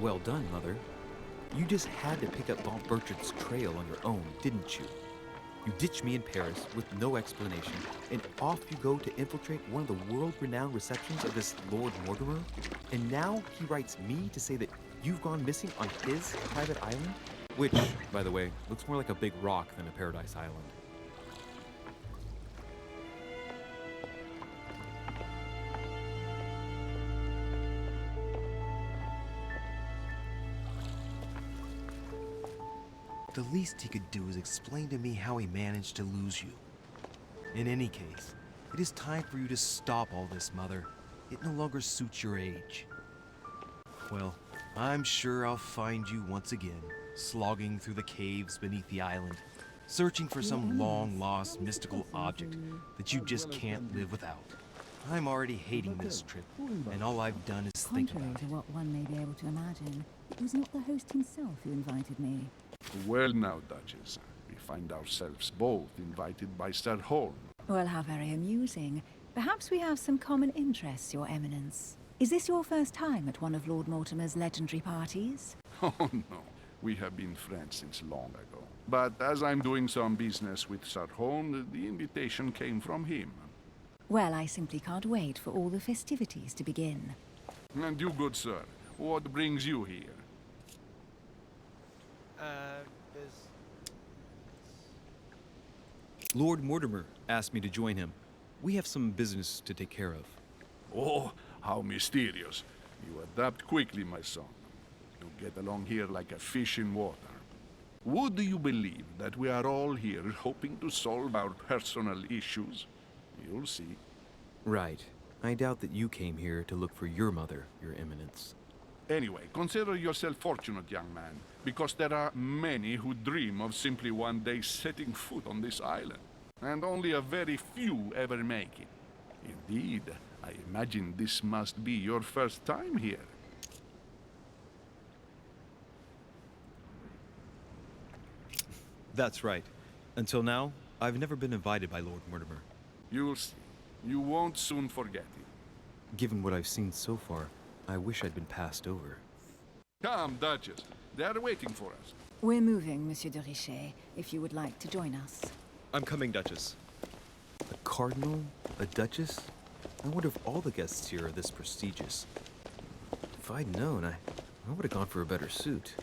Speaker 4: Well done, Mother. You just had to pick up Von Burchard's trail on your own, didn't you? You ditched me in Paris with no explanation, and off you go to infiltrate one of the world-renowned receptions of this Lord Mortimer? And now he writes me to say that you've gone missing on his private island? Which, by the way, looks more like a big rock than a paradise island.
Speaker 7: The least he could do is explain to me how he managed to lose you. In any case, it is time for you to stop all this, Mother. It no longer suits your age. Well, I'm sure I'll find you once again, slogging through the caves beneath the island, searching for some long-lost mystical object that you just can't live without. I'm already hating this trip, and all I've done is think
Speaker 23: Contrary
Speaker 7: about
Speaker 23: to
Speaker 7: it.
Speaker 23: what one may be able to imagine, it was not the host himself who invited me.
Speaker 24: Well now, Duchess, we find ourselves both invited by Sir Holm.
Speaker 23: Well, how very amusing. Perhaps we have some common interests, Your Eminence. Is this your first time at one of Lord Mortimer's legendary parties?
Speaker 24: Oh no, we have been friends since long ago. But as I'm doing some business with Sir Holm, the invitation came from him.
Speaker 23: Well, I simply can't wait for all the festivities to begin.
Speaker 24: And you, good sir, what brings you here?
Speaker 4: Lord Mortimer asked me to join him. We have some business to take care of.
Speaker 24: Oh, how mysterious. You adapt quickly, my son. You get along here like a fish in water. Would you believe that we are all here hoping to solve our personal issues? You'll see.
Speaker 4: Right. I doubt that you came here to look for your mother, Your Eminence.
Speaker 24: Anyway, consider yourself fortunate, young man, because there are many who dream of simply one day setting foot on this island, and only a very few ever make it. Indeed, I imagine this must be your first time here.
Speaker 4: That's right. Until now, I've never been invited by Lord Mortimer.
Speaker 24: You'll see. You won't soon forget it.
Speaker 4: Given what I've seen so far, I wish I'd been passed over.
Speaker 24: Come, Duchess. They are waiting for us.
Speaker 23: We're moving, Monsieur de Richet, if you would like to join us.
Speaker 4: I'm coming, Duchess. A cardinal? A duchess? I wonder if all the guests here are this prestigious. If I'd known, I would have gone for a better suit.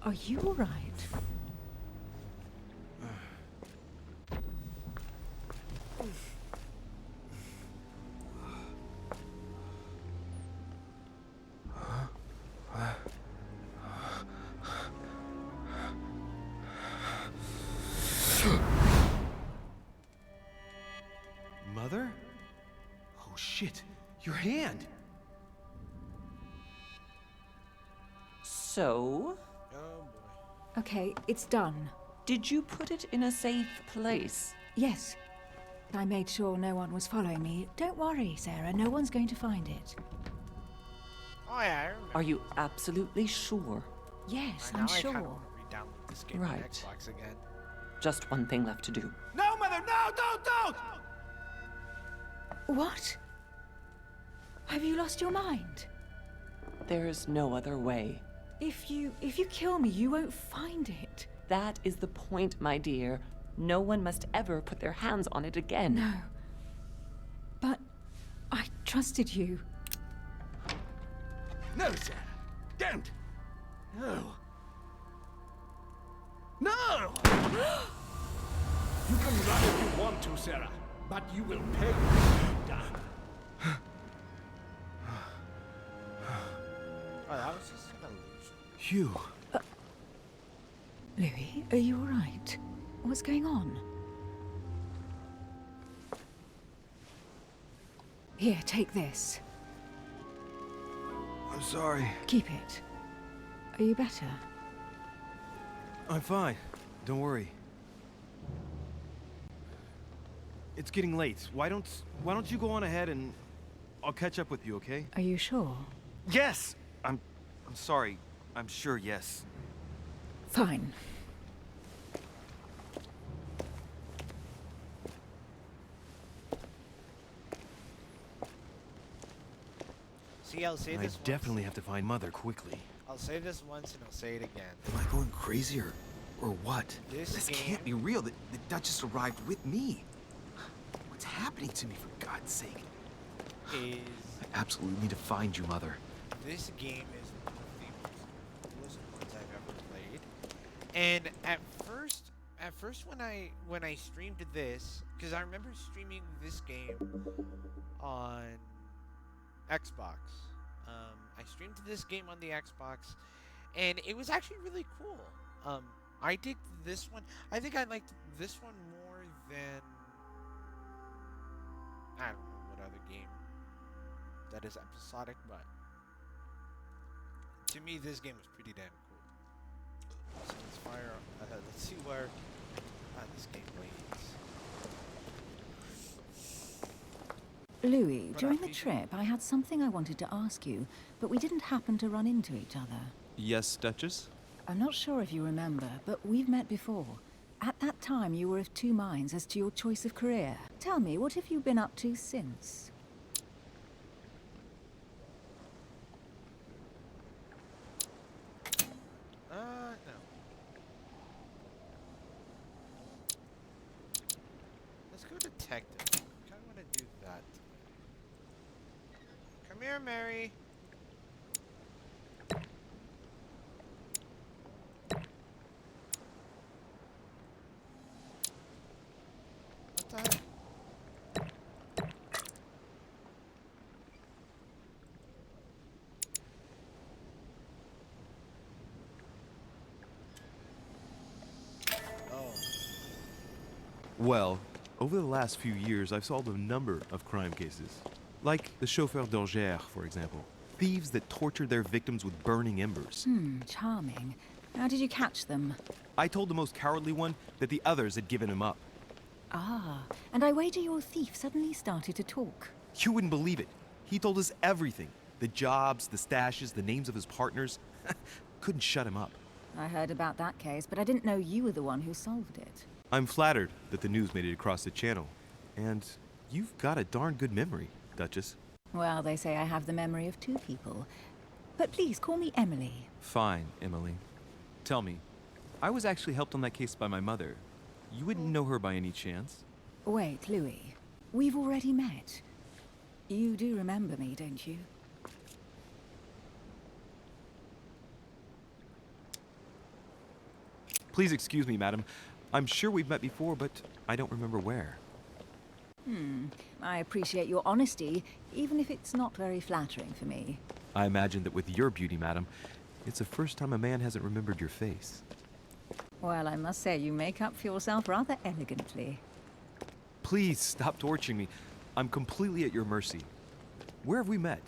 Speaker 23: Are you all right?
Speaker 7: Mother? Oh shit, your hand!
Speaker 20: So?
Speaker 23: Okay, it's done.
Speaker 20: Did you put it in a safe place?
Speaker 23: Yes. I made sure no one was following me. Don't worry, Sarah, no one's going to find it.
Speaker 1: Oh yeah, I remember.
Speaker 20: Are you absolutely sure?
Speaker 23: Yes,
Speaker 1: Now
Speaker 23: I'm
Speaker 1: I kinda
Speaker 23: sure.
Speaker 1: wanna re-download this game on
Speaker 20: Right.
Speaker 1: Xbox again.
Speaker 20: Just one thing left to do.
Speaker 5: No, Mother, no, don't!
Speaker 23: What? Have you lost your mind?
Speaker 20: There's no other way.
Speaker 23: If you kill me, you won't find it.
Speaker 20: That is the point, my dear. No one must ever put their hands on it again.
Speaker 23: No. But I trusted you.
Speaker 5: No, Sarah, don't! No. No! You can run if you want to, Sarah, but you will pay.
Speaker 1: Oh, that was just an illusion.
Speaker 7: Phew.
Speaker 23: Louis, are you all right? What's going on? Here, take this.
Speaker 7: I'm sorry.
Speaker 23: Keep it. Are you better?
Speaker 7: I'm fine. Don't worry. It's getting late. Why don't you go on ahead and I'll catch up with you, okay?
Speaker 23: Are you sure?
Speaker 7: Yes! I'm sorry. I'm sure, yes.
Speaker 23: Fine.
Speaker 1: See, I'll say
Speaker 7: I
Speaker 1: this
Speaker 7: definitely have to find Mother quickly.
Speaker 1: I'll say this once and I'll say it again.
Speaker 4: Am I going crazy or what?
Speaker 1: This
Speaker 4: can't be real. The Duchess arrived with me. What's happening to me, for God's sake?
Speaker 1: Is
Speaker 4: I absolutely need to find you, Mother.
Speaker 1: this game is one of the most coolest ones I've ever played. And at first when I streamed this, because I remember streaming this game on Xbox. I streamed this game on the Xbox, and it was actually really cool. I dig this one. I think I liked this one more than I don't know what other game that is episodic, but to me this game was pretty damn cool. So let's fire. Let's see where this game leads.
Speaker 23: Louis, during the trip, I had something I wanted to ask you, but we didn't happen to run into each other.
Speaker 4: Yes, Duchess?
Speaker 23: I'm not sure if you remember, but we've met before. At that time, you were of two minds as to your choice of career. Tell me, what have you been up to since?
Speaker 1: No. Let's go detective. I kind of want to do that. Come here, Mary. What the heck?
Speaker 7: Well, over the last few years, I've solved a number of crime cases. Like the chauffeur d'Angers, for example. Thieves that tortured their victims with burning embers.
Speaker 23: Charming. How did you catch them?
Speaker 7: I told the most cowardly one that the others had given him up.
Speaker 23: Ah, and I wager your thief suddenly started to talk.
Speaker 7: You wouldn't believe it. He told us everything. The jobs, the stashes, the names of his partners. Couldn't shut him up.
Speaker 23: I heard about that case, but I didn't know you were the one who solved it.
Speaker 7: I'm flattered that the news made it across the channel. And you've got a darn good memory, Duchess.
Speaker 23: Well, they say I have the memory of two people. But please, call me Emily.
Speaker 7: Fine, Emily. Tell me, I was actually helped on that case by my mother. You wouldn't know her by any chance?
Speaker 23: Wait, Louis. We've already met. You do remember me, don't you?
Speaker 7: Please excuse me, madam. I'm sure we've met before, but I don't remember where.
Speaker 23: I appreciate your honesty, even if it's not very flattering for me.
Speaker 7: I imagine that with your beauty, madam, it's the first time a man hasn't remembered your face.
Speaker 23: Well, I must say, you make up for yourself rather elegantly.
Speaker 7: Please stop torturing me. I'm completely at your mercy. Where have we met?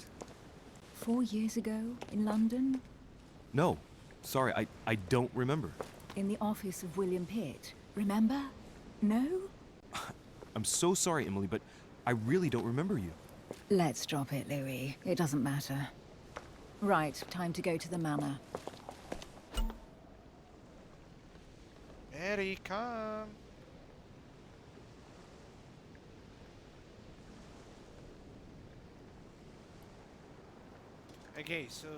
Speaker 23: 4 years ago, in London?
Speaker 7: No. Sorry, I don't remember.
Speaker 23: In the office of William Pitt. Remember? No?
Speaker 7: I'm so sorry, Emily, but I really don't remember you.
Speaker 23: Let's drop it, Louis. It doesn't matter. Right, time to go to the manor.
Speaker 1: Mary, come. Okay, so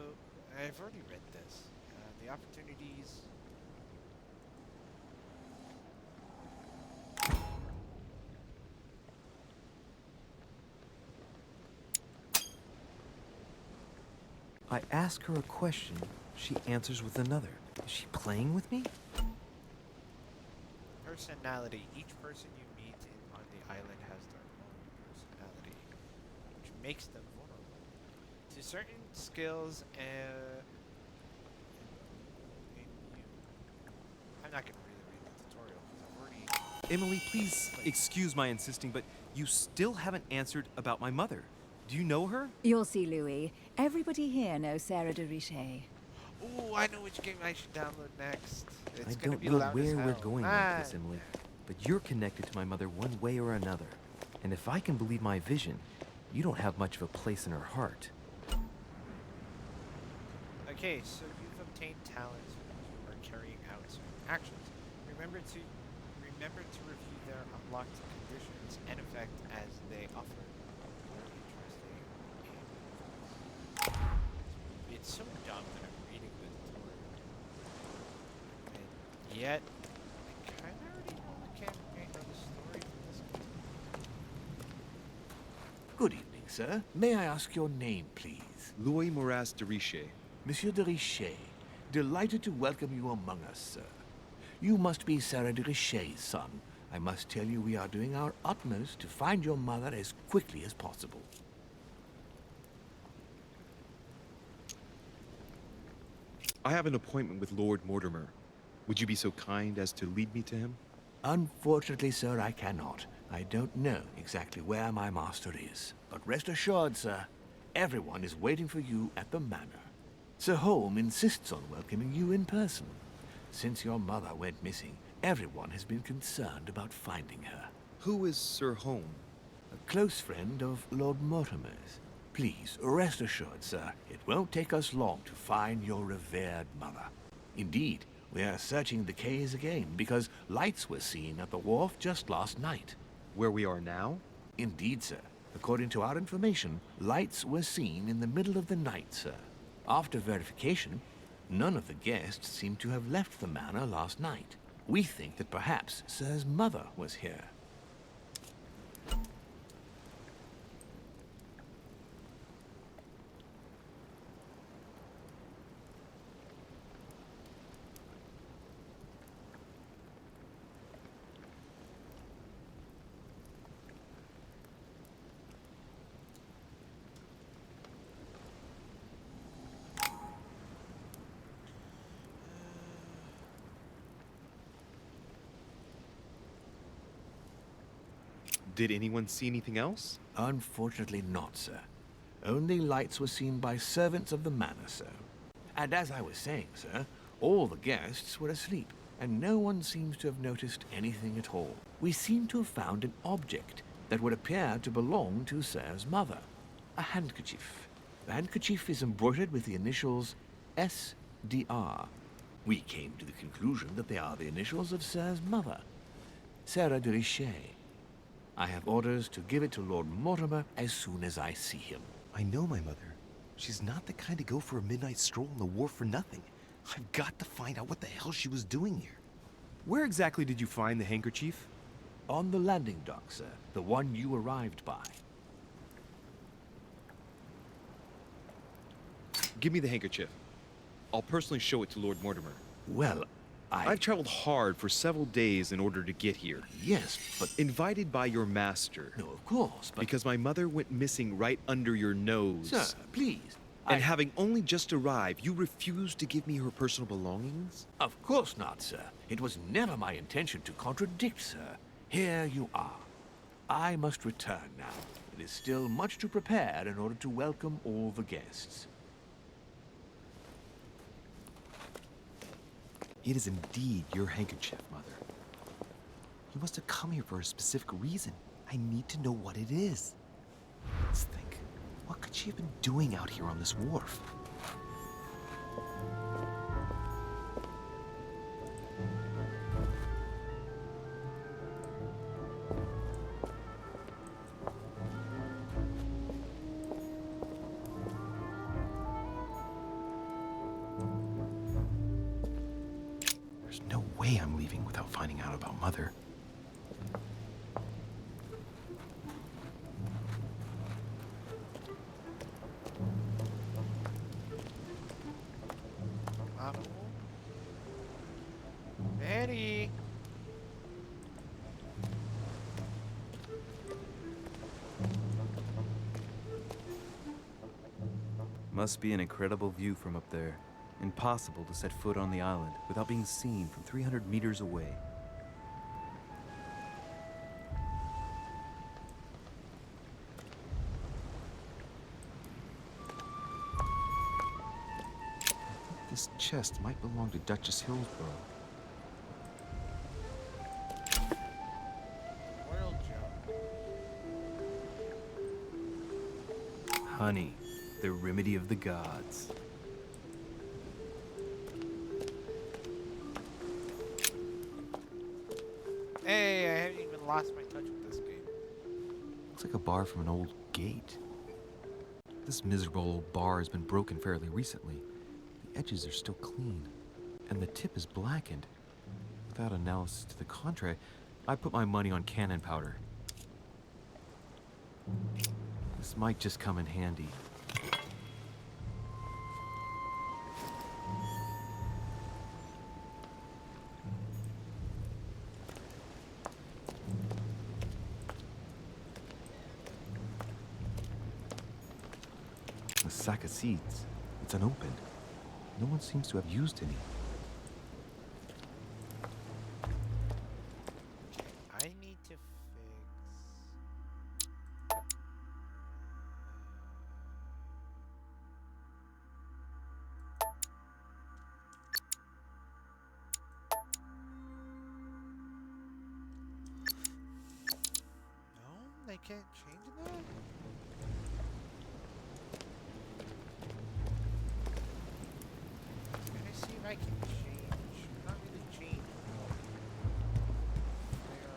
Speaker 1: I've already read this. The opportunities.
Speaker 7: I ask her a question, she answers with another. Is she playing with me?
Speaker 1: Personality. Each person you meet on the island has their own personality, which makes them vulnerable to certain skills and I'm not going to really read the tutorial because I've already...
Speaker 7: Emily, please excuse my insisting, but you still haven't answered about my mother. Do you know her?
Speaker 23: You'll see, Louis. Everybody here knows Sarah de Richet.
Speaker 1: Ooh, I know which game I should download next. It's
Speaker 7: I
Speaker 1: gonna
Speaker 7: don't
Speaker 1: be
Speaker 7: know
Speaker 1: loud
Speaker 7: where
Speaker 1: as
Speaker 7: we're
Speaker 1: hell.
Speaker 7: going with this, Emily, but you're connected to my mother one way or another. And if I can believe my vision, you don't have much of a place in her heart.
Speaker 1: Okay, so you've obtained talents or carrying out certain actions. Remember to review their unlocked conditions and effect as they offer more interesting gameplay. it's so dumb that I'm reading the tutorial. And yet, I kind of already know the campaign or the story from this game.
Speaker 2: Good evening, sir. May I ask your name, please?
Speaker 4: Louis Moras de Richer.
Speaker 2: Monsieur de Richer, delighted to welcome you among us, sir. You must be Sarah de Richer's son. I must tell you we are doing our utmost to find your mother as quickly as possible.
Speaker 4: I have an appointment with Lord Mortimer. Would you be so kind as to lead me to him?
Speaker 2: Unfortunately, sir, I cannot. I don't know exactly where my master is. But rest assured, sir, everyone is waiting for you at the manor. Sir Holm insists on welcoming you in person. Since your mother went missing, everyone has been concerned about finding her.
Speaker 4: Who is Sir Holm?
Speaker 2: A close friend of Lord Mortimer's. Please, rest assured, sir, it won't take us long to find your revered mother. Indeed, we are searching the quays again because lights were seen at the wharf just last night.
Speaker 4: Where we are now?
Speaker 2: Indeed, sir. According to our information, lights were seen in the middle of the night, sir. After verification, none of the guests seem to have left the manor last night. We think that perhaps Sir's mother was here.
Speaker 4: Did anyone see anything else?
Speaker 2: Unfortunately not, sir. Only lights were seen by servants of the manor, sir. And as I was saying, sir, all the guests were asleep, and no one seems to have noticed anything at all. We seem to have found an object that would appear to belong to Sir's mother. A handkerchief. The handkerchief is embroidered with the initials SDR. We came to the conclusion that they are the initials of Sir's mother, Sarah de Richer. I have orders to give it to Lord Mortimer as soon as I see him.
Speaker 7: I know my mother. She's not the kind to go for a midnight stroll on the wharf for nothing. I've got to find out what the hell she was doing here.
Speaker 4: Where exactly did you find the handkerchief?
Speaker 2: On the landing dock, sir. The one you arrived by.
Speaker 4: Give me the handkerchief. I'll personally show it to Lord Mortimer.
Speaker 2: Well,
Speaker 4: I've traveled hard for several days in order to get here.
Speaker 2: Yes, but...
Speaker 4: Invited by your master.
Speaker 2: No, of course, but...
Speaker 4: Because my mother went missing right under your nose.
Speaker 2: Sir, please.
Speaker 4: And having only just arrived, you refused to give me her personal belongings?
Speaker 2: Of course not, sir. It was never my intention to contradict, sir. Here you are. I must return now. It is still much to prepare in order to welcome all the guests.
Speaker 7: It is indeed your handkerchief, Mother. You must have come here for a specific reason. I need to know what it is. Let's think. What could she have been doing out here on this wharf? There's no way I'm leaving without finding out about Mother.
Speaker 1: Betty!
Speaker 3: Must be an incredible view from up there. Impossible to set foot on the island without being seen from 300 meters away.
Speaker 7: This chest might belong to Duchess Hillsborough.
Speaker 1: Royal Joe.
Speaker 3: Honey, the remedy of the gods.
Speaker 1: Hey, I haven't even lost my touch with this game.
Speaker 7: Looks like a bar from an old gate.
Speaker 4: This miserable old bar has been broken fairly recently. The edges are still clean, and the tip is blackened. Without analysis to the contrary, I put my money on cannon powder. This might just come in handy. A sack of seeds. It's unopened. No one seems to have used any.
Speaker 1: I need to fix. No, they can't change that? I'm gonna see if I can change. Not really change. Flare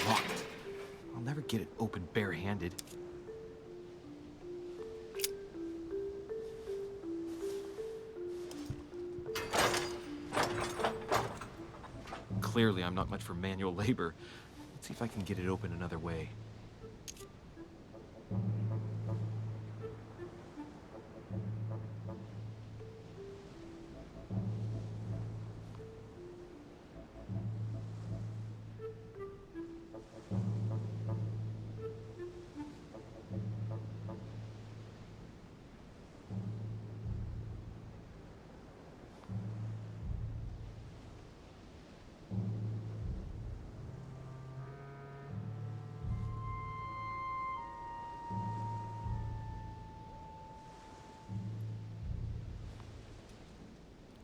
Speaker 4: Locked. I'll never get it open barehanded. Clearly, I'm not much for manual labor. Let's see if I can get it open another way.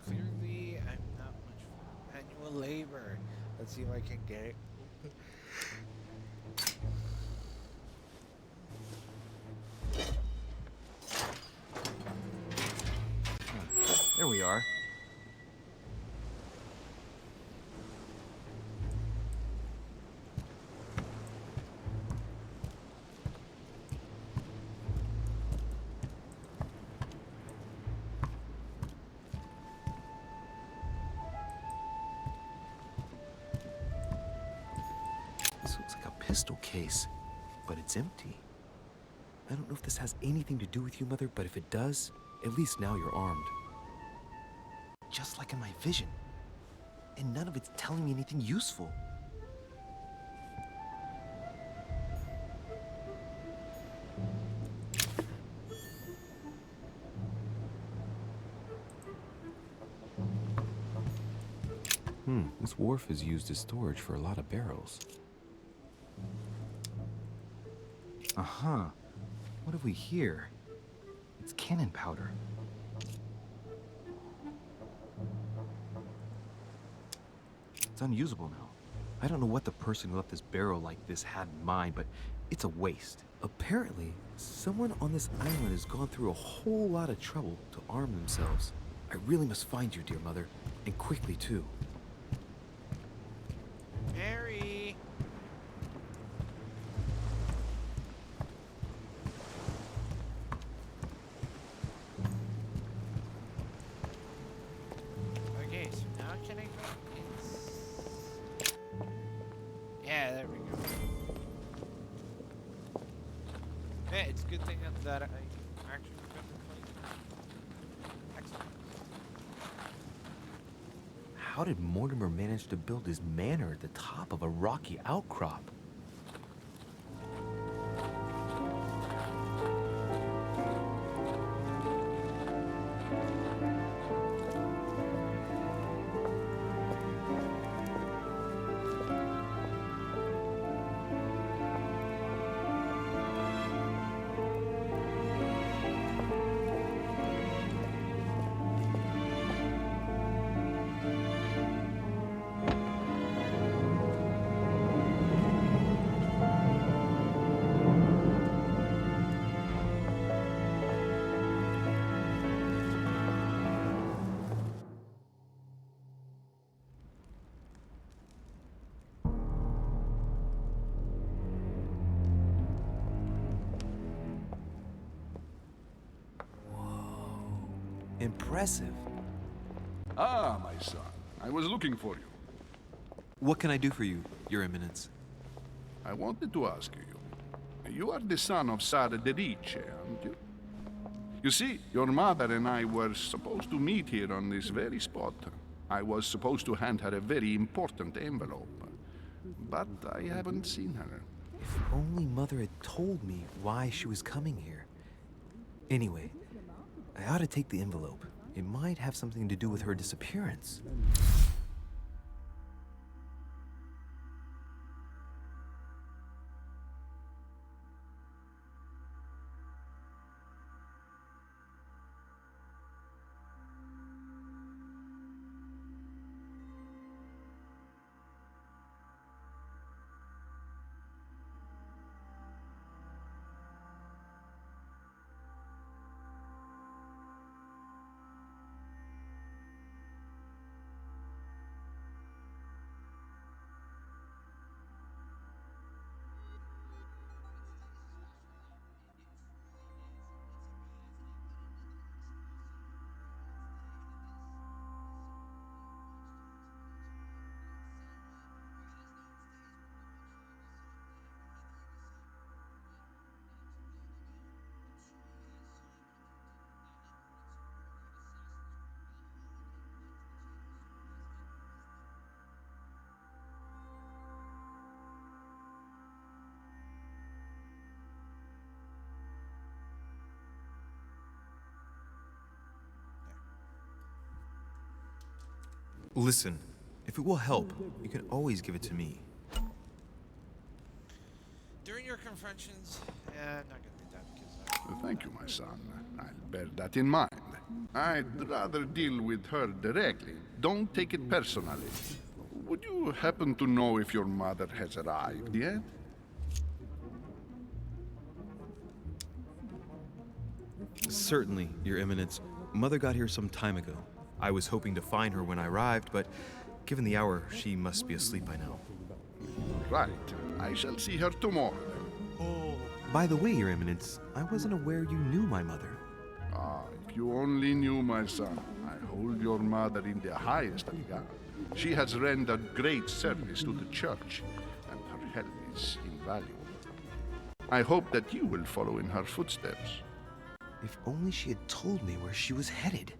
Speaker 1: Clearly, I'm not much for manual labor. Let's see if I can get it.
Speaker 4: There we are. This looks like a pistol case, but it's empty. I don't know if this has anything to do with you, Mother, but if it does, at least now you're armed. Just like in my vision. And none of it's telling me anything useful. This wharf is used as storage for a lot of barrels. Uh-huh. What have we here? It's cannon powder. It's unusable now. I don't know what the person who left this barrel like this had in mind, but it's a waste. Apparently, someone on this island has gone through a whole lot of trouble to arm themselves. I really must find you, dear mother, and quickly too.
Speaker 1: Mary! Okay, so now can I go in? Yeah, there we go. Yeah, it's a good thing that I actually remember playing. Excellent.
Speaker 4: How did Mortimer manage to build his manor at the top of a rocky outcrop? Impressive.
Speaker 24: Ah, my son. I was looking for you.
Speaker 4: What can I do for you, Your Eminence?
Speaker 24: I wanted to ask you. You are the son of Sara de Riche, aren't you? You see, your mother and I were supposed to meet here on this very spot. I was supposed to hand her a very important envelope. But I haven't seen her.
Speaker 4: If only Mother had told me why she was coming here. Anyway, I ought to take the envelope. It might have something to do with her disappearance. Listen, if it will help, you can always give it to me.
Speaker 1: During your confrontations, I'm not gonna do that because.
Speaker 24: Thank you, my son. I'll bear that in mind. I'd rather deal with her directly. Don't take it personally. Would you happen to know if your mother has arrived yet?
Speaker 4: Certainly, Your Eminence. Mother got here some time ago. I was hoping to find her when I arrived, but given the hour, she must be asleep by now.
Speaker 24: Right. I shall see her tomorrow.
Speaker 4: By the way, Your Eminence, I wasn't aware you knew my mother.
Speaker 24: Ah, if you only knew, my son. I hold your mother in the highest regard. She has rendered great service to the church, and her help is invaluable. I hope that you will follow in her footsteps.
Speaker 7: If only she had told me where she was headed.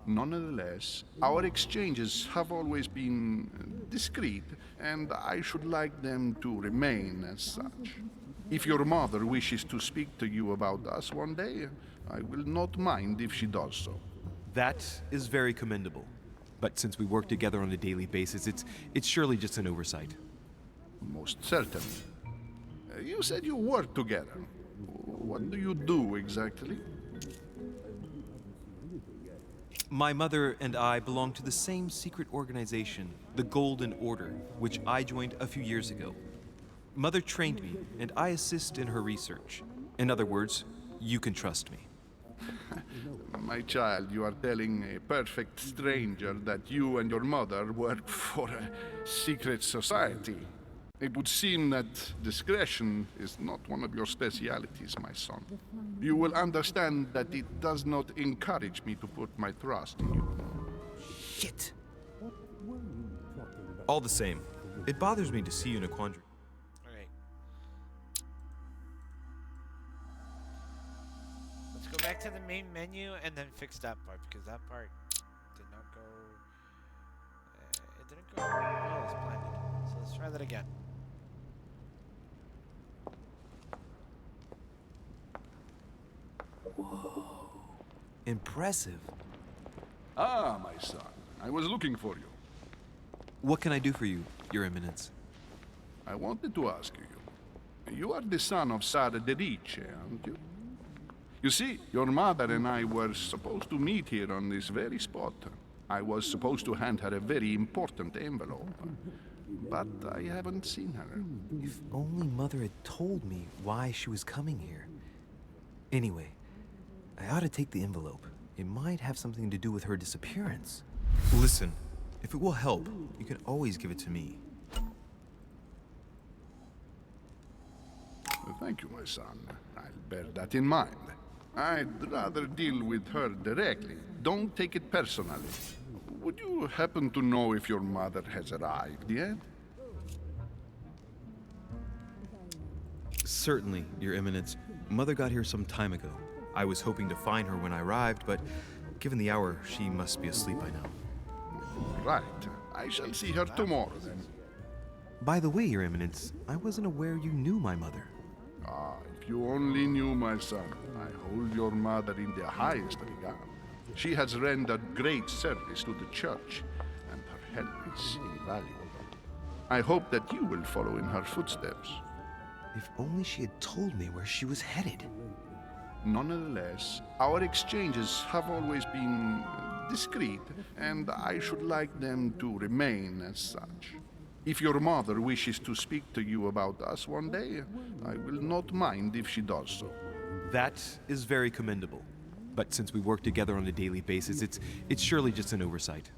Speaker 24: Nonetheless, our exchanges have always been discreet, and I should like them to remain as such. If your mother wishes to speak to you about us one day, I will not mind if she does so.
Speaker 4: That is very commendable. But since we work together on a daily basis, it's surely just an oversight.
Speaker 24: Most certainly. You said you work together. What do you do exactly?
Speaker 4: My mother and I belong to the same secret organization, the Golden Order, which I joined a few years ago. Mother trained me, and I assist in her research. In other words, you can trust me.
Speaker 24: My child, you are telling a perfect stranger that you and your mother work for a secret society. It would seem that discretion is not one of your specialities, my son. You will understand that it does not encourage me to put my trust in you.
Speaker 4: Shit! All the same, it bothers me to see you in a quandary.
Speaker 1: Alright. Let's go back to the main menu and then fix that part, because that part did not go... it didn't go well as planned. So let's try that again.
Speaker 4: Whoa. Impressive.
Speaker 24: Ah, my son. I was looking for you.
Speaker 4: What can I do for you, Your Eminence?
Speaker 24: I wanted to ask you. You are the son of Sara de Riche, aren't you? You see, your mother and I were supposed to meet here on this very spot. I was supposed to hand her a very important envelope. But I haven't seen her.
Speaker 4: If only Mother had told me why she was coming here. Anyway, I ought to take the envelope. It might have something to do with her disappearance. Listen, if it will help, you can always give it to me.
Speaker 24: Thank you, my son. I'll bear that in mind. I'd rather deal with her directly. Don't take it personally. Would you happen to know if your mother has arrived yet?
Speaker 4: Certainly, Your Eminence. Mother got here some time ago. I was hoping to find her when I arrived, but given the hour, she must be asleep by now.
Speaker 24: Right. I shall see her tomorrow then.
Speaker 4: By the way, Your Eminence, I wasn't aware you knew my mother.
Speaker 24: Ah, if you only knew, my son. I hold your mother in the highest regard. She has rendered great service to the church, and her help is invaluable. I hope that you will follow in her footsteps.
Speaker 7: If only she had told me where she was headed.
Speaker 24: Nonetheless, our exchanges have always been discreet, and I should like them to remain as such. If your mother wishes to speak to you about us one day, I will not mind if she does so.
Speaker 4: That is very commendable. But since we work together on a daily basis, it's surely just an oversight.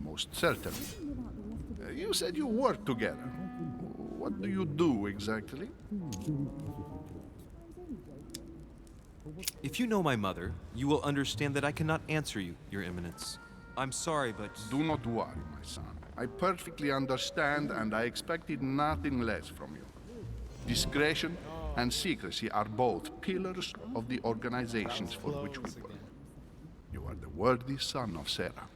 Speaker 24: Most certainly. You said you work together. What do you do exactly?
Speaker 4: If you know my mother, you will understand that I cannot answer you, Your Eminence. I'm sorry, but...
Speaker 24: Do not worry, my son. I perfectly understand, and I expected nothing less from you. Discretion and secrecy are both pillars of the organizations for which we work. You are the worthy son of Sarah.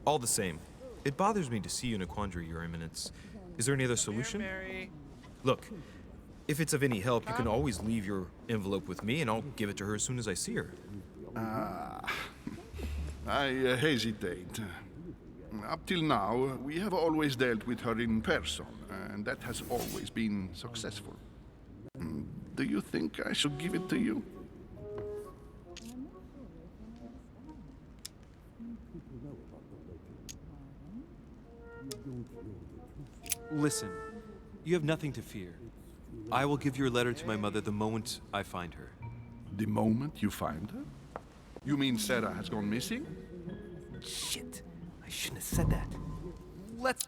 Speaker 4: All the same, it bothers me to see you in a quandary, Your Eminence. Is there any other solution?
Speaker 1: Mary.
Speaker 4: Look, if it's of any help, you can always leave your envelope with me, and I'll give it to her as soon as I see her.
Speaker 24: I hesitate. Up till now, we have always dealt with her in person, and that has always been successful. Do you think I should give it to you?
Speaker 4: Listen, you have nothing to fear. I will give your letter to my mother the moment I find her.
Speaker 24: The moment you find her? You mean Sarah has gone missing?
Speaker 7: Shit, I shouldn't have said that.
Speaker 4: Let's...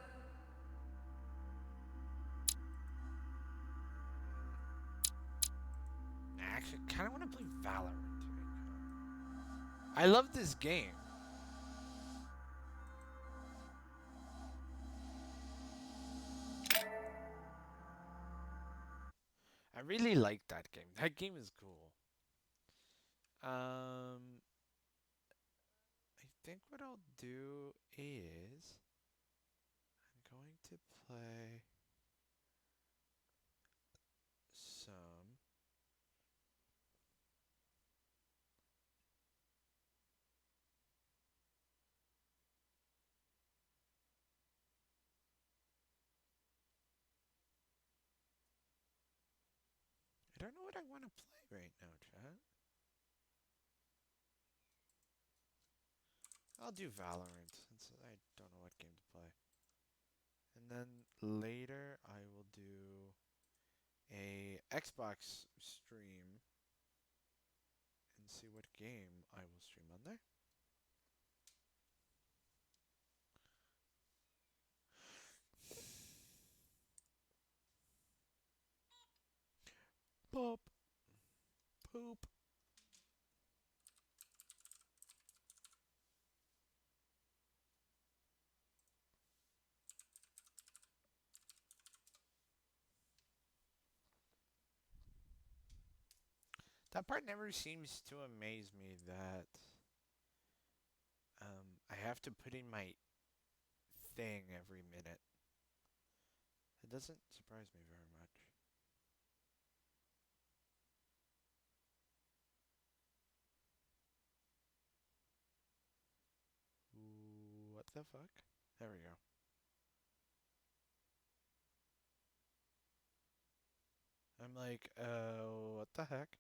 Speaker 1: Actually, kind of want to play Valorant right now. I love this game. I really like that game. That game is cool. I think what I'll do is I'm going to play some I don't know what I want to play right now, chat. I'll do Valorant since I don't know what game to play. And then later I will do a Xbox stream and see what game I will stream on there. Pop. Poop. That part never seems to amaze me that I have to put in my thing every minute. It doesn't surprise me very much. Ooh, what the fuck? There we go. I'm like, what the heck?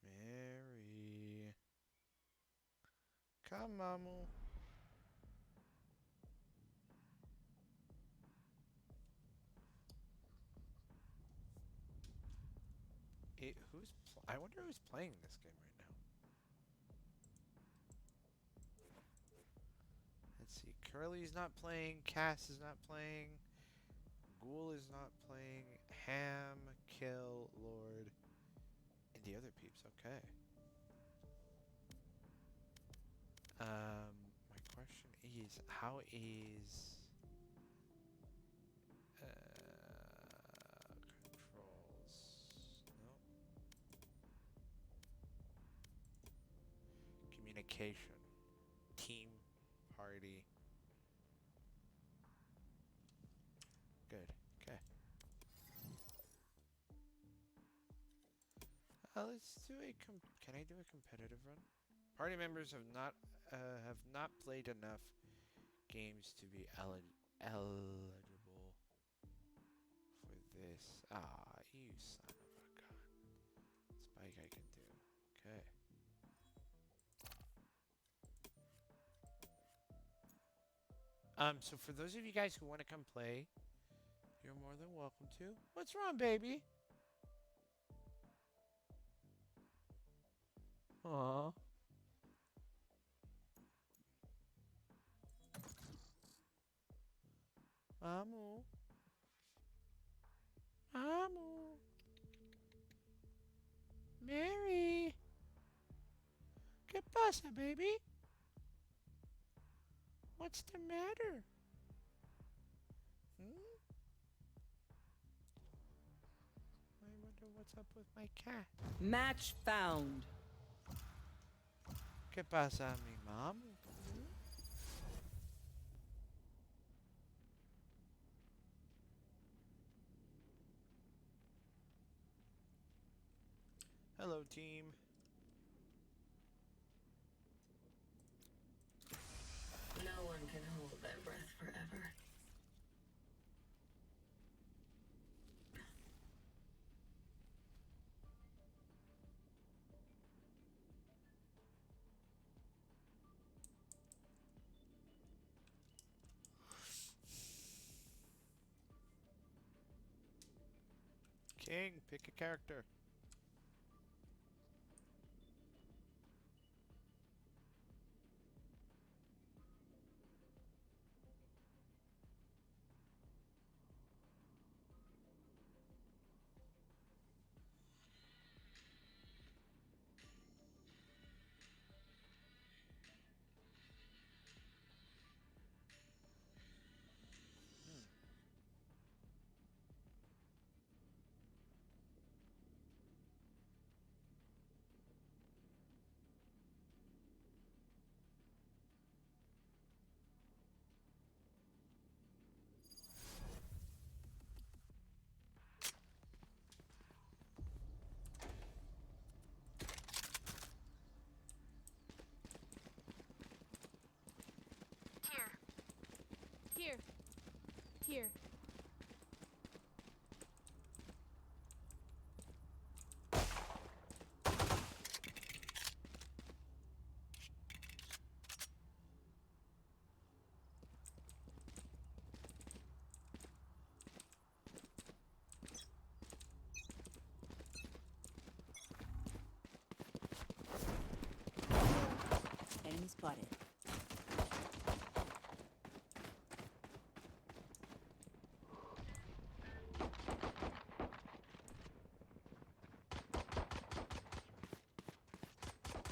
Speaker 1: Mary. Come, mamu. I wonder who's playing this game right now. Let's see. Curly's not playing. Cass is not playing. Ghoul is not playing. Ham, Kill, Lord, and the other peeps. Okay. My question is, how is controls? No. Communication. Team. Party. Good. Okay. Let's do a can I do a competitive run? Party members have not played enough games to be eligible for this. Ah, you son of a gun. Spike I can do. Okay. So for those of you guys who want to come play, you're more than welcome to. What's wrong, baby? Aww. Mamu. Mamu. Mary. ¿Qué pasa, baby? What's the matter? I wonder what's up with my cat.
Speaker 6: Match found.
Speaker 1: ¿Qué pasa, mi mom? Hello, team.
Speaker 9: No one can hold their breath forever.
Speaker 1: King, pick a character.
Speaker 12: Here. Here.
Speaker 6: Enemy spotted.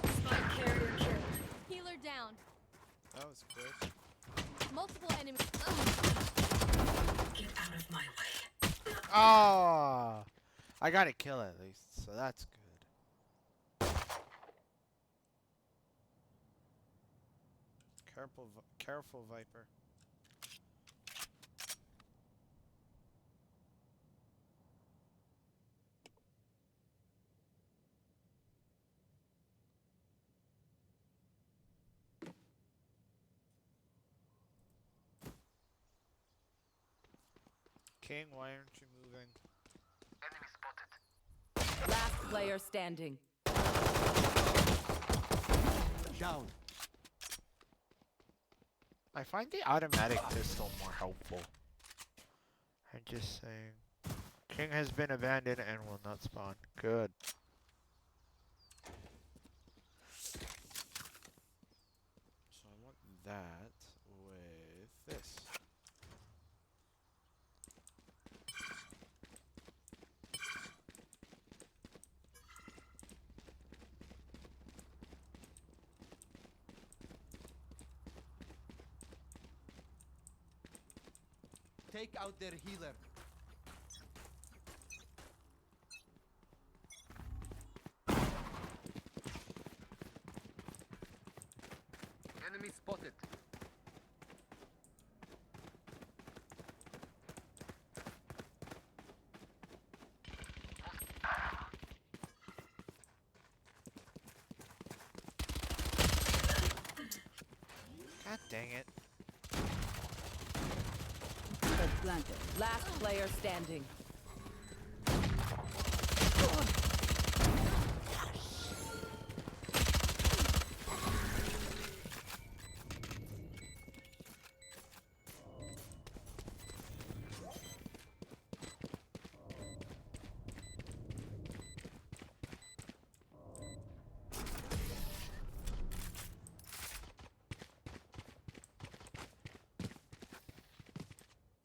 Speaker 12: Spike carrier killed. Healer down.
Speaker 1: That was quick.
Speaker 12: Multiple enemies.
Speaker 9: Get out of my way.
Speaker 1: Ah, I got a kill at least, so that's good. Careful, Viper. King, why aren't you moving?
Speaker 6: Last player standing.
Speaker 7: Down.
Speaker 1: I find the automatic pistol more helpful. I'm just saying. King has been abandoned and will not spawn. Good. So I want that with this.
Speaker 17: Take out their healer. Enemy spotted.
Speaker 1: God dang it.
Speaker 6: Planted. Last player standing.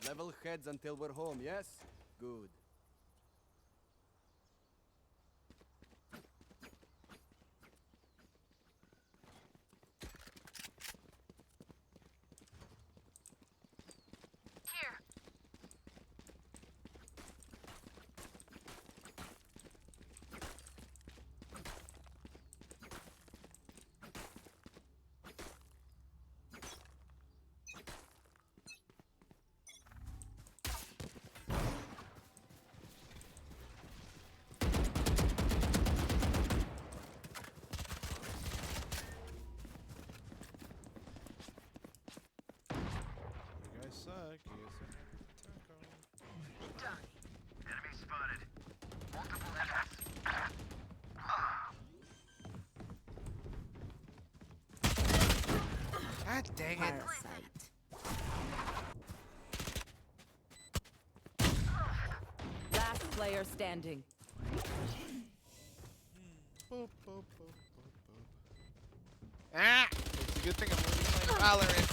Speaker 17: Level heads until we're home, yes? Good.
Speaker 12: Here.
Speaker 1: You guys suck. You guys suck.
Speaker 12: Done.
Speaker 17: Enemy spotted. Multiple enemies.
Speaker 1: God dang it.
Speaker 6: Parasite. Last player standing.
Speaker 1: Boop, boop, boop, boop, boop. Ah! It's a good thing I'm only playing Valorant.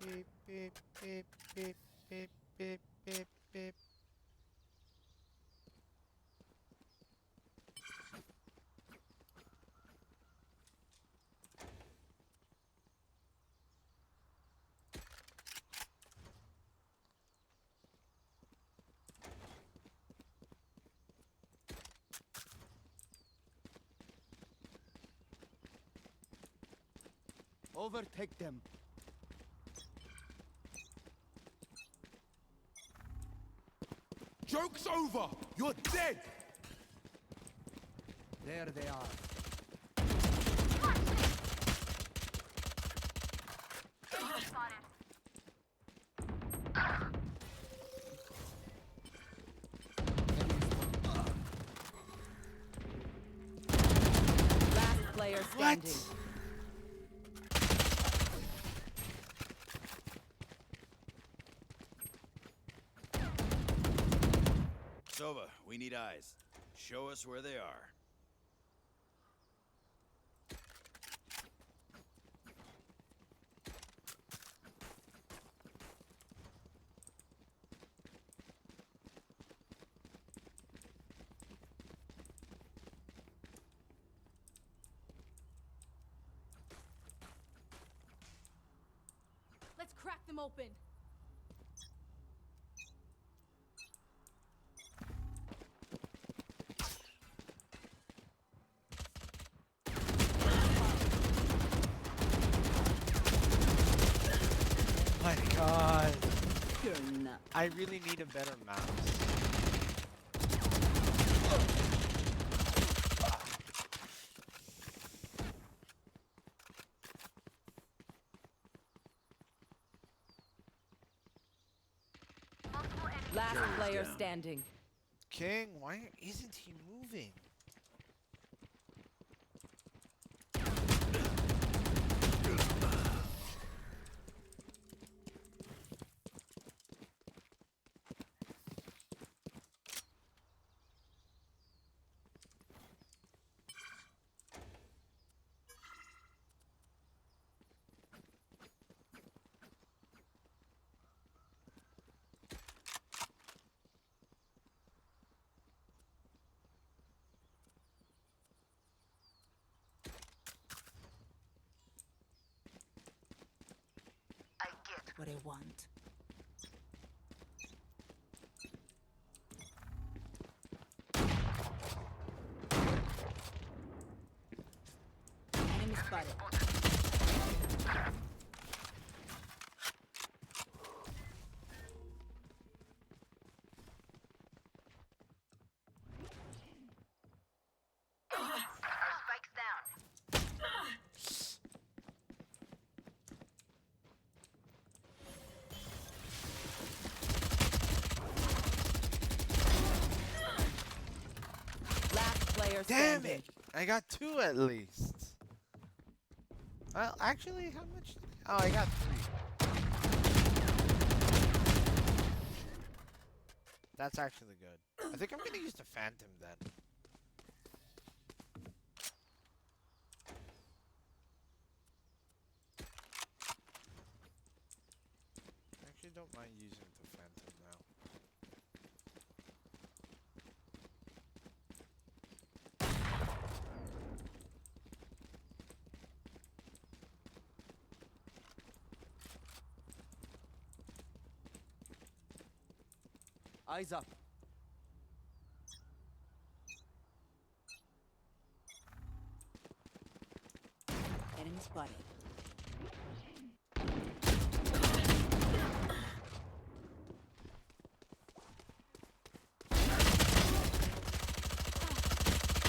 Speaker 1: Beep, beep, beep, beep, beep, beep, beep, beep, beep.
Speaker 17: Overtake them.
Speaker 7: Joke's over! You're dead!
Speaker 17: There they are.
Speaker 6: Last player standing.
Speaker 8: Sova, we need eyes. Show us where they are.
Speaker 12: Let's crack them open.
Speaker 1: My God.
Speaker 6: You're not.
Speaker 1: I really need a better mouse.
Speaker 6: Last player standing.
Speaker 1: King, why isn't he moving?
Speaker 23: What I want. Enemy spotted.
Speaker 12: Spikes down.
Speaker 6: Last player
Speaker 1: Damn
Speaker 6: standing.
Speaker 1: it! I got 2 at least. Well, actually, how much? Oh, I got 3. That's actually good. I think I'm gonna use the Phantom then. I actually don't mind using the Phantom now.
Speaker 17: Eyes up.
Speaker 23: Enemy spotted.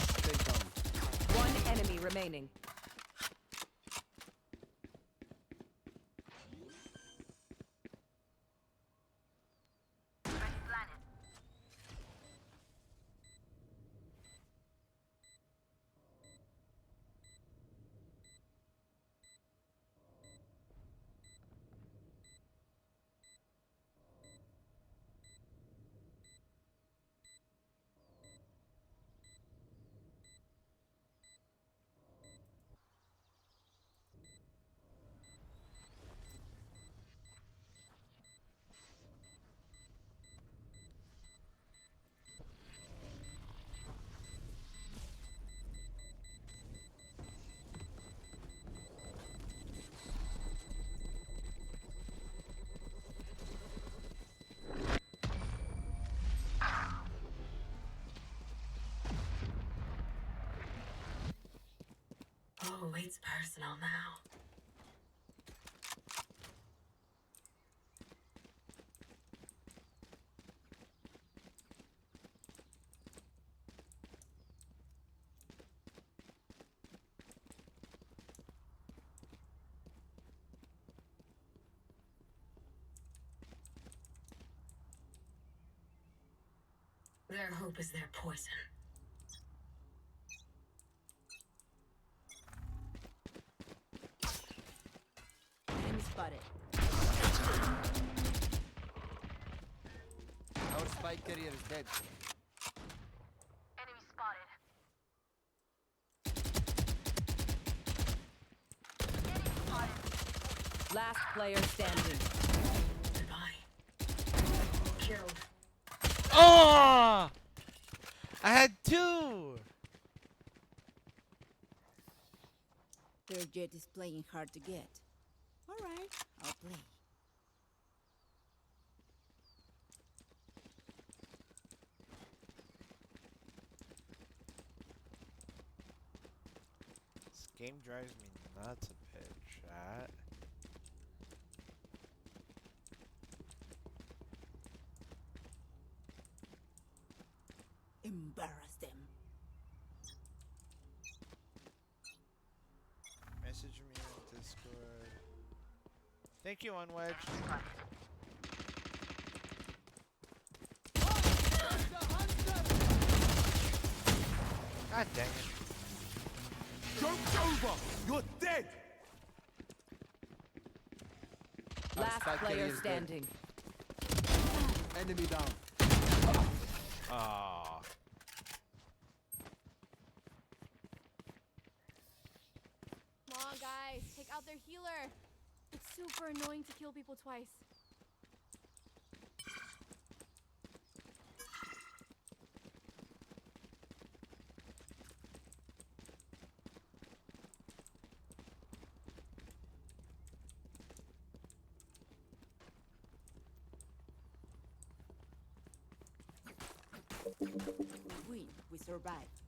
Speaker 17: Stay down.
Speaker 6: One enemy remaining.
Speaker 9: Oh, it's personal now. Their hope is their poison.
Speaker 23: Enemy spotted.
Speaker 17: Our spike carrier is dead.
Speaker 12: Enemy spotted.
Speaker 6: Last player standing.
Speaker 9: Goodbye. Killed.
Speaker 1: Oh! I had 2!
Speaker 23: Their jet is playing hard to get. Alright, I'll play.
Speaker 1: This game drives me nuts a bit, chat.
Speaker 23: Embarrass them.
Speaker 1: Message me on Discord. Thank you, Unwedged.
Speaker 17: Hunter!
Speaker 1: God dang it.
Speaker 7: Joke's over! You're dead!
Speaker 6: Last player standing.
Speaker 7: Enemy down.
Speaker 1: Ah.
Speaker 10: Come on, guys. Take out their healer. It's super annoying to kill people twice.
Speaker 11: We survived.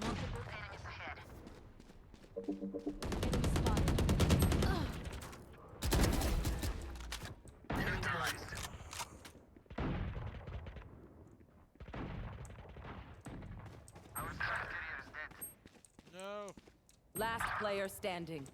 Speaker 12: Multiple enemies ahead.
Speaker 1: No.
Speaker 6: Last player standing.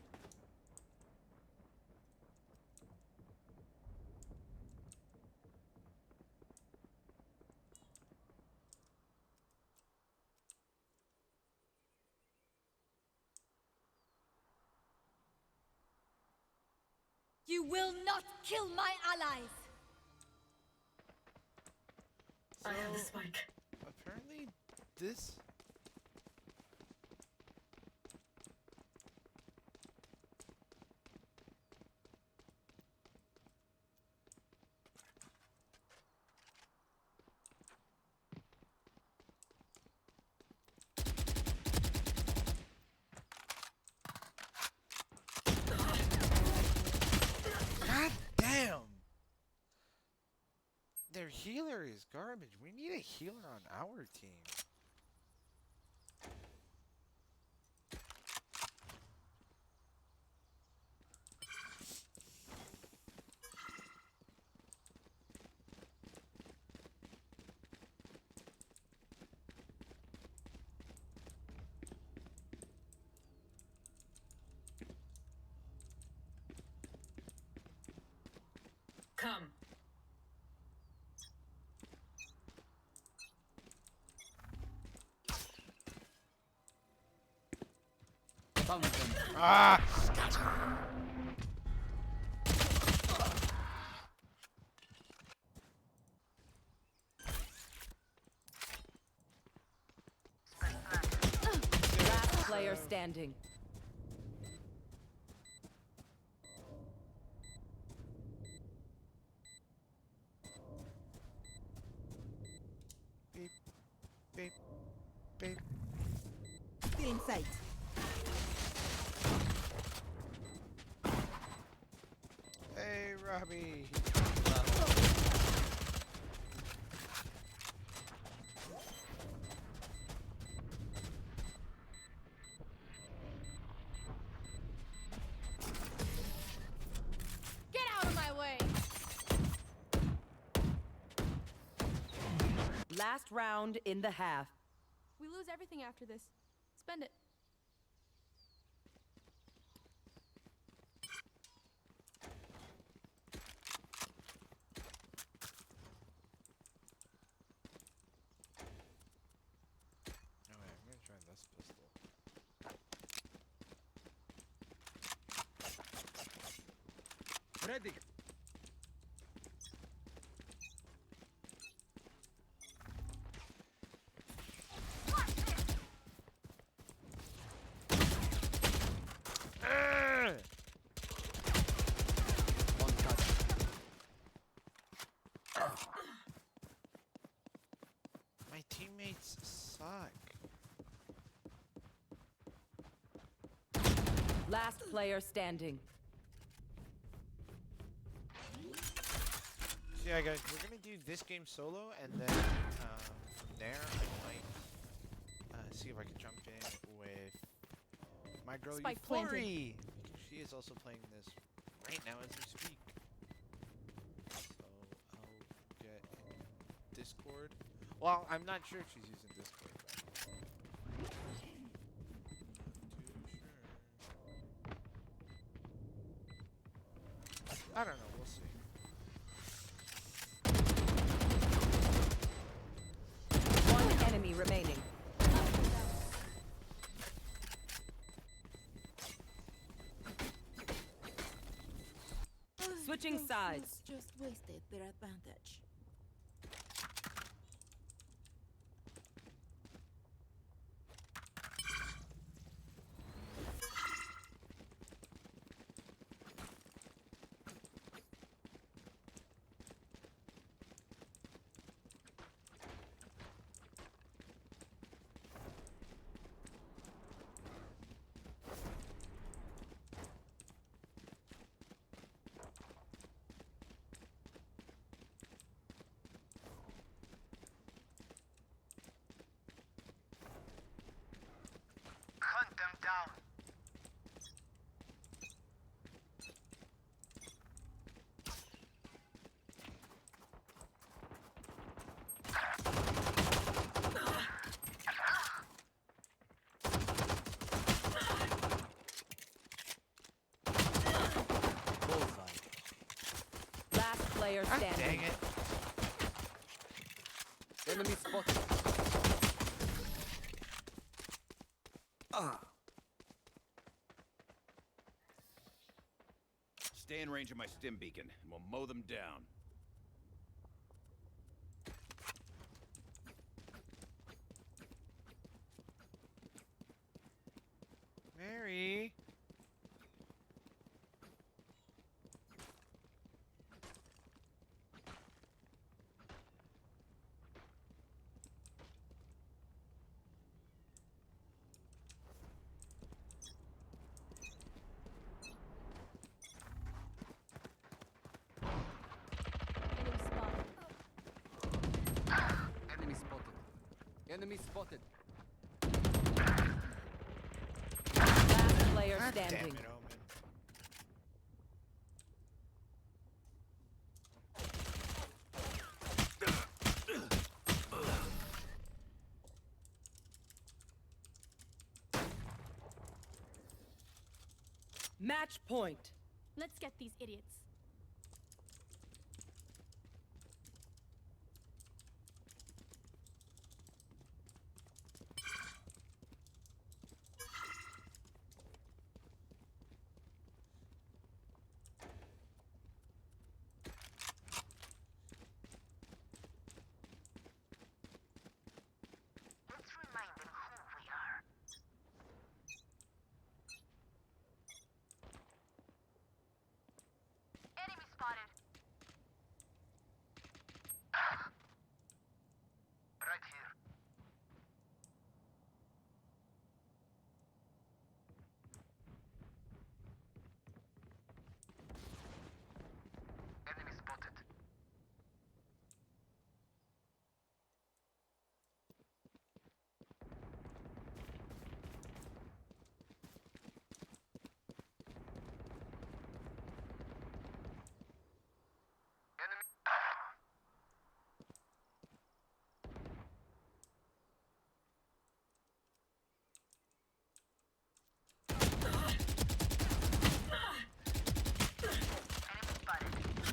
Speaker 11: You will not kill my allies!
Speaker 1: So, apparently, this. God damn! Their healer is garbage. We need a healer on our team.
Speaker 9: Come.
Speaker 1: Ah!
Speaker 6: Last player standing.
Speaker 1: Beep, beep, beep.
Speaker 11: Still in sight.
Speaker 1: Hey, Robbie.
Speaker 10: Get out of my way!
Speaker 6: Last round in the half.
Speaker 10: We lose everything after this. Spend it.
Speaker 1: Oh, wait, I'm gonna try this pistol.
Speaker 17: Ready.
Speaker 1: My teammates suck.
Speaker 6: Last player standing.
Speaker 1: So yeah, guys, we're gonna do this game solo, and then from there I might see if I can jump in with my girl
Speaker 10: Spike planted.
Speaker 1: Euphoria. She is also playing this right now as we speak. So I'll get in Discord. Well, I'm not sure if she's using Discord. But I don't know. We'll see.
Speaker 6: Switching
Speaker 11: Those
Speaker 6: sides.
Speaker 11: fools just wasted their advantage.
Speaker 13: Hunt them down.
Speaker 17: Bullseye.
Speaker 6: Last player
Speaker 1: Ah,
Speaker 6: standing.
Speaker 1: dang it.
Speaker 17: Enemy spotted.
Speaker 8: Stay in range of my stim beacon, and we'll mow them down.
Speaker 1: Mary.
Speaker 17: Enemy spotted. Enemy spotted.
Speaker 6: Last player
Speaker 1: God damn
Speaker 6: standing.
Speaker 1: it, Omen.
Speaker 6: Match point.
Speaker 10: Let's get these idiots.
Speaker 13: Let's remind them who we are. Enemy spotted. Right here. Enemy spotted. Enemy.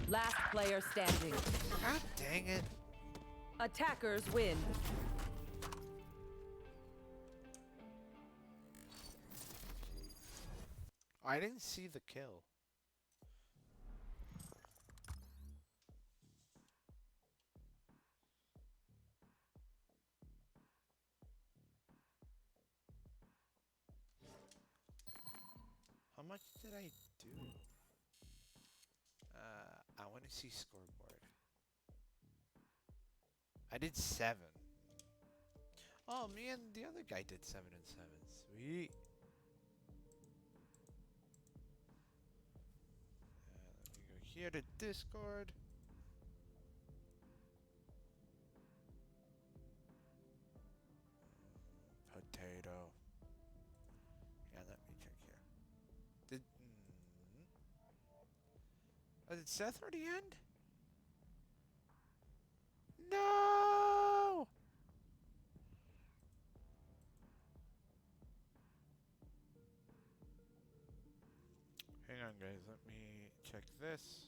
Speaker 6: Last player standing.
Speaker 1: God dang it.
Speaker 6: Attackers win.
Speaker 1: I didn't see the kill. How much did I do? I want to see scoreboard. I did 7. Oh, me and the other guy did 7 and 7. Sweet. Let me go here to Discord. Potato. Yeah, let me check here. Did Seth already end? No! Hang on, guys. Let me check this.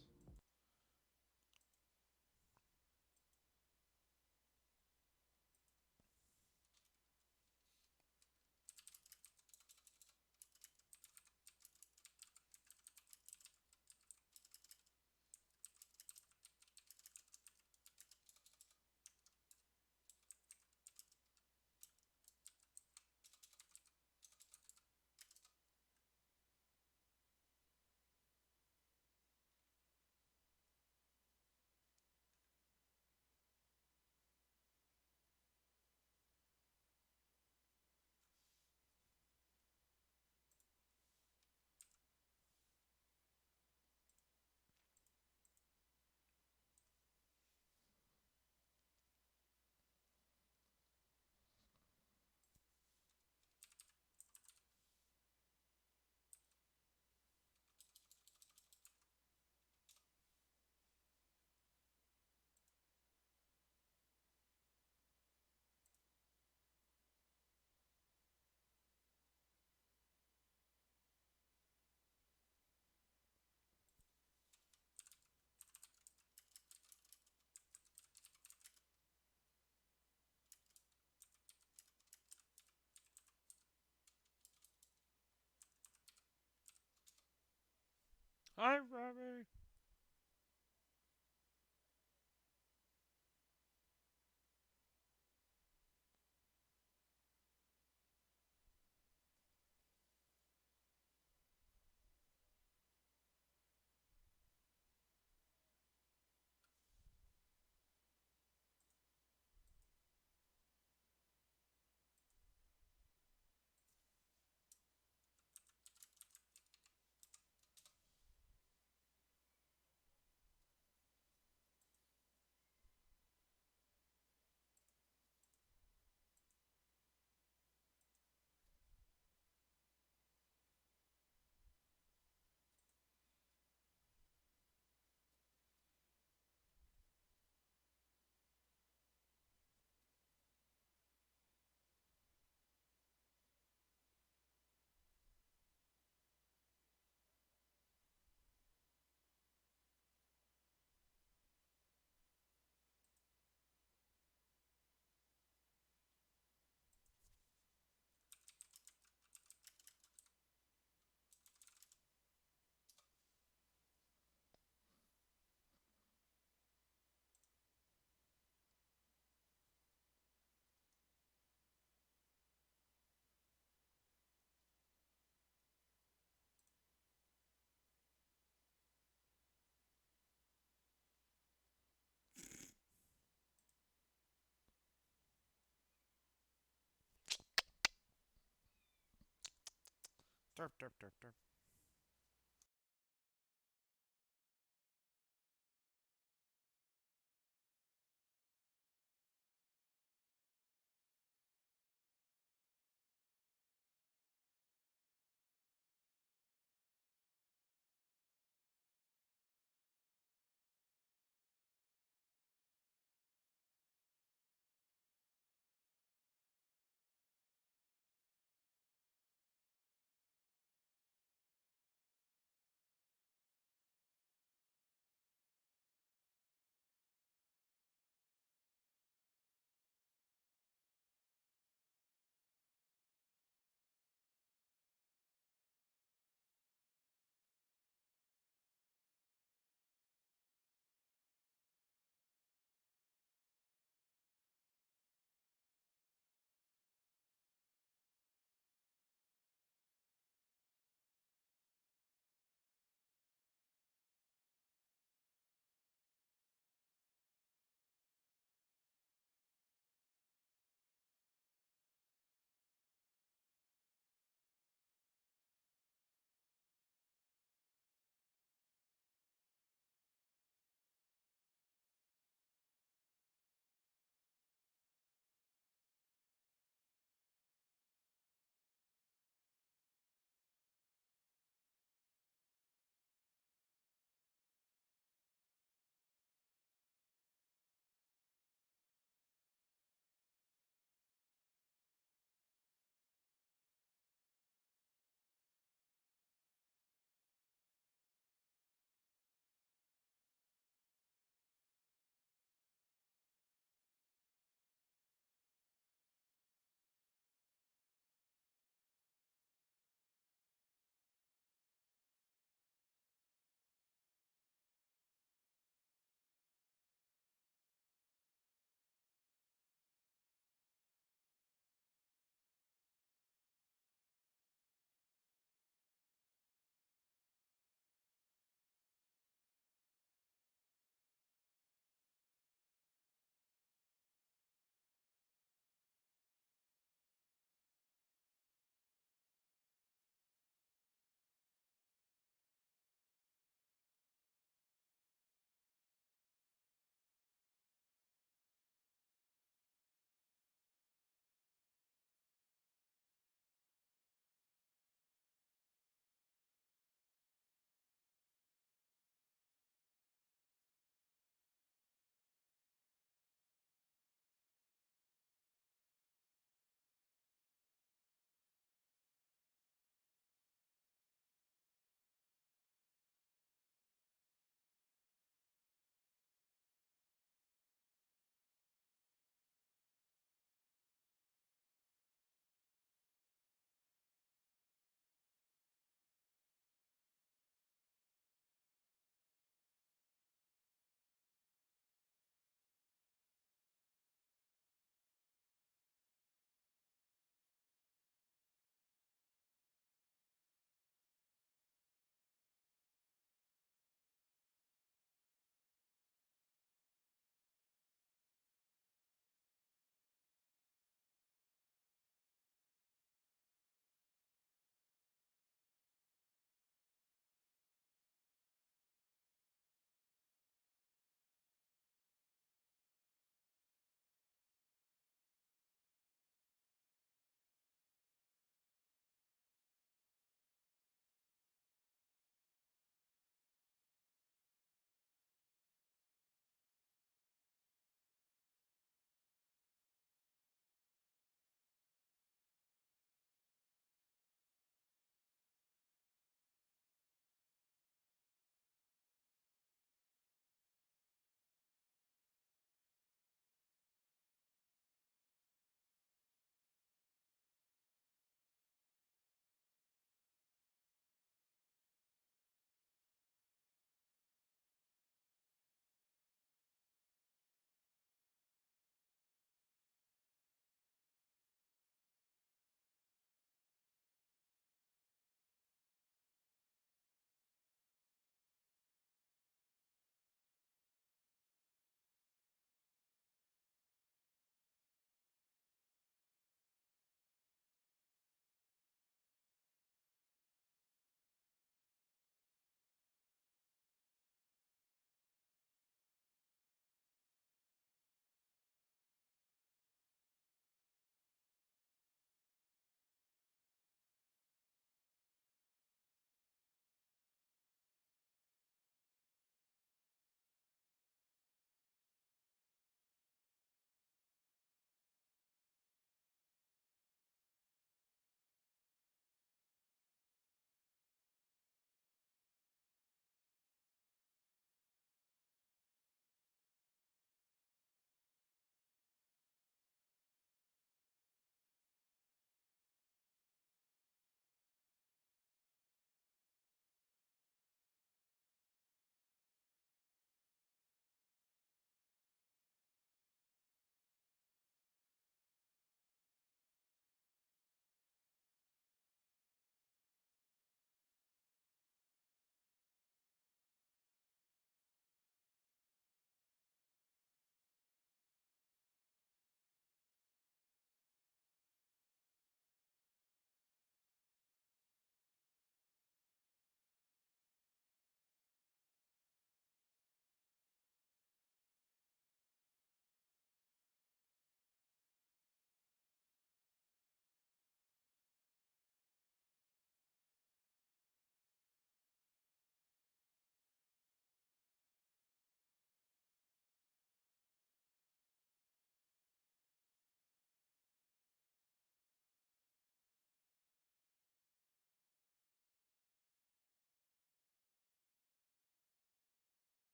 Speaker 1: Derp, derp, derp, derp.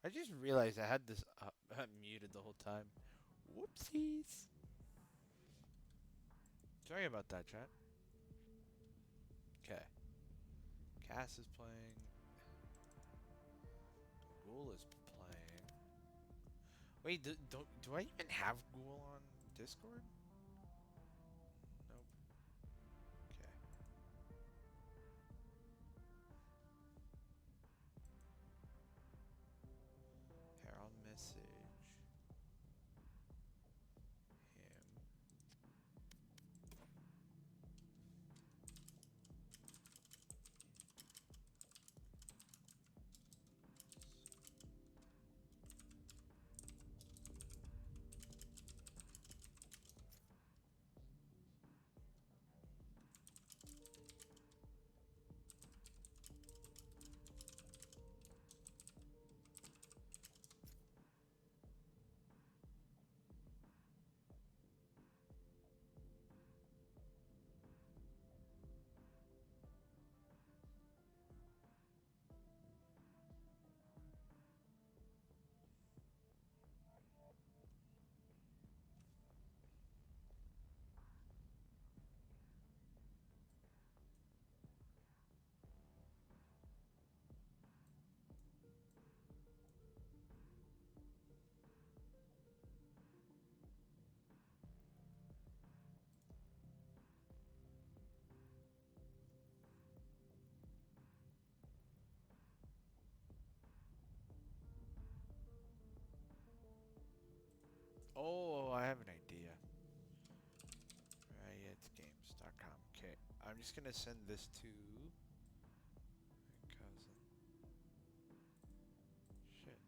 Speaker 1: I just realized I had this muted the whole time. Whoopsies. Sorry about that, chat. Okay. Cass is playing. Ghoul is playing. Wait, do I even have Ghoul on Discord? Nope. Okay. Herald message. Him. Oh, I have an idea. Riotgames.com. Okay, I'm just gonna send this to my cousin. Shit.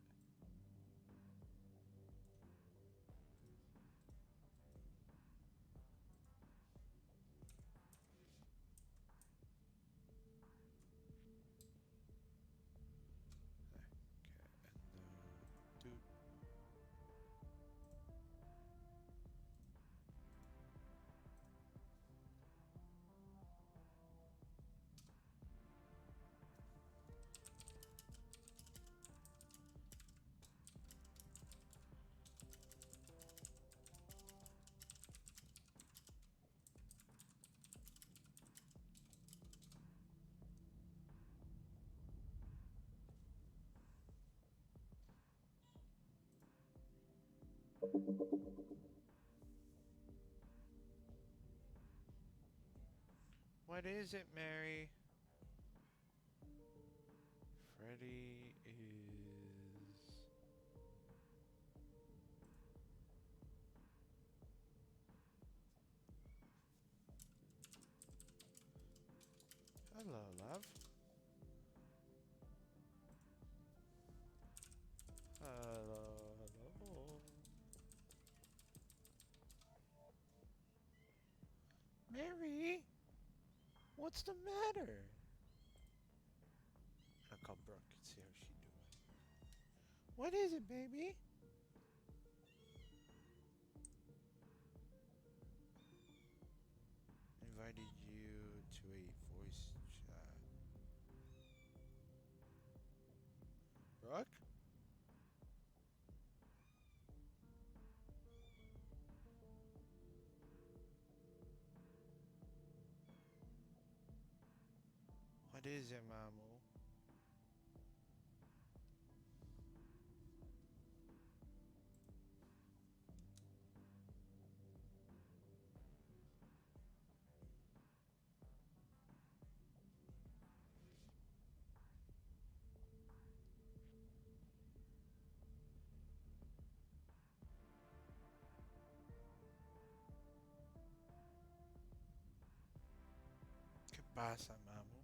Speaker 1: Okay, and dude. What is it, Mary? Freddy is... Hello, love. Hello, hello. Mary? What's the matter? I'll call Brooke and see how she's doing. What is it, baby? Invited you to a voice chat. Brooke? What is it, Mamu? ¿Qué pasa, Mamu?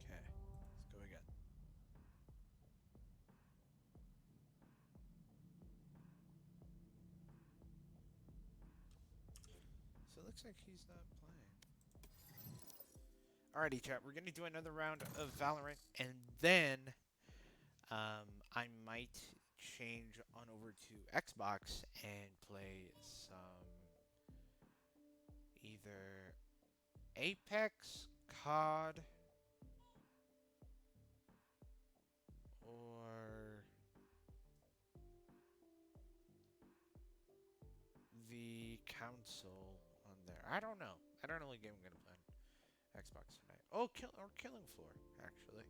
Speaker 1: Okay, let's go again. So it looks like he's not playing. Alrighty, chat. We're gonna do another round of Valorant, and then I might change on over to Xbox and play some either Apex, COD, or the console on there. I don't know. I don't know what game I'm gonna play on Xbox tonight. Oh, Killing Floor, actually.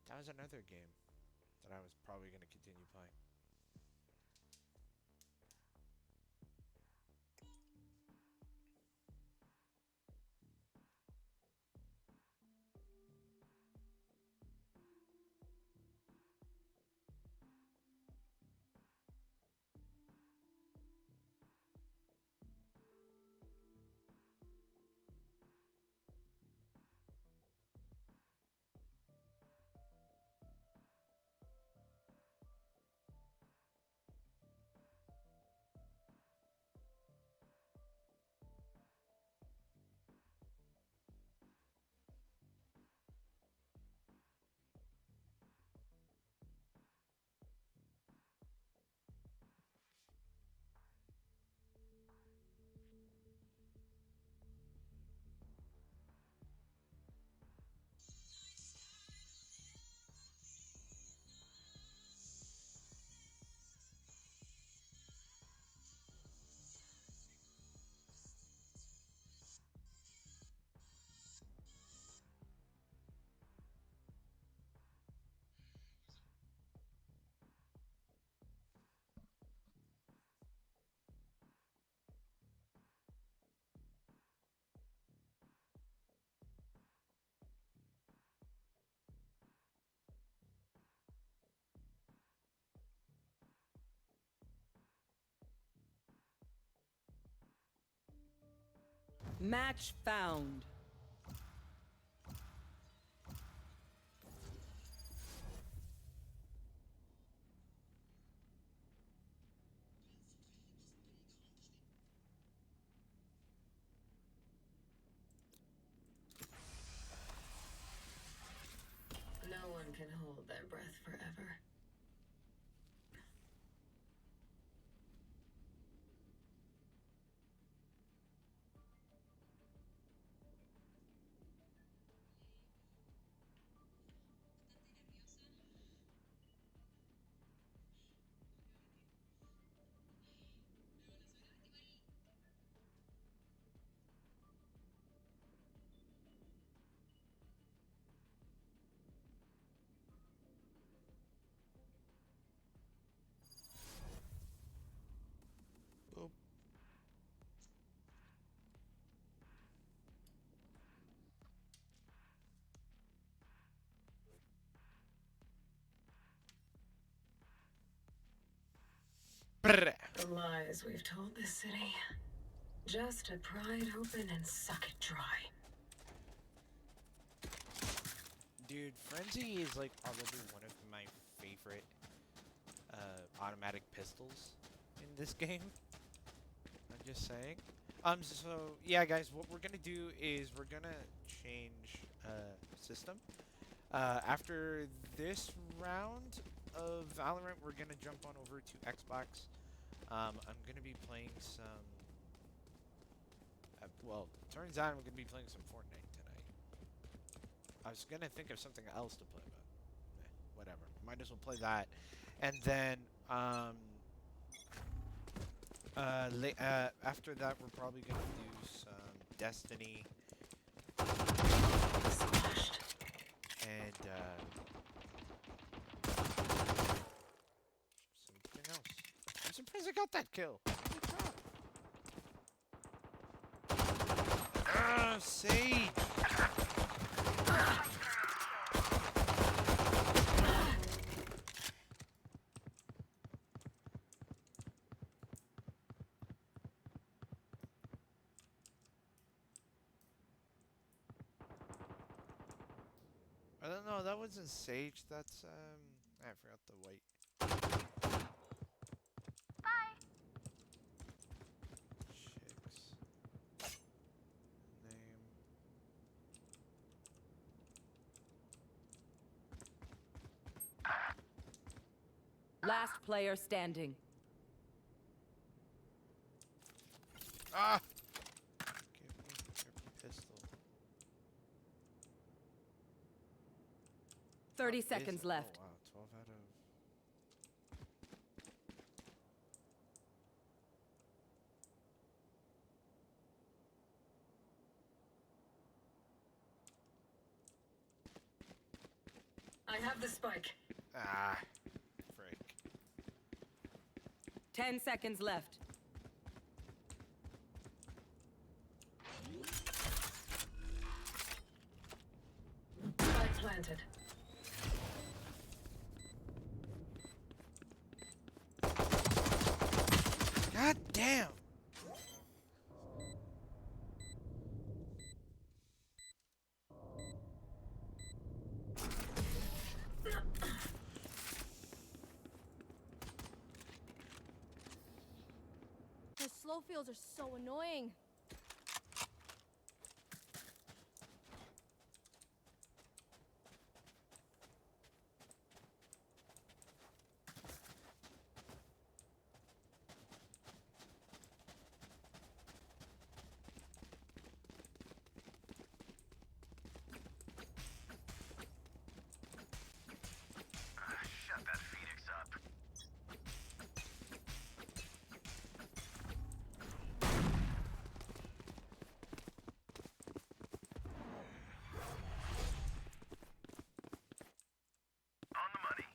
Speaker 1: That was another game that I was probably gonna continue playing.
Speaker 6: Match found.
Speaker 9: No one can hold their breath forever.
Speaker 1: Boop. Brrr.
Speaker 9: The lies we've told this city. Just to pry it open and suck it dry.
Speaker 1: Dude, Frenzy is like probably one of my favorite automatic pistols in this game. I'm just saying. So yeah, guys, what we're gonna do is we're gonna change system. After this round of Valorant, we're gonna jump on over to Xbox. I'm gonna be playing some. Well, turns out I'm gonna be playing some Fortnite tonight. I was gonna think of something else to play, but whatever. Might as well play that, and then after that, we're probably gonna do some Destiny and something else. I'm surprised I got that kill. Holy crap. Sage! I don't know, that wasn't Sage, that's, I forgot the white.
Speaker 13: Bye.
Speaker 1: Chicks. Name.
Speaker 6: Last player standing.
Speaker 1: Ah! Give me pistol.
Speaker 6: 30
Speaker 1: Is
Speaker 6: seconds
Speaker 1: it?
Speaker 6: left.
Speaker 1: Oh wow, 12 out of.
Speaker 9: I have the spike.
Speaker 1: Ah, frick.
Speaker 6: 10 seconds left.
Speaker 9: Spike planted.
Speaker 1: God damn!
Speaker 10: The slow fields are so annoying.
Speaker 13: Shut that Phoenix up. On the money.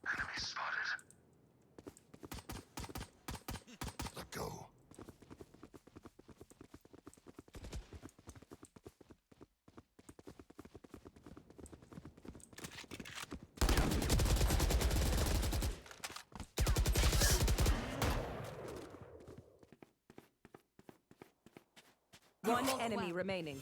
Speaker 13: Enemy spotted. Let go.
Speaker 6: One enemy remaining.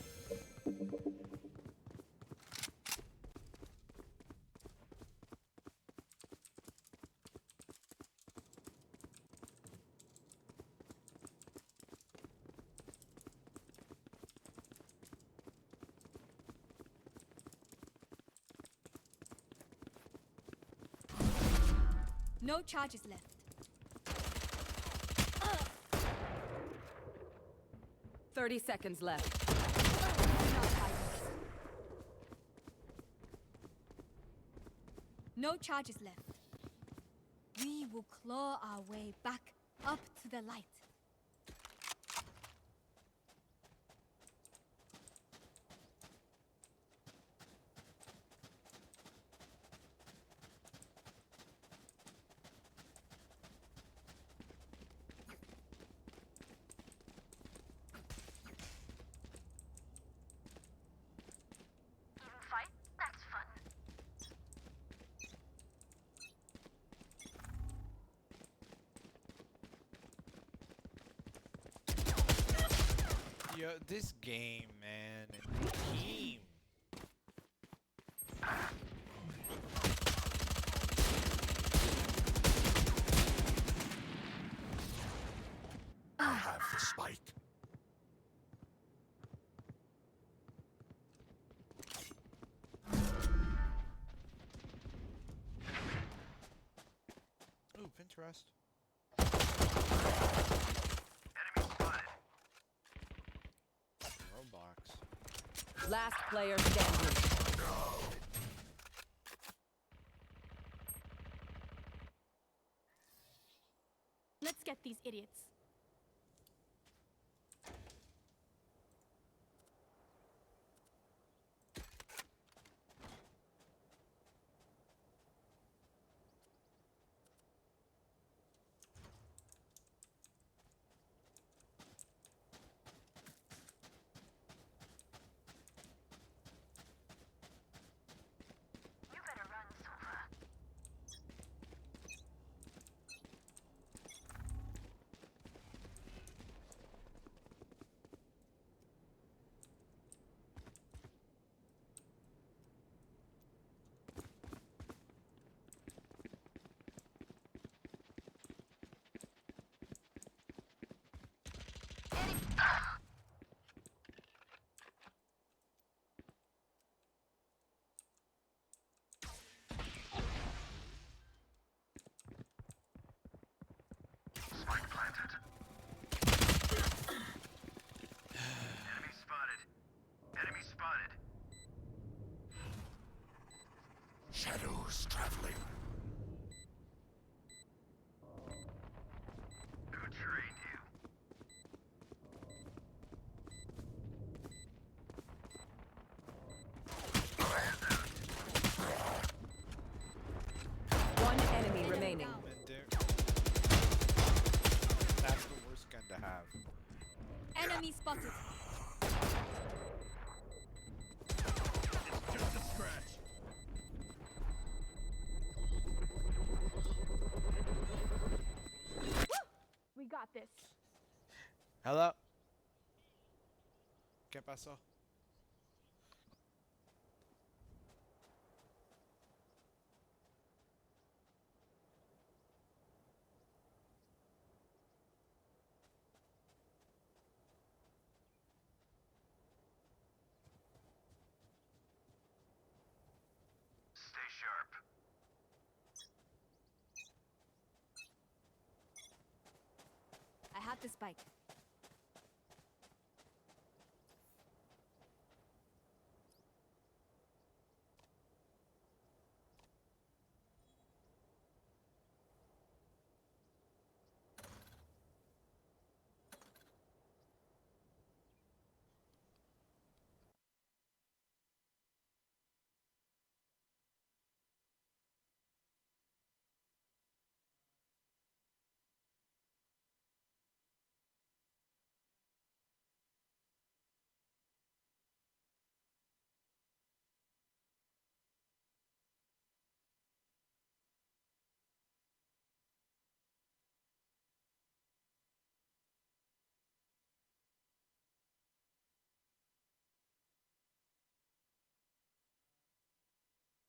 Speaker 10: No charges left.
Speaker 6: 30 seconds left.
Speaker 10: No charges left. We will claw our way back up to the light.
Speaker 13: Even fight? That's fun.
Speaker 1: Yo, this game, man, and the team.
Speaker 13: I have the spike.
Speaker 1: Ooh, Pinterest.
Speaker 13: Enemy spotted.
Speaker 1: Roblox.
Speaker 6: Last player standing.
Speaker 10: Let's get these idiots.
Speaker 13: You better run, Silva. Shadows traveling. Who trained you?
Speaker 6: One enemy remaining.
Speaker 1: That's the worst gun to have.
Speaker 11: Enemy spotted.
Speaker 13: It's just a scratch.
Speaker 10: We got this.
Speaker 1: Hello? ¿Qué pasó?
Speaker 13: Stay sharp.
Speaker 11: I have the spike.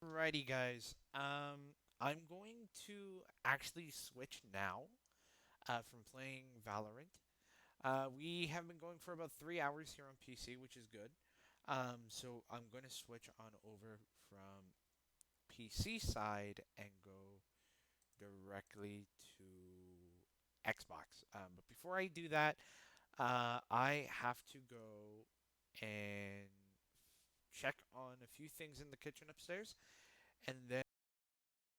Speaker 1: Alrighty, guys. I'm going to actually switch now from playing Valorant. We have been going for about 3 hours here on PC, which is good. So I'm going to switch on over from PC side and go directly to Xbox. But before I do that, I have to go and check on a few things in the kitchen upstairs, and then